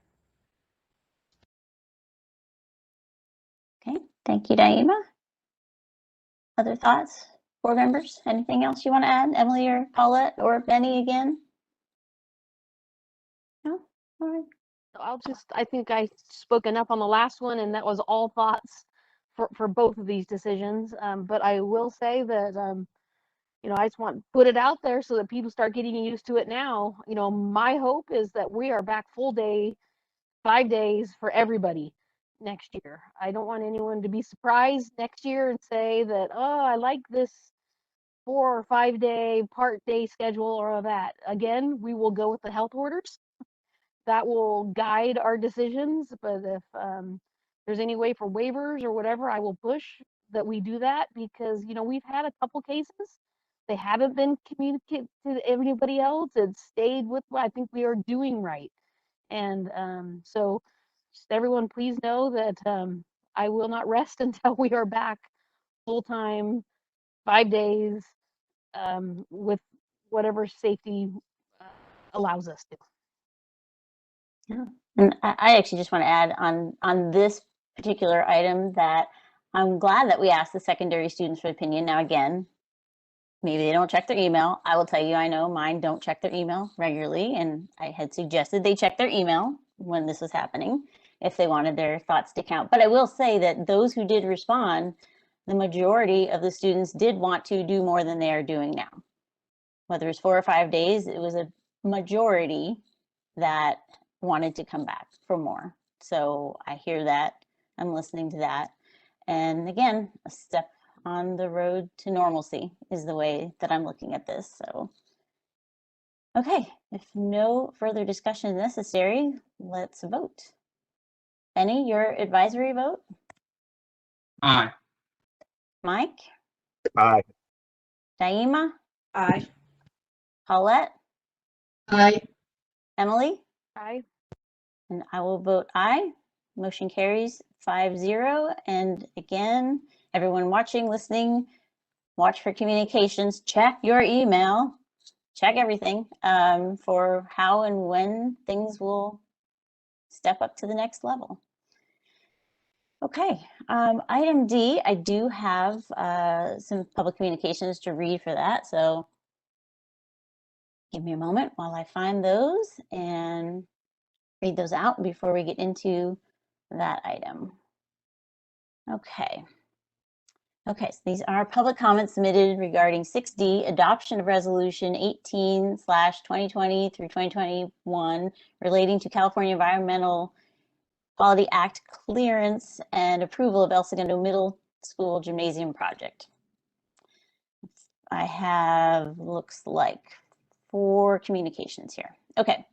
Okay, thank you, Naima. Other thoughts, board members? Anything else you want to add, Emily or Paulette or Benny again? No? All right. I think I spoke enough on the last one, and that was all thoughts for both of these decisions. But I will say that, I just want to put it out there so that people start getting used to it now. My hope is that we are back full day, 5 days for everybody next year. I don't want anyone to be surprised next year and say that, oh, I like this 4 or 5 day part day schedule or all that. Again, we will go with the health orders. That will guide our decisions, but if there's any way for waivers or whatever, I will push that we do that, because we've had a couple cases. They haven't been communicated to anybody else. It stayed with what I think we are doing right. And so just everyone please know that I will not rest until we are back full time, 5 days, with whatever safety allows us to. Yeah, and I actually just want to add on this particular item that I'm glad that we asked the secondary students for opinion. Now, again, maybe they don't check their email. I will tell you, I know mine don't check their email regularly, and I had suggested they check their email when this was happening if they wanted their thoughts to count. But I will say that those who did respond, the majority of the students did want to do more than they are doing now. Whether it's 4 or 5 days, it was a majority that wanted to come back for more. So I hear that, I'm listening to that. And again, a step on the road to normalcy is the way that I'm looking at this. So, okay, if no further discussion is necessary, let's vote. Benny, your advisory vote? Aye. Mike? Aye. Naima? Aye. Paulette? Aye. Emily? Aye. And I will vote aye. Motion carries 5-0. And again, everyone watching, listening, watch for communications, check your email, check everything for how and when things will step up to the next level. Okay, item D, I do have some public communications to read for that. So give me a moment while I find those and read those out before we get into that item. Okay. Okay, so these are public comments submitted regarding 6D, adoption of resolution 18/2020 through 2021 relating to California Environmental Quality Act clearance and approval of El Segundo Middle School Gymnasium project. I have, looks like 4 communications here. Okay.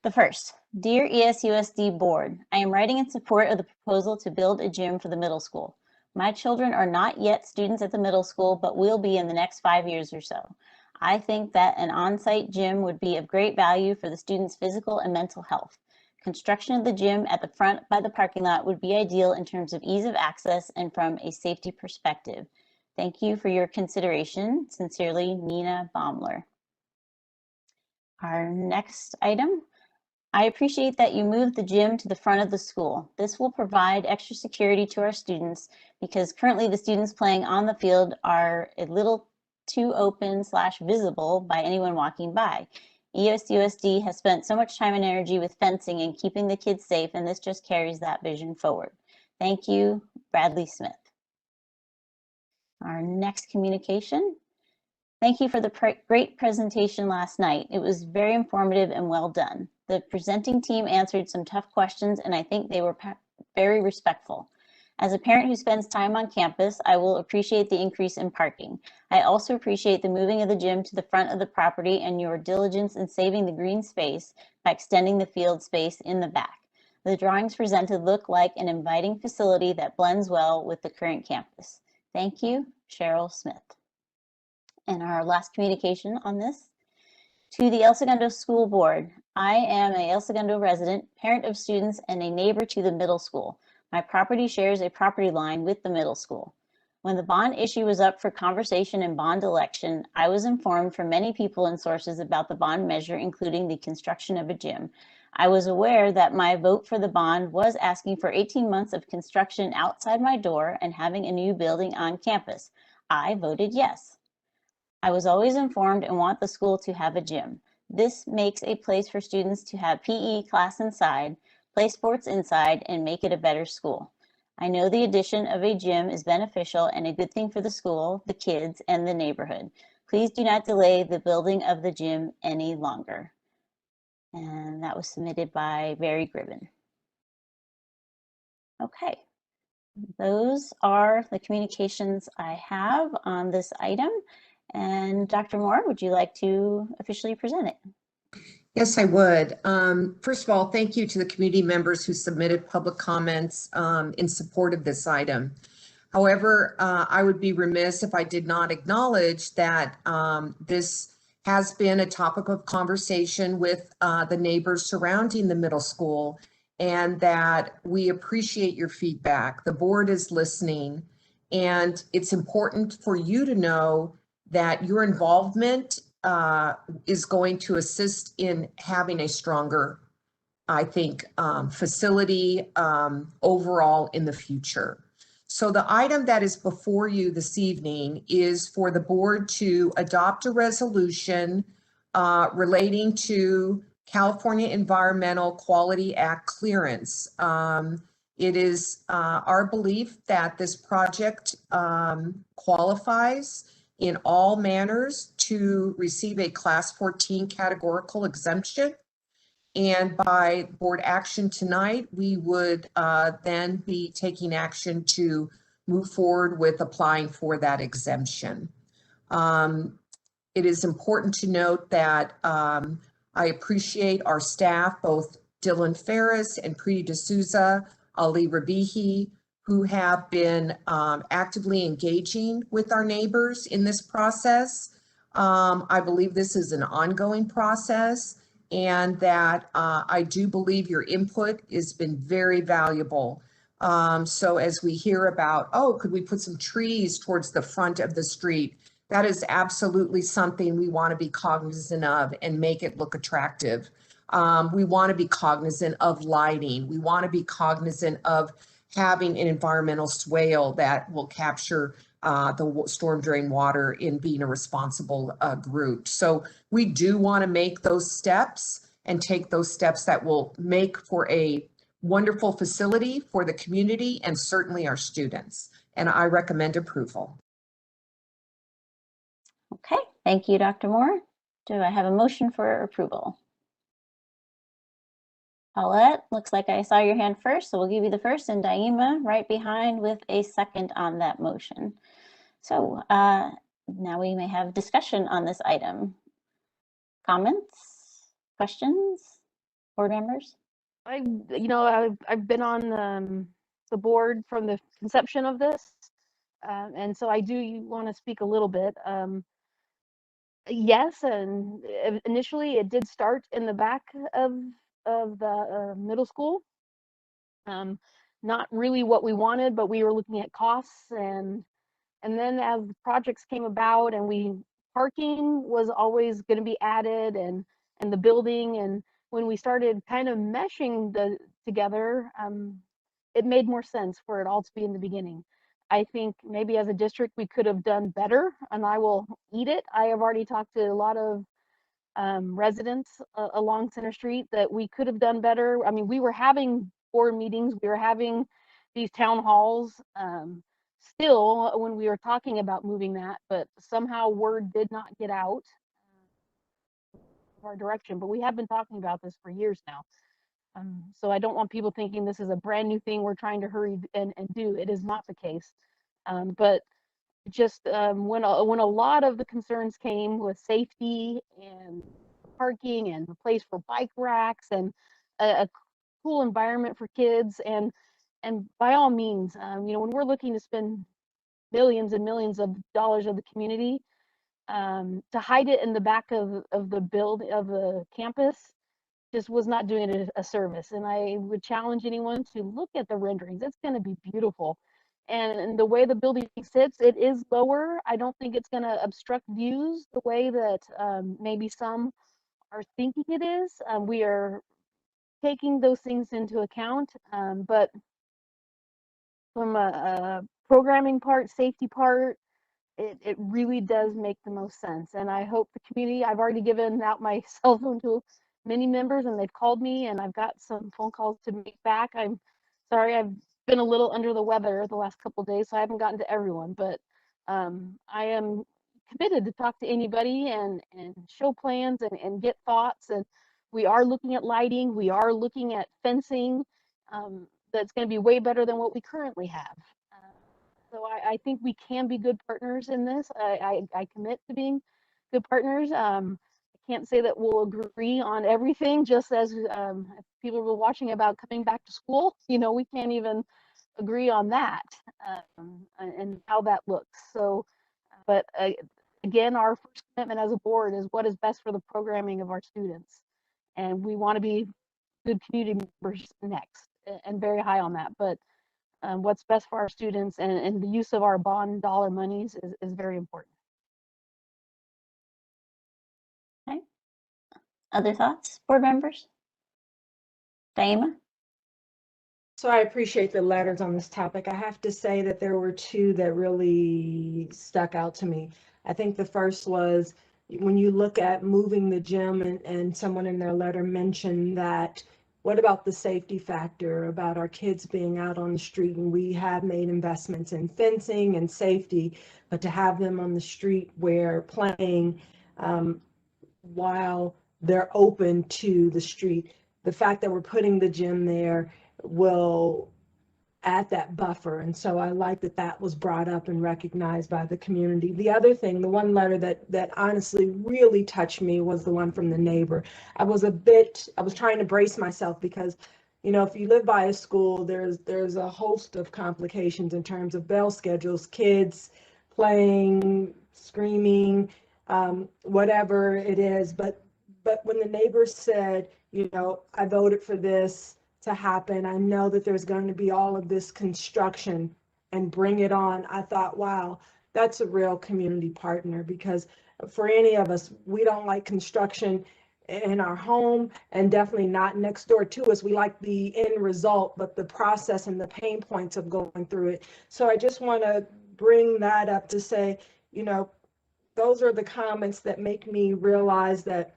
The first, dear ESUSD board, I am writing in support of the proposal to build a gym for the middle school. My children are not yet students at the middle school, but will be in the next 5 years or so. I think that an on-site gym would be of great value for the students' physical and mental health. Construction of the gym at the front by the parking lot would be ideal in terms of ease of access and from a safety perspective. Thank you for your consideration. Sincerely, Nina Baumler. Our next item. I appreciate that you moved the gym to the front of the school. This will provide extra security to our students because currently the students playing on the field are a little too open/visible by anyone walking by. ESUSD has spent so much time and energy with fencing and keeping the kids safe, and this just carries that vision forward. Thank you, Bradley Smith. Our next communication. Thank you for the great presentation last night. It was very informative and well done. The presenting team answered some tough questions, and I think they were very respectful. As a parent who spends time on campus, I will appreciate the increase in parking. I also appreciate the moving of the gym to the front of the property and your diligence in saving the green space by extending the field space in the back. The drawings presented look like an inviting facility that blends well with the current campus. Thank you, Cheryl Smith. And our last communication on this. To the El Segundo School Board, I am a El Segundo resident, parent of students, and a neighbor to the middle school. My property shares a property line with the middle school. When the bond issue was up for conversation in bond election, I was informed from many people and sources about the bond measure, including the construction of a gym. I was aware that my vote for the bond was asking for 18 months of construction outside my door and having a new building on campus. I voted yes. I was always informed and want the school to have a gym. This makes a place for students to have PE class inside, play sports inside, and make it a better school. I know the addition of a gym is beneficial and a good thing for the school, the kids, and the neighborhood. Please do not delay the building of the gym any longer. And that was submitted by Barry Gribben. Okay, those are the communications I have on this item. And Dr. Moore, would you like to officially present it? Yes, I would. First of all, thank you to the community members who submitted public comments in support of this item. However, I would be remiss if I did not acknowledge that this has been a topic of conversation with the neighbors surrounding the middle school, and that we appreciate your feedback. The board is listening, and it's important for you to know that your involvement is going to assist in having a stronger, I think, facility overall in the future. So the item that is before you this evening is for the board to adopt a resolution relating to California Environmental Quality Act clearance. It is our belief that this project qualifies in all manners to receive a Class 14 categorical exemption. And by board action tonight, we would then be taking action to move forward with applying for that exemption. It is important to note that I appreciate our staff, both Dylan Ferris and Preeti D'Souza, Ali Rabihi, who have been actively engaging with our neighbors in this process. I believe this is an ongoing process, and that I do believe your input has been very valuable. So as we hear about, oh, could we put some trees towards the front of the street? That is absolutely something we want to be cognizant of and make it look attractive. We want to be cognizant of lighting. We want to be cognizant of having an environmental swale that will capture the storm drain water in being a responsible group. So we do want to make those steps and take those steps that will make for a wonderful facility for the community and certainly our students. And I recommend approval. Okay, thank you, Dr. Moore. Do I have a motion for approval? Paulette, looks like I saw your hand first, so we'll give you the first, and Daima right behind with a second on that motion. So now we may have discussion on this item. Comments, questions, board members? I've been on the board from the conception of this, and so I do want to speak a little bit. Yes, and initially it did start in the back of the middle school. Not really what we wanted, but we were looking at costs, and then as the projects came about, and parking was always going to be added, and the building, and when we started kind of meshing together, it made more sense for it all to be in the beginning. I think maybe as a district we could have done better, and I will eat it. I have already talked to a lot of residents along Center Street that we could have done better. I mean, we were having board meetings, we were having these town halls still when we were talking about moving that, but somehow word did not get out of our direction. But we have been talking about this for years now. So I don't want people thinking this is a brand new thing we're trying to hurry and do. It is not the case. But just when a lot of the concerns came with safety and parking and a place for bike racks and a cool environment for kids, and by all means, when we're looking to spend millions and millions of dollars of the community, to hide it in the back of the campus just was not doing it a service. And I would challenge anyone to look at the renderings. It's going to be beautiful. and the way the building sits, it is lower. I don't think it's going to obstruct views the way that maybe some are thinking it is. We are taking those things into account, but from a programming part, safety part, it really does make the most sense. And I hope the community, I've already given out my cell phone to many members and they've called me and I've got some phone calls to make back. I'm sorry, I've been a little under the weather the last couple of days, so I haven't gotten to everyone, but I am committed to talk to anybody and show plans and get thoughts. And we are looking at lighting, we are looking at fencing that's going to be way better than what we currently have. So I think we can be good partners in this. I commit to being good partners. I can't say that we'll agree on everything, just as people were watching about coming back to school. You know, we can't even agree on that and how that looks. So, but again, our first commitment as a board is what is best for the programming of our students. And we want to be good community members next and very high on that. But what's best for our students and the use of our bond dollar monies is very important. Okay. Other thoughts, board members? Fame? So I appreciate the letters on this topic. I have to say that there were two that really stuck out to me. I think the first was when you look at moving the gym and someone in their letter mentioned that, what about the safety factor about our kids being out on the street? And we have made investments in fencing and safety, but to have them on the street where playing while they're open to the street, the fact that we're putting the gym there will add that buffer. And so I like that that was brought up and recognized by the community. The other thing, the one letter that honestly really touched me was the one from the neighbor. I was trying to brace myself because, you know, if you live by a school, there's a host of complications in terms of bell schedules, kids playing, screaming, whatever it is. But when the neighbor said, you know, I voted for this to happen, I know that there's going to be all of this construction and bring it on, I thought, wow, that's a real community partner, because for any of us, we don't like construction in our home and definitely not next door to us. We like the end result, but the process and the pain points of going through it. So I just want to bring that up to say, you know, those are the comments that make me realize that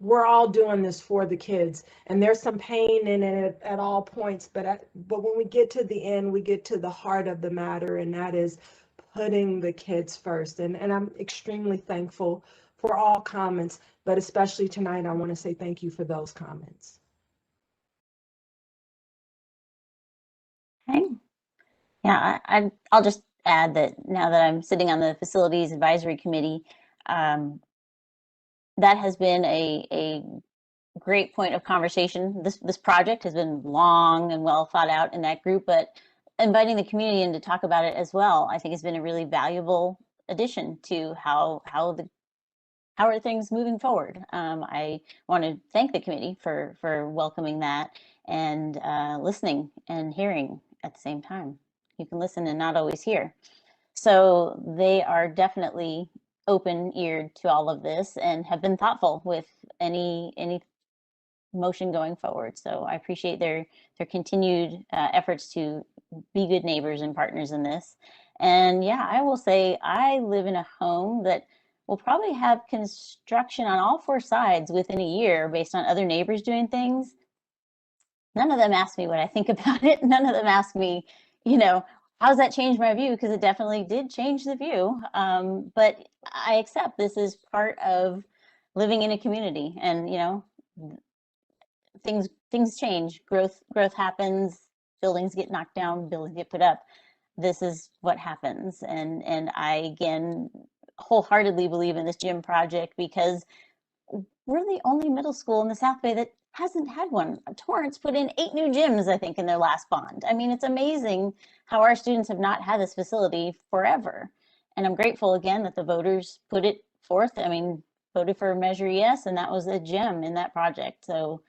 we're all doing this for the kids, and there's some pain in it at all points, but when we get to the end, we get to the heart of the matter, and that is putting the kids first. And I'm extremely thankful for all comments, but especially tonight, I want to say thank you for those comments. Okay. Yeah, I'll just add that now that I'm sitting on the Facilities Advisory Committee, that has been a great point of conversation. This project has been long and well thought out in that group, but inviting the community in to talk about it as well, I think has been a really valuable addition to how are things moving forward. I want to thank the committee for welcoming that and listening and hearing at the same time. You can listen and not always hear. So they are definitely open-eared to all of this and have been thoughtful with any motion going forward. So I appreciate their continued efforts to be good neighbors and partners in this. And yeah, I will say I live in a home that will probably have construction on all four sides within a year based on other neighbors doing things. None of them ask me what I think about it. None of them ask me, you know, how's that changed my view? Because it definitely did change the view. But I accept this is part of living in a community, and you know, things change. Growth happens. Buildings get knocked down. Buildings get put up. This is what happens. And I again wholeheartedly believe in this gym project because we're the only middle school in the South Bay that hasn't had one. Torrance put in 8 new gyms, I think, in their last bond. I mean, it's amazing how our students have not had this facility forever. And I'm grateful again that the voters put it forth. I mean, voted for Measure Yes, and that was a gem in that project. So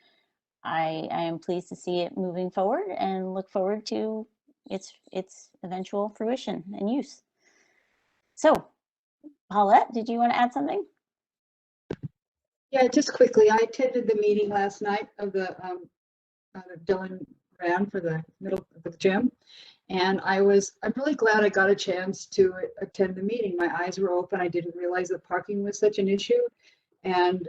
I am pleased to see it moving forward and look forward to its eventual fruition and use. So, Paulette, did you want to add something? Yeah, just quickly, I attended the meeting last night of the Dylan ran for the gym. And I'm really glad I got a chance to attend the meeting. My eyes were open. I didn't realize that parking was such an issue. And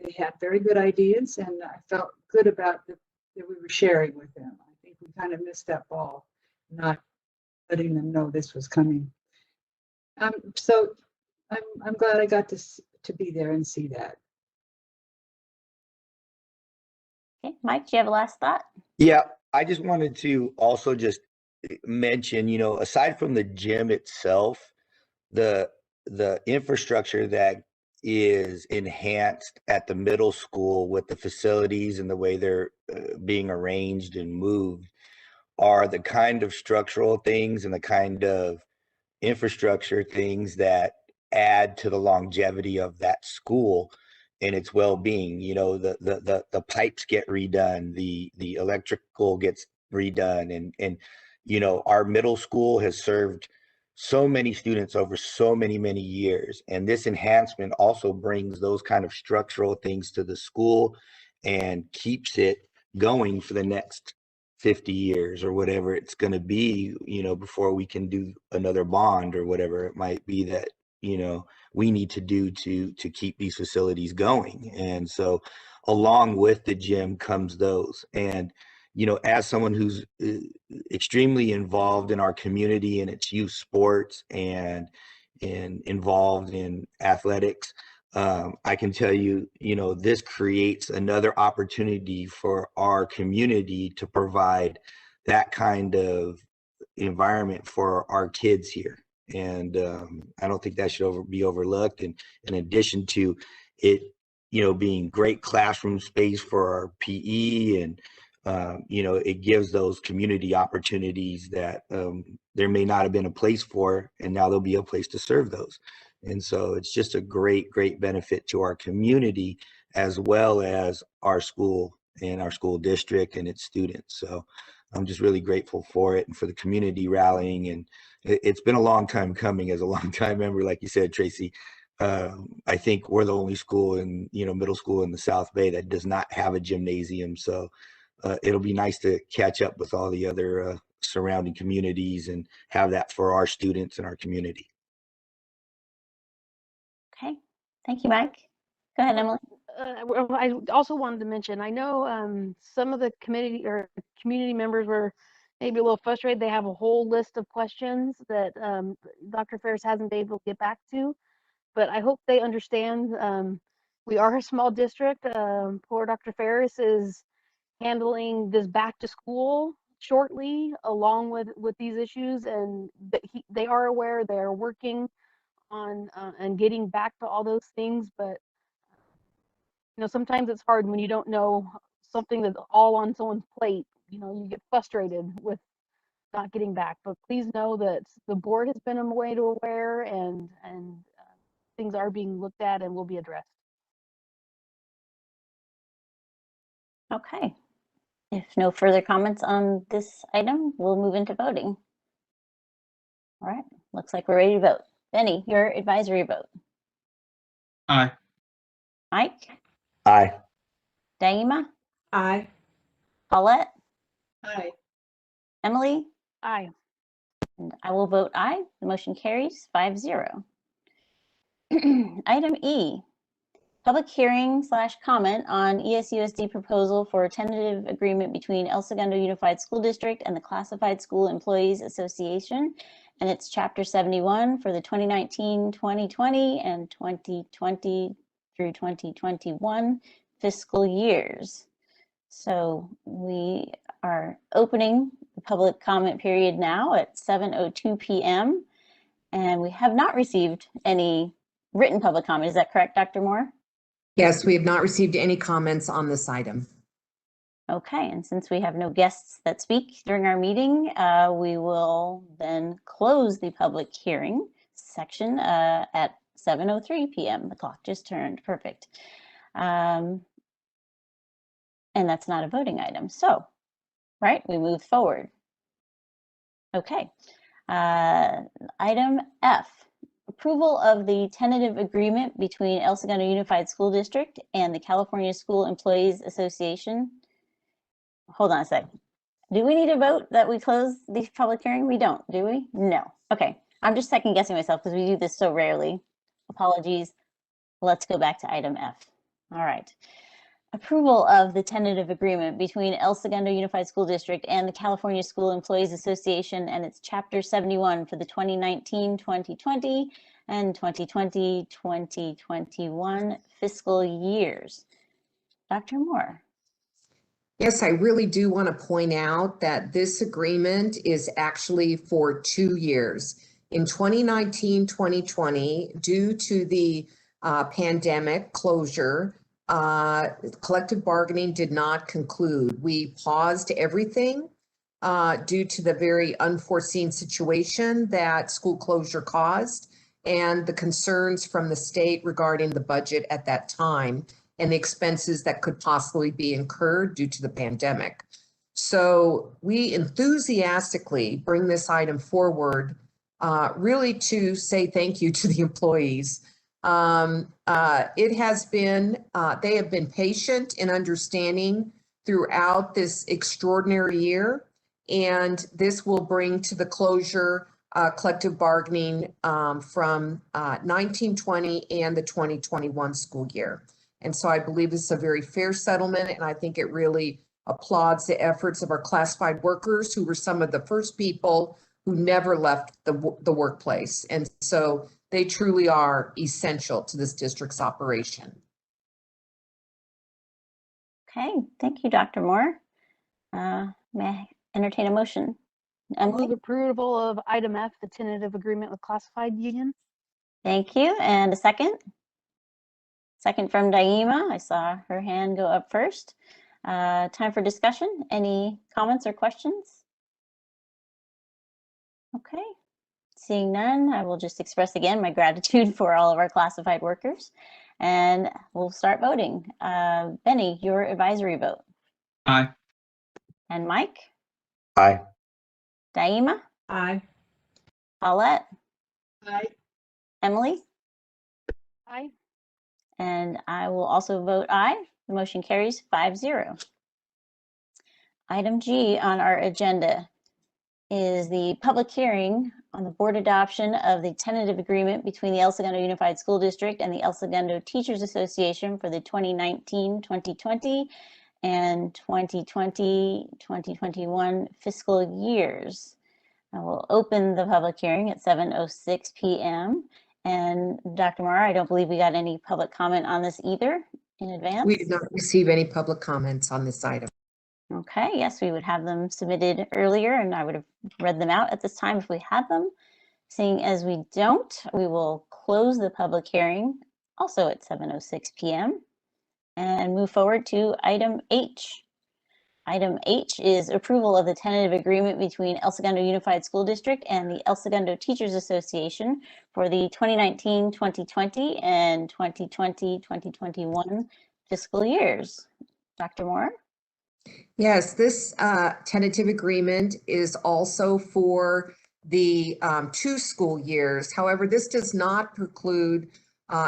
they had very good ideas, and I felt good about that we were sharing with them. I think we kind of missed that ball, not letting them know this was coming. So I'm glad I got to be there and see that. Okay, Mike, do you have a last thought? Yeah, I just wanted to also just mention, aside from the gym itself, the infrastructure that is enhanced at the middle school with the facilities and the way they're being arranged and moved are the kind of structural things and the kind of infrastructure things that add to the longevity of that school and its well-being. The pipes get redone, the electrical gets redone, and our middle school has served so many students over so many years, and this enhancement also brings those kind of structural things to the school and keeps it going for the next 50 years or whatever it's going to be, before we can do another bond or whatever it might be that, we need to do to keep these facilities going. And so along with the gym comes those. And, as someone who's extremely involved in our community and its youth sports and involved in athletics, I can tell you, this creates another opportunity for our community to provide that kind of environment for our kids here. And I don't think that should be overlooked. And in addition to it, being great classroom space for our PE, and it gives those community opportunities that there may not have been a place for, and now there'll be a place to serve those. And so it's just a great benefit to our community as well as our school and our school district and its students. So I'm just really grateful for it and for the community rallying. And it's been a long time coming. As a long-time member, like you said, Tracy, I think we're the only school in, middle school in the South Bay that does not have a gymnasium. So it'll be nice to catch up with all the other surrounding communities and have that for our students and our community. Okay, thank you, Mike. Go ahead, Emily. I also wanted to mention, I know some of the community members were maybe a little frustrated. They have a whole list of questions that Dr. Ferris hasn't been able to get back to, but I hope they understand we are a small district. Poor Dr. Ferris is handling this back to school shortly along with these issues, and they are aware, they're working on and getting back to all those things, but sometimes it's hard when you don't know something that's all on someone's plate. You get frustrated with not getting back. But please know that the board has been made aware, and things are being looked at and will be addressed. Okay. If no further comments on this item, we'll move into voting. All right. Looks like we're ready to vote. Benny, your advisory vote. Aye. Mike? Aye. Daima? Aye. Paulette? Aye. Emily? Aye. And I will vote aye. The motion carries 5-0. Item E, public hearing / comment on ESUSD proposal for a tentative agreement between El Segundo Unified School District and the Classified School Employees Association and its Chapter 71 for the 2019-2020 and 2020 through 2021 fiscal years. So we are opening the public comment period now at 7:02 p.m. and we have not received any written public comment. Is that correct, Dr. Moore? Yes, we have not received any comments on this item. Okay, and since we have no guests that speak during our meeting, we will then close the public hearing section at 7:03 p.m. The clock just turned. Perfect. And that's not a voting item. So, right, we move forward. Okay. Item F, approval of the tentative agreement between El Segundo Unified School District and the California School Employees Association. Hold on a sec. Do we need a vote that we close the public hearing? We don't, do we? No. Okay. I'm just second guessing myself because we do this so rarely. Apologies. Let's go back to item F. All right. Approval of the tentative agreement between El Segundo Unified School District and the California School Employees Association and its Chapter 71 for the 2019-2020 and 2020-2021 fiscal years. Dr. Moore. Yes, I really do want to point out that this agreement is actually for 2 years. In 2019-2020, due to the pandemic closure, collective bargaining did not conclude. We paused everything due to the very unforeseen situation that school closure caused and the concerns from the state regarding the budget at that time and the expenses that could possibly be incurred due to the pandemic. So we enthusiastically bring this item forward really to say thank you to the employees. It has been, they have been patient in understanding throughout this extraordinary year, and this will bring to the closure collective bargaining from 1920 and the 2021 school year. And so I believe this is a very fair settlement, and I think it really applauds the efforts of our classified workers who were some of the first people who never left the workplace. And so they truly are essential to this district's operation. Okay, thank you, Dr. Moore. May I entertain a motion? Move approval of item F, the tentative agreement with classified union. Thank you. And a second? Second from Daima. I saw her hand go up first. Time for discussion. Any comments or questions? Okay. Seeing none, I will just express again my gratitude for all of our classified workers, and we'll start voting. Benny, your advisory vote. Aye. And Mike? Aye. Daima? Aye. Paulette? Aye. Emily? Aye. And I will also vote aye. The motion carries 5-0. Item G on our agenda is the public hearing on the board adoption of the tentative agreement between the El Segundo Unified School District and the El Segundo Teachers Association for the 2019-2020 and 2020-2021 fiscal years. I will open the public hearing at 7:06 p.m. And Dr. Moore, I don't believe we got any public comment on this either in advance. We did not receive any public comments on this item. Okay, yes, we would have them submitted earlier and I would have read them out at this time if we had them. Seeing as we don't, we will close the public hearing also at 7:06 p.m. and move forward to item H. Item H is approval of the tentative agreement between El Segundo Unified School District and the El Segundo Teachers Association for the 2019-2020 and 2020-2021 fiscal years. Dr. Moore? Yes, this tentative agreement is also for the 2 school years. However, this does not preclude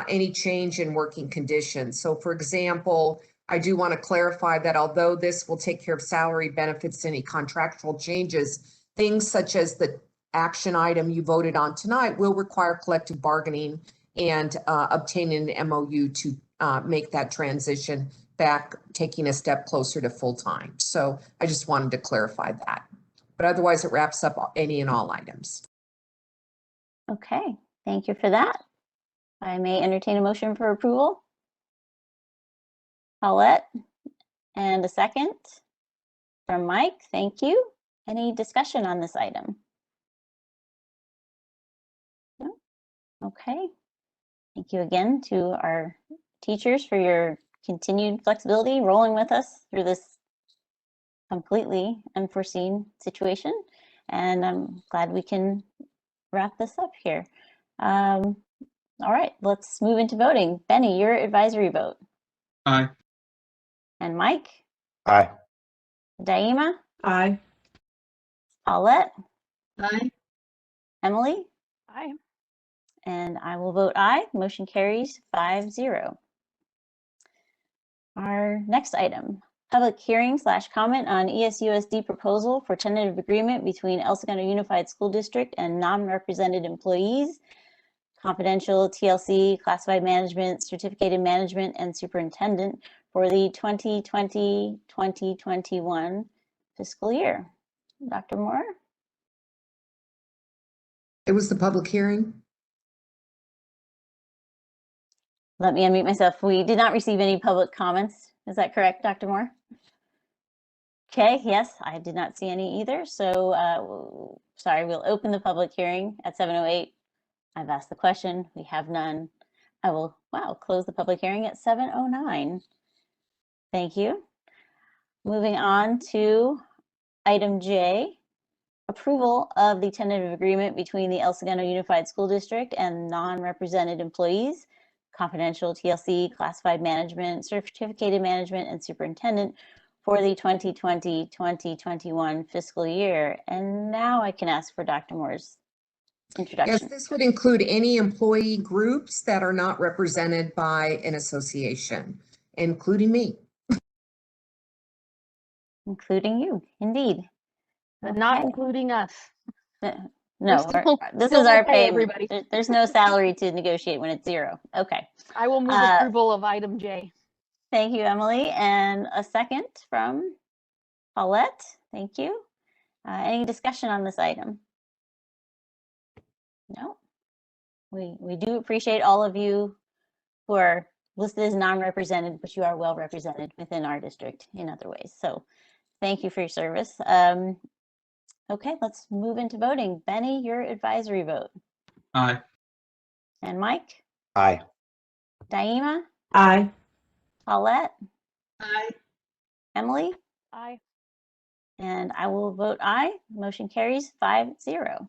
any change in working conditions. So for example, I do want to clarify that although this will take care of salary benefits, any contractual changes, things such as the action item you voted on tonight will require collective bargaining and obtaining an MOU to make that transition back, taking a step closer to full-time. So I just wanted to clarify that. But otherwise, it wraps up any and all items. Okay, thank you for that. I may entertain a motion for approval. Paulette, and a second from Mike. Thank you. Any discussion on this item? No? Okay. Thank you again to our teachers for your continued flexibility, rolling with us through this completely unforeseen situation. And I'm glad we can wrap this up here. All right, let's move into voting. Benny, your advisory vote. Aye. And Mike? Aye. Daima? Aye. Paulette? Aye. Emily? Aye. And I will vote aye. Motion carries 5-0. Our next item, public hearing / comment on ESUSD proposal for tentative agreement between El Segundo Unified School District and non-represented employees, confidential TLC, classified management, certificated management, and superintendent for the 2020-2021 fiscal year. Dr. Moore? It was the public hearing. Let me unmute myself. We did not receive any public comments. Is that correct, Dr. Moore? Okay, yes, I did not see any either. So, sorry, we'll open the public hearing at 7:08. I've asked the question. We have none. I will, close the public hearing at 7:09. Thank you. Moving on to item J, approval of the tentative agreement between the El Segundo Unified School District and non-represented employees, confidential TLC, classified management, certificated management, and superintendent for the 2020-2021 fiscal year. And now I can ask for Dr. Moore's introduction. Yes, this would include any employee groups that are not represented by an association, including me. Including you, indeed. But not including us. No, this still is our pay pay. everybody. There's no salary to negotiate when it's 0. Okay. I will move approval of item J. Thank you, Emily. And a second from Paulette. Thank you. Any discussion on this item? No. We do appreciate all of you who are listed as non-represented, but you are well represented within our district in other ways. So thank you for your service. Okay, let's move into voting. Benny, your advisory vote. Aye. And Mike? Aye. Daima? Aye. Paulette? Aye. Emily? Aye. And I will vote aye. Motion carries 5-0.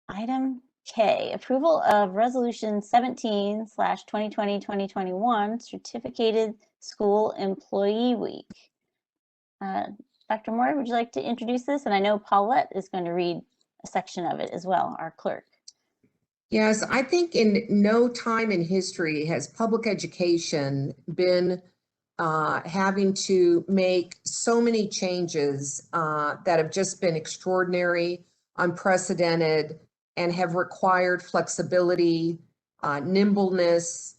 Item K, approval of resolution 17/2020-2021 certificated school employee week. Dr. Moore, would you like to introduce this? And I know Paulette is going to read a section of it as well, our clerk. Yes, I think in no time in history has public education been having to make so many changes that have just been extraordinary, unprecedented, and have required flexibility, nimbleness,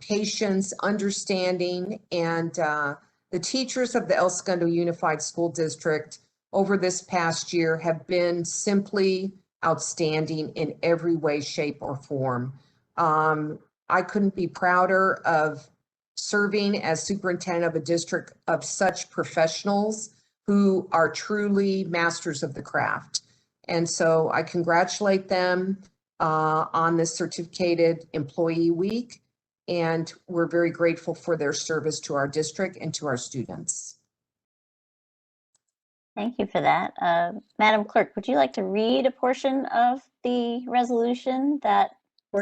patience, understanding, and the teachers of the El Segundo Unified School District over this past year have been simply outstanding in every way, shape, or form. I couldn't be prouder of serving as superintendent of a district of such professionals who are truly masters of the craft. And so I congratulate them on this certificated employee week, and we're very grateful for their service to our district and to our students. Thank you for that. Madam Clerk, would you like to read a portion of the resolution that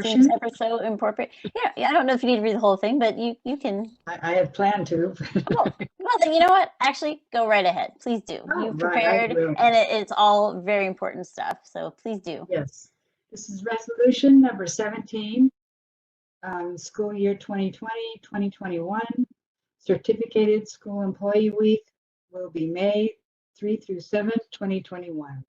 seems ever so appropriate? Yeah, I don't know if you need to read the whole thing, but you can. I had planned to. Well, then you know what? Actually, go right ahead. Please do. You've prepared, and it's all very important stuff. So please do. Yes. This is resolution number 17, school year 2020-2021. Certificated School Employee Week will be May 3 through 7, 2021.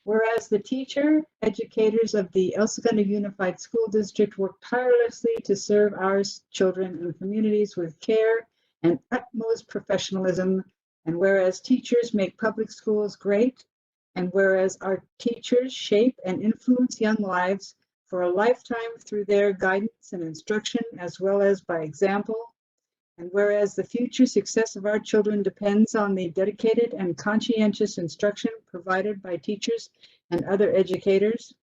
Whereas the teacher, educators of the El Segundo Unified School District work tirelessly to serve our children and communities with care and utmost professionalism, and whereas teachers make public schools great, and whereas our teachers shape and influence young lives for a lifetime through their guidance and instruction, as well as by example, and whereas the future success of our children depends on the dedicated and conscientious instruction provided by teachers and other educators,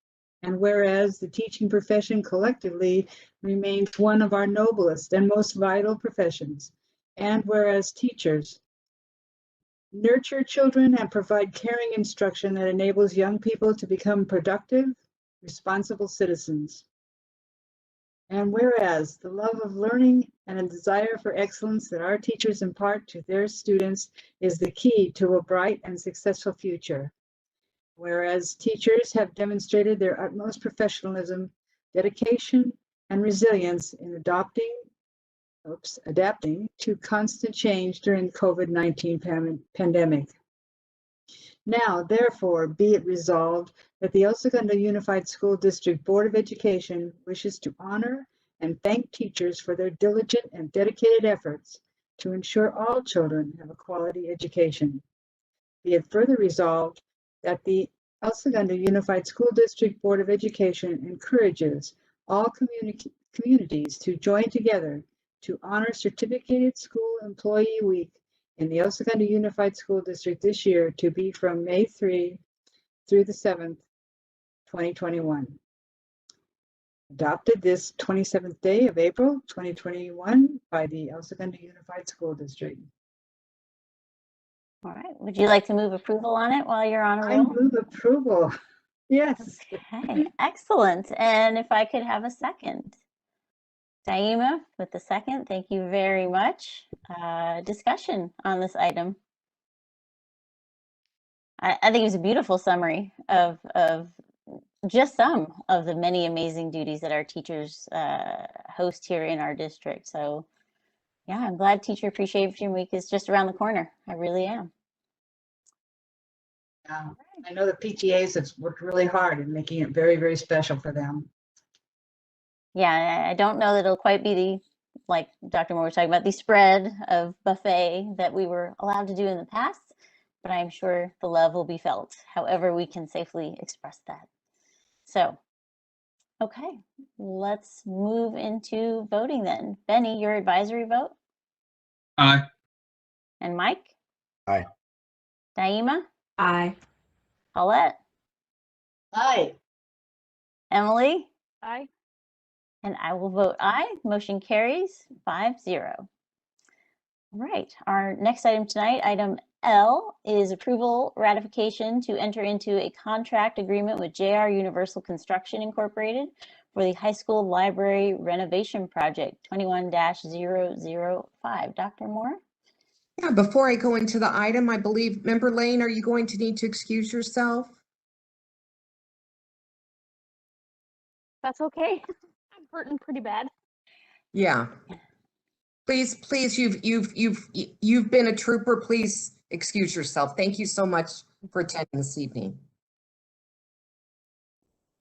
and whereas the teaching profession collectively remains one of our noblest and most vital professions, and whereas teachers nurture children and provide caring instruction that enables young people to become productive, responsible citizens. And whereas the love of learning and a desire for excellence that our teachers impart to their students is the key to a bright and successful future. Whereas teachers have demonstrated their utmost professionalism, dedication, and resilience in adapting to constant change during the COVID-19 pandemic. Now, therefore, be it resolved that the El Segundo Unified School District Board of Education wishes to honor and thank teachers for their diligent and dedicated efforts to ensure all children have a quality education. Be it further resolved that the El Segundo Unified School District Board of Education encourages all communities to join together to honor Certificated School Employee Week in the El Segundo Unified School District this year to be from May 3 through the 7th, 2021. Adopted this 27th day of April, 2021 by the El Segundo Unified School District. All right. Would you like to move approval on it while you're on a I roll? move approval. Yes. Okay, excellent. And if I could have a second. Daima with the second, thank you very much. Discussion on this item. I think it was a beautiful summary of just some of the many amazing duties that our teachers host here in our district. So yeah, I'm glad Teacher Appreciation Week is just around the corner. I really am. I know the PTAs have worked really hard in making it very, very special for them. Yeah, I don't know that it'll quite be the, like Dr. Moore was talking about, the spread of buffet that we were allowed to do in the past, but I'm sure the love will be felt, however we can safely express that. So, okay, let's move into voting then. Benny, your advisory vote? Aye. And Mike? Aye. Daima? Aye. Paulette? Aye. Emily? Aye. And I will vote aye. Motion carries 5-0. All right, our next item tonight, item L, is approval ratification to enter into a contract agreement with JR Universal Construction Incorporated for the high school library renovation project 21-005. Dr. Moore? Yeah, before I go into the item, I believe, Member Lane, are you going to need to excuse yourself? That's okay. I'm hurting pretty bad. Yeah. Please, you've been a trooper. Please excuse yourself. Thank you so much for attending this evening.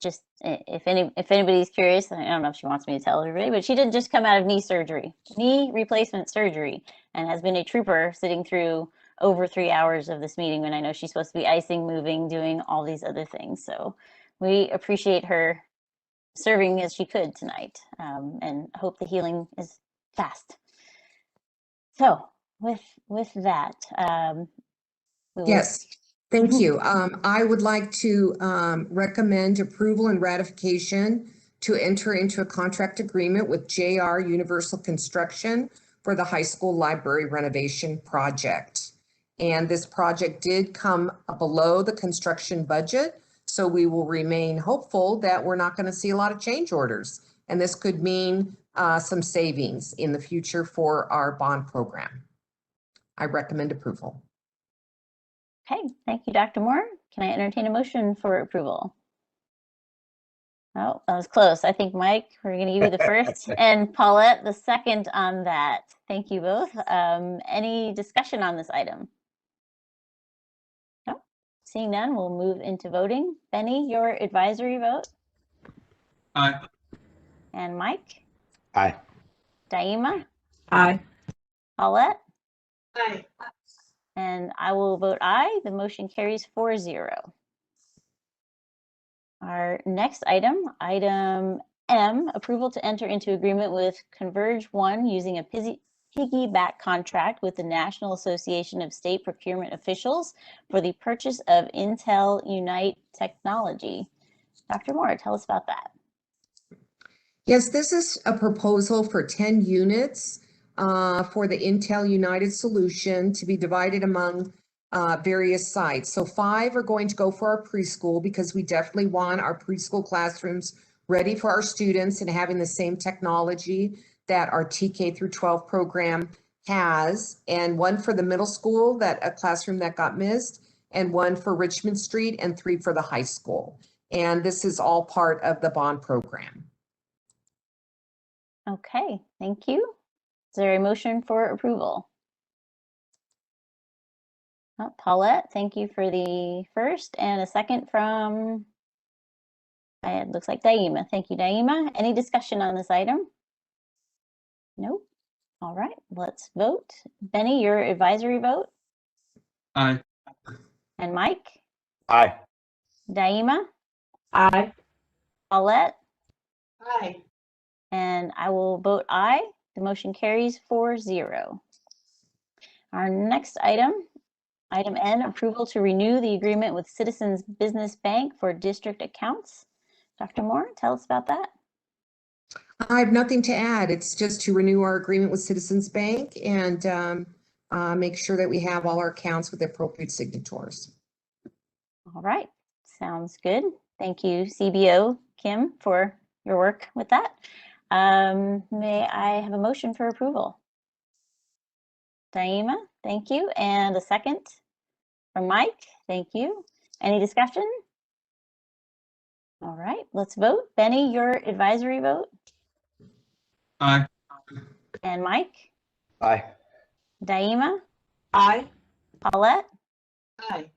Just if anybody's curious, I don't know if she wants me to tell everybody, but she didn't just come out of knee replacement surgery, and has been a trooper sitting through over 3 hours of this meeting when I know she's supposed to be icing, moving, doing all these other things. So we appreciate her serving as she could tonight, and hope the healing is fast. So with that, Yes, thank you. I would like to recommend approval and ratification to enter into a contract agreement with JR Universal Construction for the high school library renovation project. And this project did come below the construction budget, so we will remain hopeful that we're not going to see a lot of change orders. And this could mean some savings in the future for our bond program. I recommend approval. Okay, thank you, Dr. Moore. Can I entertain a motion for approval? Oh, that was close. I think, Mike, we're going to give you the first and Paulette the second on that. Thank you both. Any discussion on this item? No? Seeing none, we'll move into voting. Benny, your advisory vote? Aye. And Mike? Aye. Daima? Aye. Paulette? Aye. And I will vote aye. The motion carries 4-0. Our next item, item M, approval to enter into agreement with Converge One using a piggyback contract with the National Association of State Procurement Officials for the purchase of Intel Unite technology. Dr. Moore, tell us about that. Yes, this is a proposal for 10 units for the Intel United solution to be divided among various sites. So 5 are going to go for our preschool because we definitely want our preschool classrooms ready for our students and having the same technology that our TK through 12 program has. And 1 for the middle school, that a classroom that got missed, and 1 for Richmond Street and 3 for the high school. And this is all part of the bond program. Okay, thank you. Is there a motion for approval? Oh, Paulette, thank you for the first, and a second from, it looks like Daima. Thank you, Daima. Any discussion on this item? Nope. All right, let's vote. Benny, your advisory vote? Aye. And Mike? Aye. Daima? Aye. Paulette? Aye. And I will vote aye. The motion carries 4-0. Our next item, item N, approval to renew the agreement with Citizens Business Bank for district accounts. Dr. Moore, tell us about that. I have nothing to add. It's just to renew our agreement with Citizens Bank and make sure that we have all our accounts with the appropriate signatories. All right, sounds good. Thank you, CBO Kim, for your work with that. May I have a motion for approval? Daima, thank you. And a second from Mike, thank you. Any discussion? All right, let's vote. Benny, your advisory vote? Aye. And Mike? Aye. Daima? Aye. Paulette? Aye.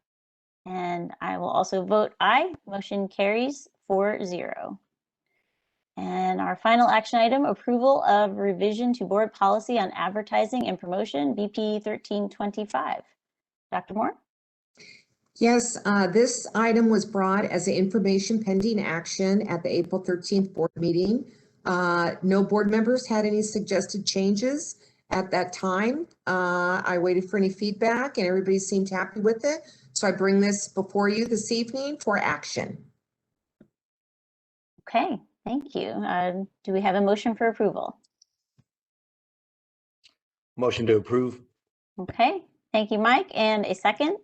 And I will also vote aye. Motion carries 4-0. And our final action item, approval of revision to board policy on advertising and promotion, BP 1325. Dr. Moore? Yes, this item was brought as an information pending action at the April 13th board meeting. No board members had any suggested changes at that time. I waited for any feedback and everybody seemed happy with it. So I bring this before you this evening for action. Okay, thank you. Do we have a motion for approval? Motion to approve. Okay, thank you, Mike. And a second?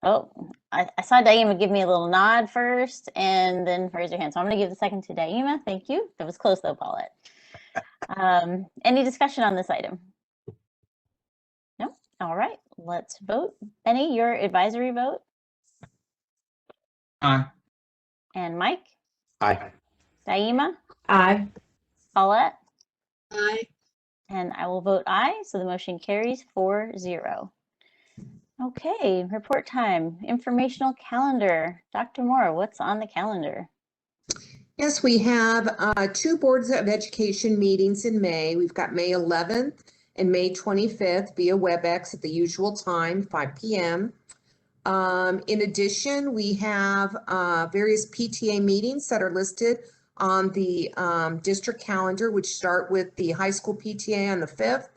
Oh, I saw Daima give me a little nod first and then raise your hand. So I'm going to give the second to Daima. Thank you. That was close though, Paulette. Any discussion on this item? No? All right, let's vote. Benny, your advisory vote? Aye. And Mike? Aye. Daima? Aye. Paulette? Aye. And I will vote aye, so the motion carries 4-0. Okay, report time, informational calendar. Dr. Moore, what's on the calendar? Yes, we have 2 boards of education meetings in May. We've got May 11th and May 25th via WebEx at the usual time, 5 p.m. In addition, we have various PTA meetings that are listed on the district calendar, which start with the high school PTA on the 5th,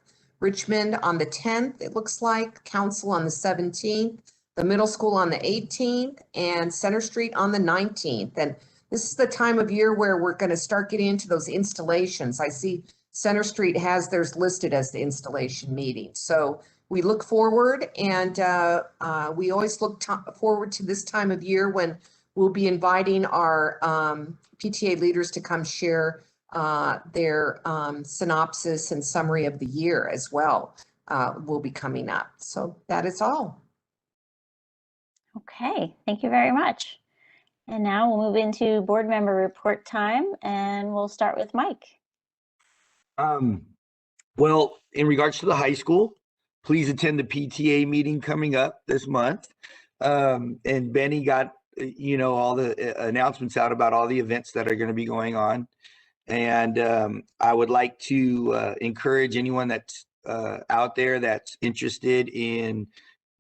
Richmond on the 10th, it looks like, council on the 17th, the middle school on the 18th, and Center Street on the 19th. And this is the time of year where we're going to start getting into those installations. I see Center Street has theirs listed as the installation meeting. So we look forward, and we always look forward to this time of year when we'll be inviting our PTA leaders to come share their synopsis and summary of the year as well will be coming up. So that is all. Okay, thank you very much. And now we'll move into board member report time, and we'll start with Mike. Well, in regards to the high school, please attend the PTA meeting coming up this month. And Benny got, all the announcements out about all the events that are going to be going on. And I would like to encourage anyone that's out there that's interested in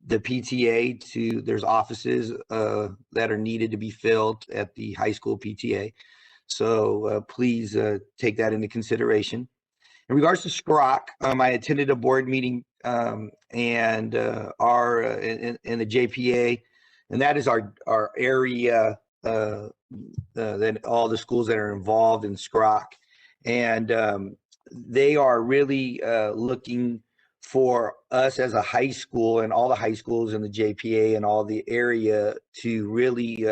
the PTA there's offices that are needed to be filled at the high school PTA. So please take that into consideration. In regards to SCROC, I attended a board meeting and our in the JPA, and that is our area that all the schools that are involved in SCROC, and they are really looking for us as a high school and all the high schools in the JPA and all the area to really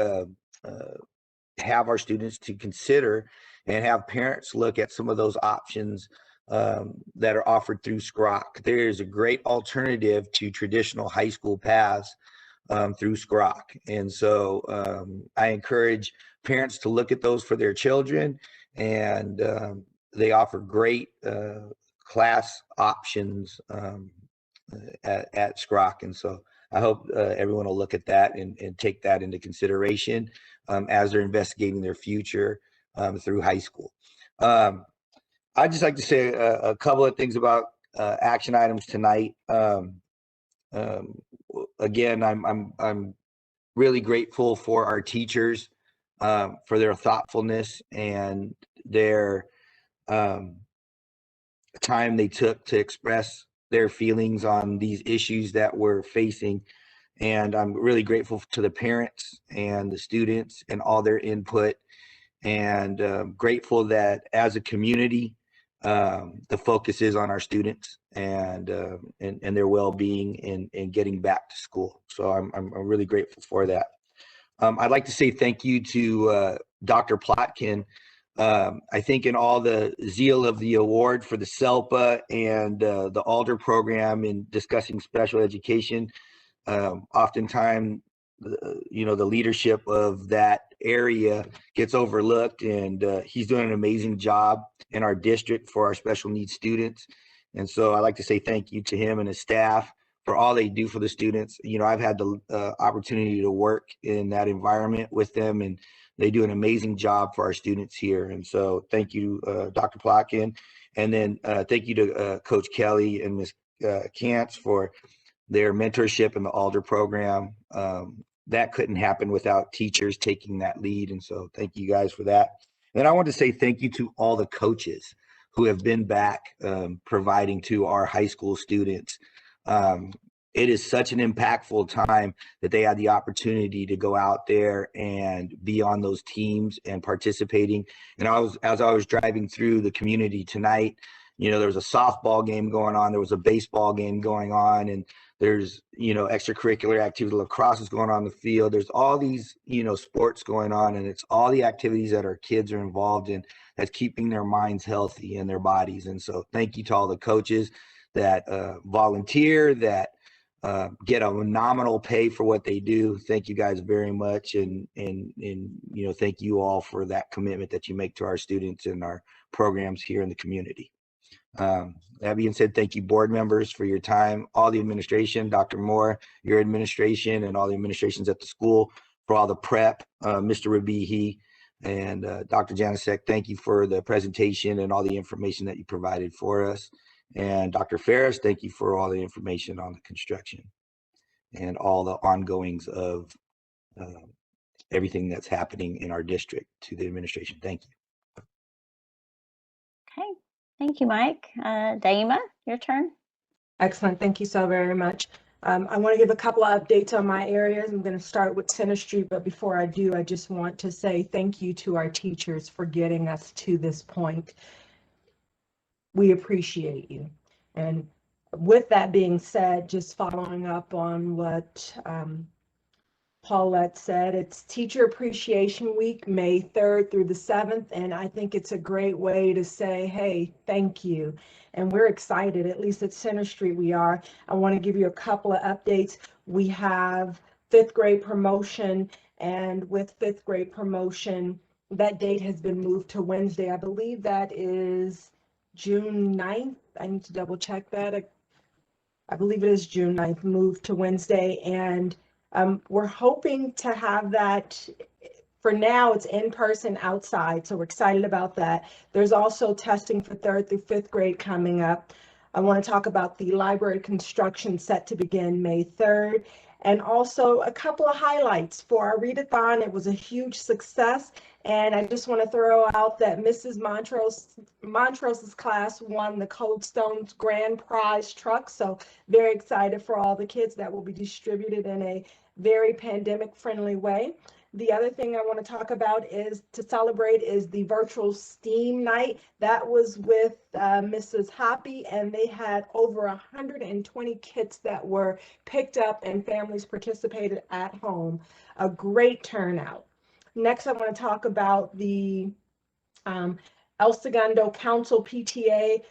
have our students to consider and have parents look at some of those options that are offered through SCROC. There is a great alternative to traditional high school paths through SCROC. And so I encourage parents to look at those for their children, and they offer great class options at SCROC. And so I hope everyone will look at that and take that into consideration as they're investigating their future through high school. I'd just like to say a couple of things about action items tonight. Again, I'm really grateful for our teachers for their thoughtfulness and their time they took to express their feelings on these issues that we're facing. And I'm really grateful to the parents and the students and all their input, and grateful that as a community, the focus is on our students and their well-being and getting back to school. So I'm really grateful for that. I'd like to say thank you to Dr. Plotkin. I think in all the zeal of the award for the SELPA and the Alder program in discussing special education, oftentimes, the leadership of that area gets overlooked, and he's doing an amazing job in our district for our special needs students. And so I'd like to say thank you to him and his staff for all they do for the students. I've had the opportunity to work in that environment with them, and they do an amazing job for our students here. And so thank you, Dr. Plotkin. And then thank you to Coach Kelly and Ms. Kantz for their mentorship in the Alder program. That couldn't happen without teachers taking that lead. And so thank you guys for that. And I want to say thank you to all the coaches who have been back providing to our high school students. It is such an impactful time that they had the opportunity to go out there and be on those teams and participating. And as I was driving through the community tonight, there was a softball game going on, there was a baseball game going on, and there's, extracurricular activity, lacrosse is going on in the field. There's all these, sports going on, and it's all the activities that our kids are involved in that's keeping their minds healthy and their bodies. And so thank you to all the coaches that volunteer, that get a nominal pay for what they do. Thank you guys very much. And thank you all for that commitment that you make to our students and our programs here in the community. That being said, thank you board members for your time, all the administration, Dr. Moore, your administration, and all the administrations at the school for all the prep, Mr. Rabihi and Dr. Janicek, thank you for the presentation and all the information that you provided for us. And Dr. Ferris, thank you for all the information on the construction and all the ongoings of everything that's happening in our district. To the administration, thank you. Okay, thank you, Mike. Daima, your turn. Excellent. Thank you so very much. I want to give a couple of updates on my areas. I'm going to start with Center Street, but before I do, I just want to say thank you to our teachers for getting us to this point. We appreciate you. And with that being said, just following up on what Paulette said, it's Teacher Appreciation Week, May 3rd through the 7th, and I think it's a great way to say, hey, thank you. And we're excited, at least at Center Street we are. I want to give you a couple of updates. We have 5th grade promotion, and with 5th grade promotion, that date has been moved to Wednesday. I believe that is June 9th. I need to double check that. I believe it is June 9th, moved to Wednesday, and we're hoping to have that. For now, it's in person outside, so we're excited about that. There's also testing for 3rd through 5th grade coming up. I want to talk about the library construction set to begin May 3rd. And also a couple of highlights for our readathon. It was a huge success. And I just want to throw out that Mrs. Montrose's class won the Cold Stone's grand prize truck. So very excited for all the kids. That will be distributed in a very pandemic friendly way. The other thing I want to talk about is to celebrate is the virtual STEAM night. That was with Mrs. Hoppy, and they had over 120 kits that were picked up and families participated at home. A great turnout. Next, I want to talk about the El Segundo Council PTA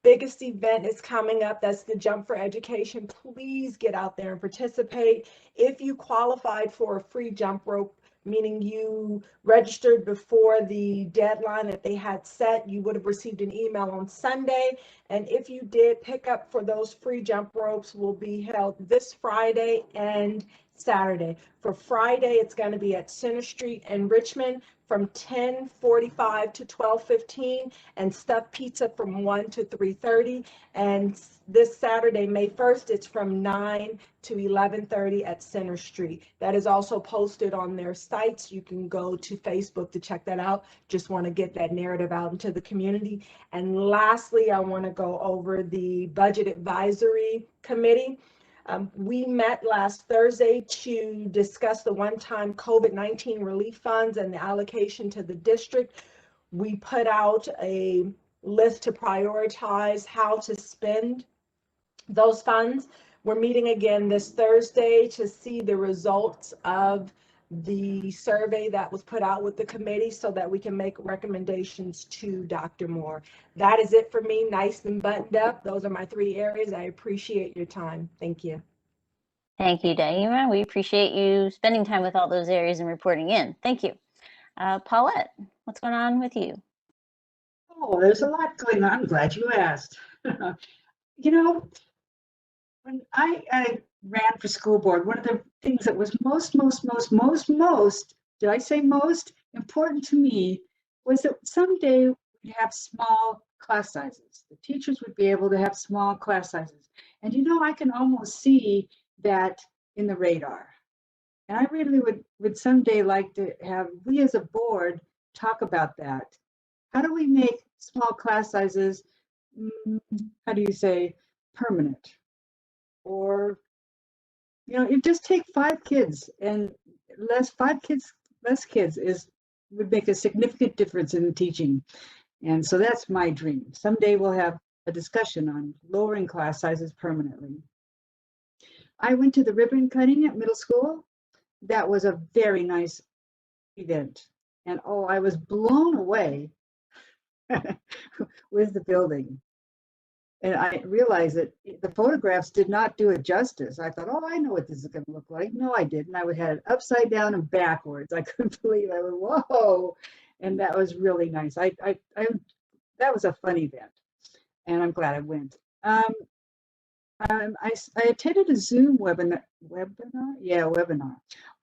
biggest event is coming up. That's the Jump for Education. Please get out there and participate. If you qualified for a free jump rope, meaning you registered before the deadline that they had set, you would have received an email on Sunday. And if you did, pick up for those free jump ropes will be held this Friday and Saturday. For Friday, it's going to be at Center Street in Richmond from 10:45 to 12:15, and stuffed pizza from 1 to 3:30. And this Saturday, May 1st, it's from 9 to 11:30 at Center Street. That is also posted on their sites. You can go to Facebook to check that out. Just want to get that narrative out into the community. And lastly, I want to go over the Budget Advisory Committee. We met last Thursday to discuss the one-time COVID-19 relief funds and the allocation to the district. We put out a list to prioritize how to spend those funds. We're meeting again this Thursday to see the results of the survey that was put out with the committee so that we can make recommendations to Dr. Moore. That is it for me, nice and buttoned up. Those are my 3 areas. I appreciate your time. Thank you. Thank you, Daima. We appreciate you spending time with all those areas and reporting in. Thank you. Paulette, what's going on with you? Oh, there's a lot going on. I'm glad you asked. You know, when I ran for school board, one of the things that was most, did I say most important to me was that someday we'd have small class sizes. The teachers would be able to have small class sizes. And you know, I can almost see that in the radar. And I really would someday like to have, we as a board, talk about that. How do we make small class sizes, how do you say, permanent? Or, you know, it just take 5 kids and less kids would make a significant difference in the teaching. And so that's my dream. Someday we'll have a discussion on lowering class sizes permanently. I went to the ribbon cutting at middle school. That was a very nice event. And oh, I was blown away with the building. And I realized that the photographs did not do it justice. I thought, oh, I know what this is going to look like. No, I didn't. I had it upside down and backwards. I couldn't believe it. I went, whoa. And that was really nice. That was a fun event. And I'm glad I went. I attended a Zoom webinar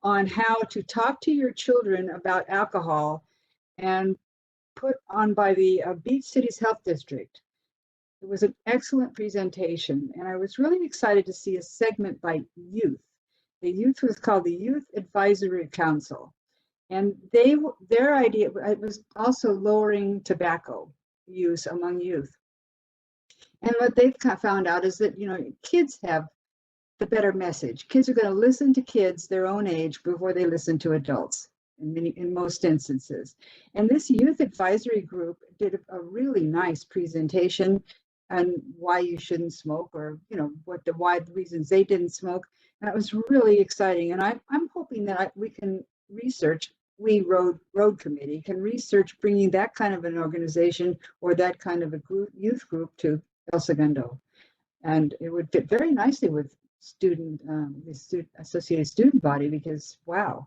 on how to talk to your children about alcohol, and put on by the Beach Cities Health District. It was an excellent presentation, and I was really excited to see a segment by youth. The youth was called the Youth Advisory Council, and their idea was also lowering tobacco use among youth. And what they've found out is that, you know, kids have the better message. Kids are going to listen to kids their own age before they listen to adults in most instances. And this youth advisory group did a really nice presentation on why you shouldn't smoke, or, you know, why the reasons they didn't smoke. And that was really exciting. And I'm hoping that we can research, road committee can research bringing that kind of an organization or that kind of a youth group to El Segundo. And it would fit very nicely with the associated student body, because wow.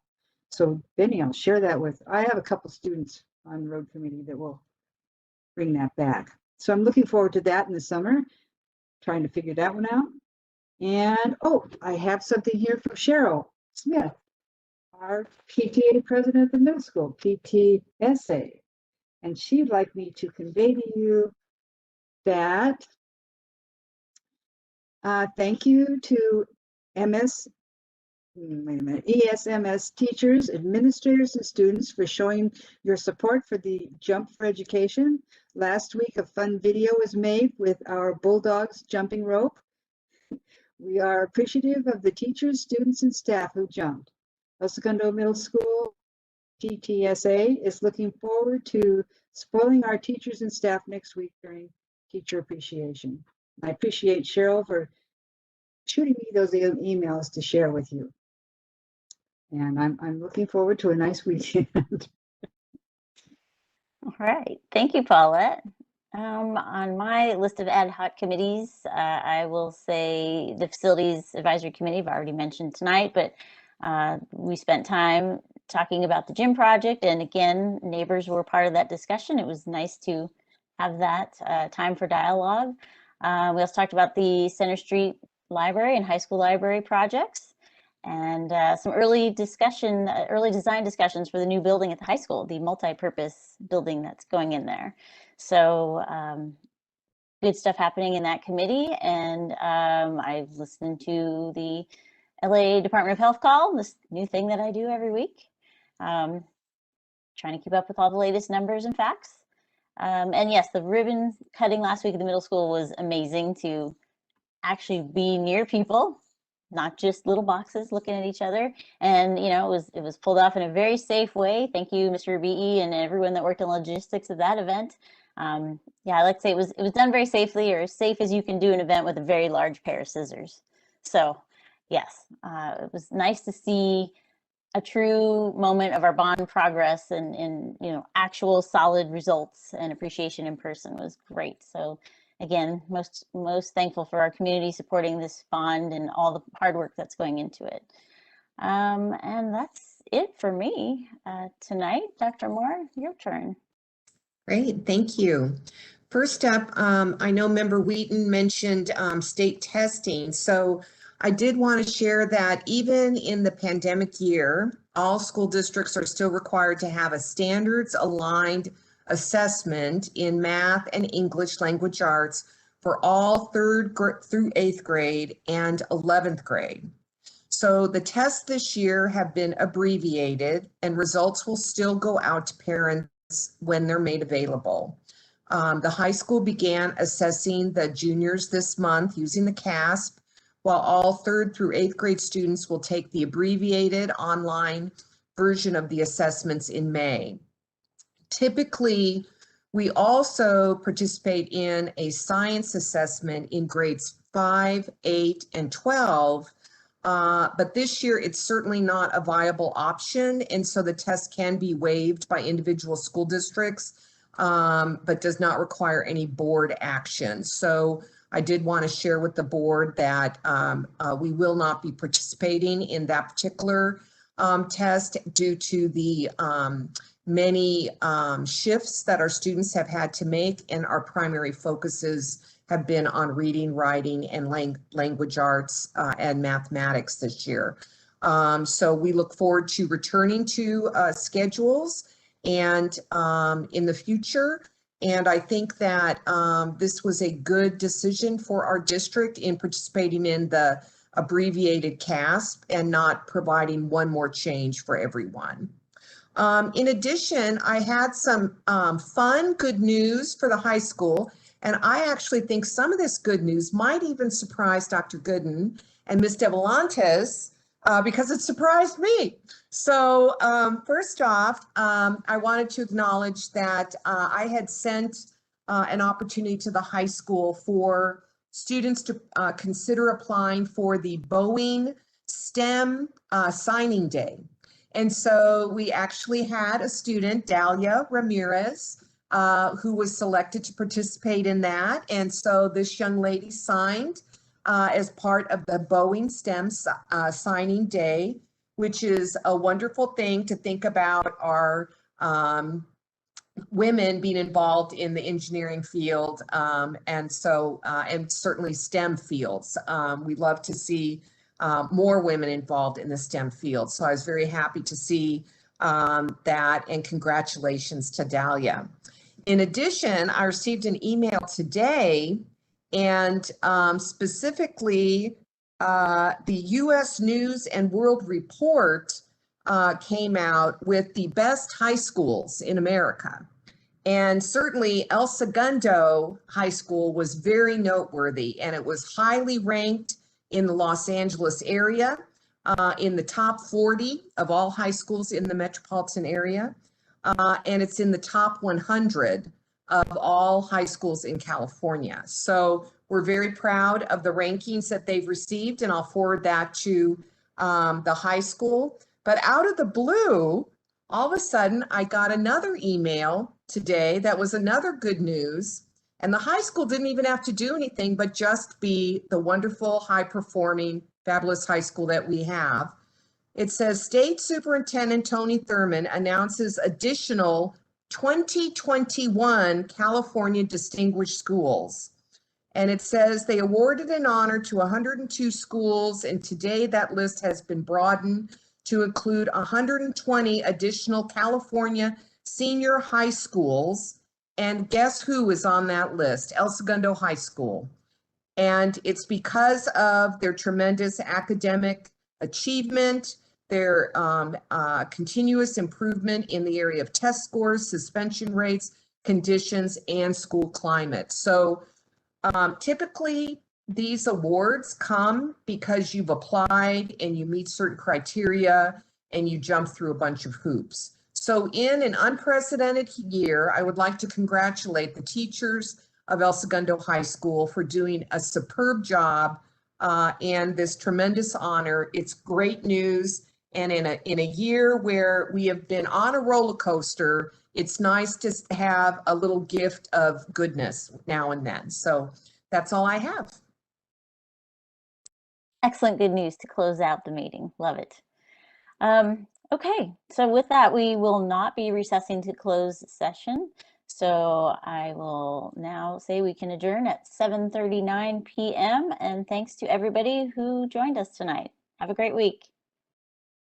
So Benny, I'll share that with, I have a couple students on road committee that will bring that back. So I'm looking forward to that in the summer, trying to figure that one out. And oh, I have something here from Cheryl Smith, our PTA president of the middle school, PTSA. And she'd like me to convey to you that thank you to ESMS teachers, administrators, and students for showing your support for the Jump for Education. Last week, a fun video was made with our Bulldogs jumping rope. We are appreciative of the teachers, students, and staff who jumped. El Segundo Middle School PTSA is looking forward to spoiling our teachers and staff next week during Teacher Appreciation. I appreciate Cheryl for shooting me those emails to share with you. And I'm looking forward to a nice weekend. All right. Thank you, Paulette. On my list of ad hoc committees, I will say the Facilities Advisory Committee, I've already mentioned tonight, but we spent time talking about the gym project, and again, neighbors were part of that discussion. It was nice to have that time for dialogue. We also talked about the Center Street Library and high school library projects, and some early design discussions for the new building at the high school, the multi-purpose building that's going in there. So good stuff happening in that committee. And I've listened to the LA Department of Health call, this new thing that I do every week. Trying to keep up with all the latest numbers and facts. And yes, the ribbon cutting last week at the middle school was amazing to actually be near people, not just little boxes looking at each other. And you know, it was pulled off in a very safe way. Thank you, Mr. BE, and everyone that worked on logistics of that event. Yeah, I like to say it was done very safely, or as safe as you can do an event with a very large pair of scissors. So yes, it was nice to see a true moment of our bond progress, and you know, actual solid results and appreciation in person was great. So again, most thankful for our community supporting this bond and all the hard work that's going into it. And that's it for me tonight. Dr. Moore, your turn. Great, thank you. First up, I know Member Wheaton mentioned state testing. So I did want to share that even in the pandemic year, all school districts are still required to have a standards aligned assessment in math and English language arts for all 3rd through 8th grade and 11th grade. So the tests this year have been abbreviated, and results will still go out to parents when they're made available. The high school began assessing the juniors this month using the CASP, while all 3rd through 8th grade students will take the abbreviated online version of the assessments in May. Typically, we also participate in a science assessment in grades 5, 8, and 12, but this year it's certainly not a viable option, and so the test can be waived by individual school districts, but does not require any board action. So I did want to share with the board that we will not be participating in that particular test due to the many shifts that our students have had to make, and our primary focuses have been on reading, writing, and language arts and mathematics this year. So we look forward to returning to schedules and in the future. And I think that this was a good decision for our district in participating in the abbreviated CASP and not providing one more change for everyone. In addition, I had some fun, good news for the high school. And I actually think some of this good news might even surprise Dr. Gooden and Ms. Devolantes because it surprised me. So first off, I wanted to acknowledge that I had sent an opportunity to the high school for students to consider applying for the Boeing STEM signing day. And so we actually had a student, Dahlia Ramirez, who was selected to participate in that. And so this young lady signed as part of the Boeing STEM signing day, which is a wonderful thing to think about our women being involved in the engineering field, and certainly STEM fields. We love to see more women involved in the STEM field. So I was very happy to see that, and congratulations to Dahlia. In addition, I received an email today, and specifically the U.S. News and World Report came out with the best high schools in America. And certainly El Segundo High School was very noteworthy, and it was highly ranked in the Los Angeles area, in the top 40 of all high schools in the metropolitan area. And it's in the top 100 of all high schools in California. So we're very proud of the rankings that they've received, and I'll forward that to the high school. But out of the blue, all of a sudden, I got another email today that was another good news, And the high school didn't even have to do anything but just be the wonderful, high-performing, fabulous high school that we have. It says State Superintendent Tony Thurmond announces additional 2021 California Distinguished Schools. And it says they awarded an honor to 102 schools, and today that list has been broadened to include 120 additional California senior high schools. And guess who is on that list? El Segundo High School. And it's because of their tremendous academic achievement, their continuous improvement in the area of test scores, suspension rates, conditions, and school climate. So typically these awards come because you've applied and you meet certain criteria and you jump through a bunch of hoops. So in an unprecedented year, I would like to congratulate the teachers of El Segundo High School for doing a superb job and this tremendous honor. It's great news. And in a year where we have been on a roller coaster, it's nice to have a little gift of goodness now and then. So that's all I have. Excellent good news to close out the meeting. Love it. Okay, so with that, we will not be recessing to close session. So I will now say we can adjourn at 7:39 p.m. And thanks to everybody who joined us tonight. Have a great week.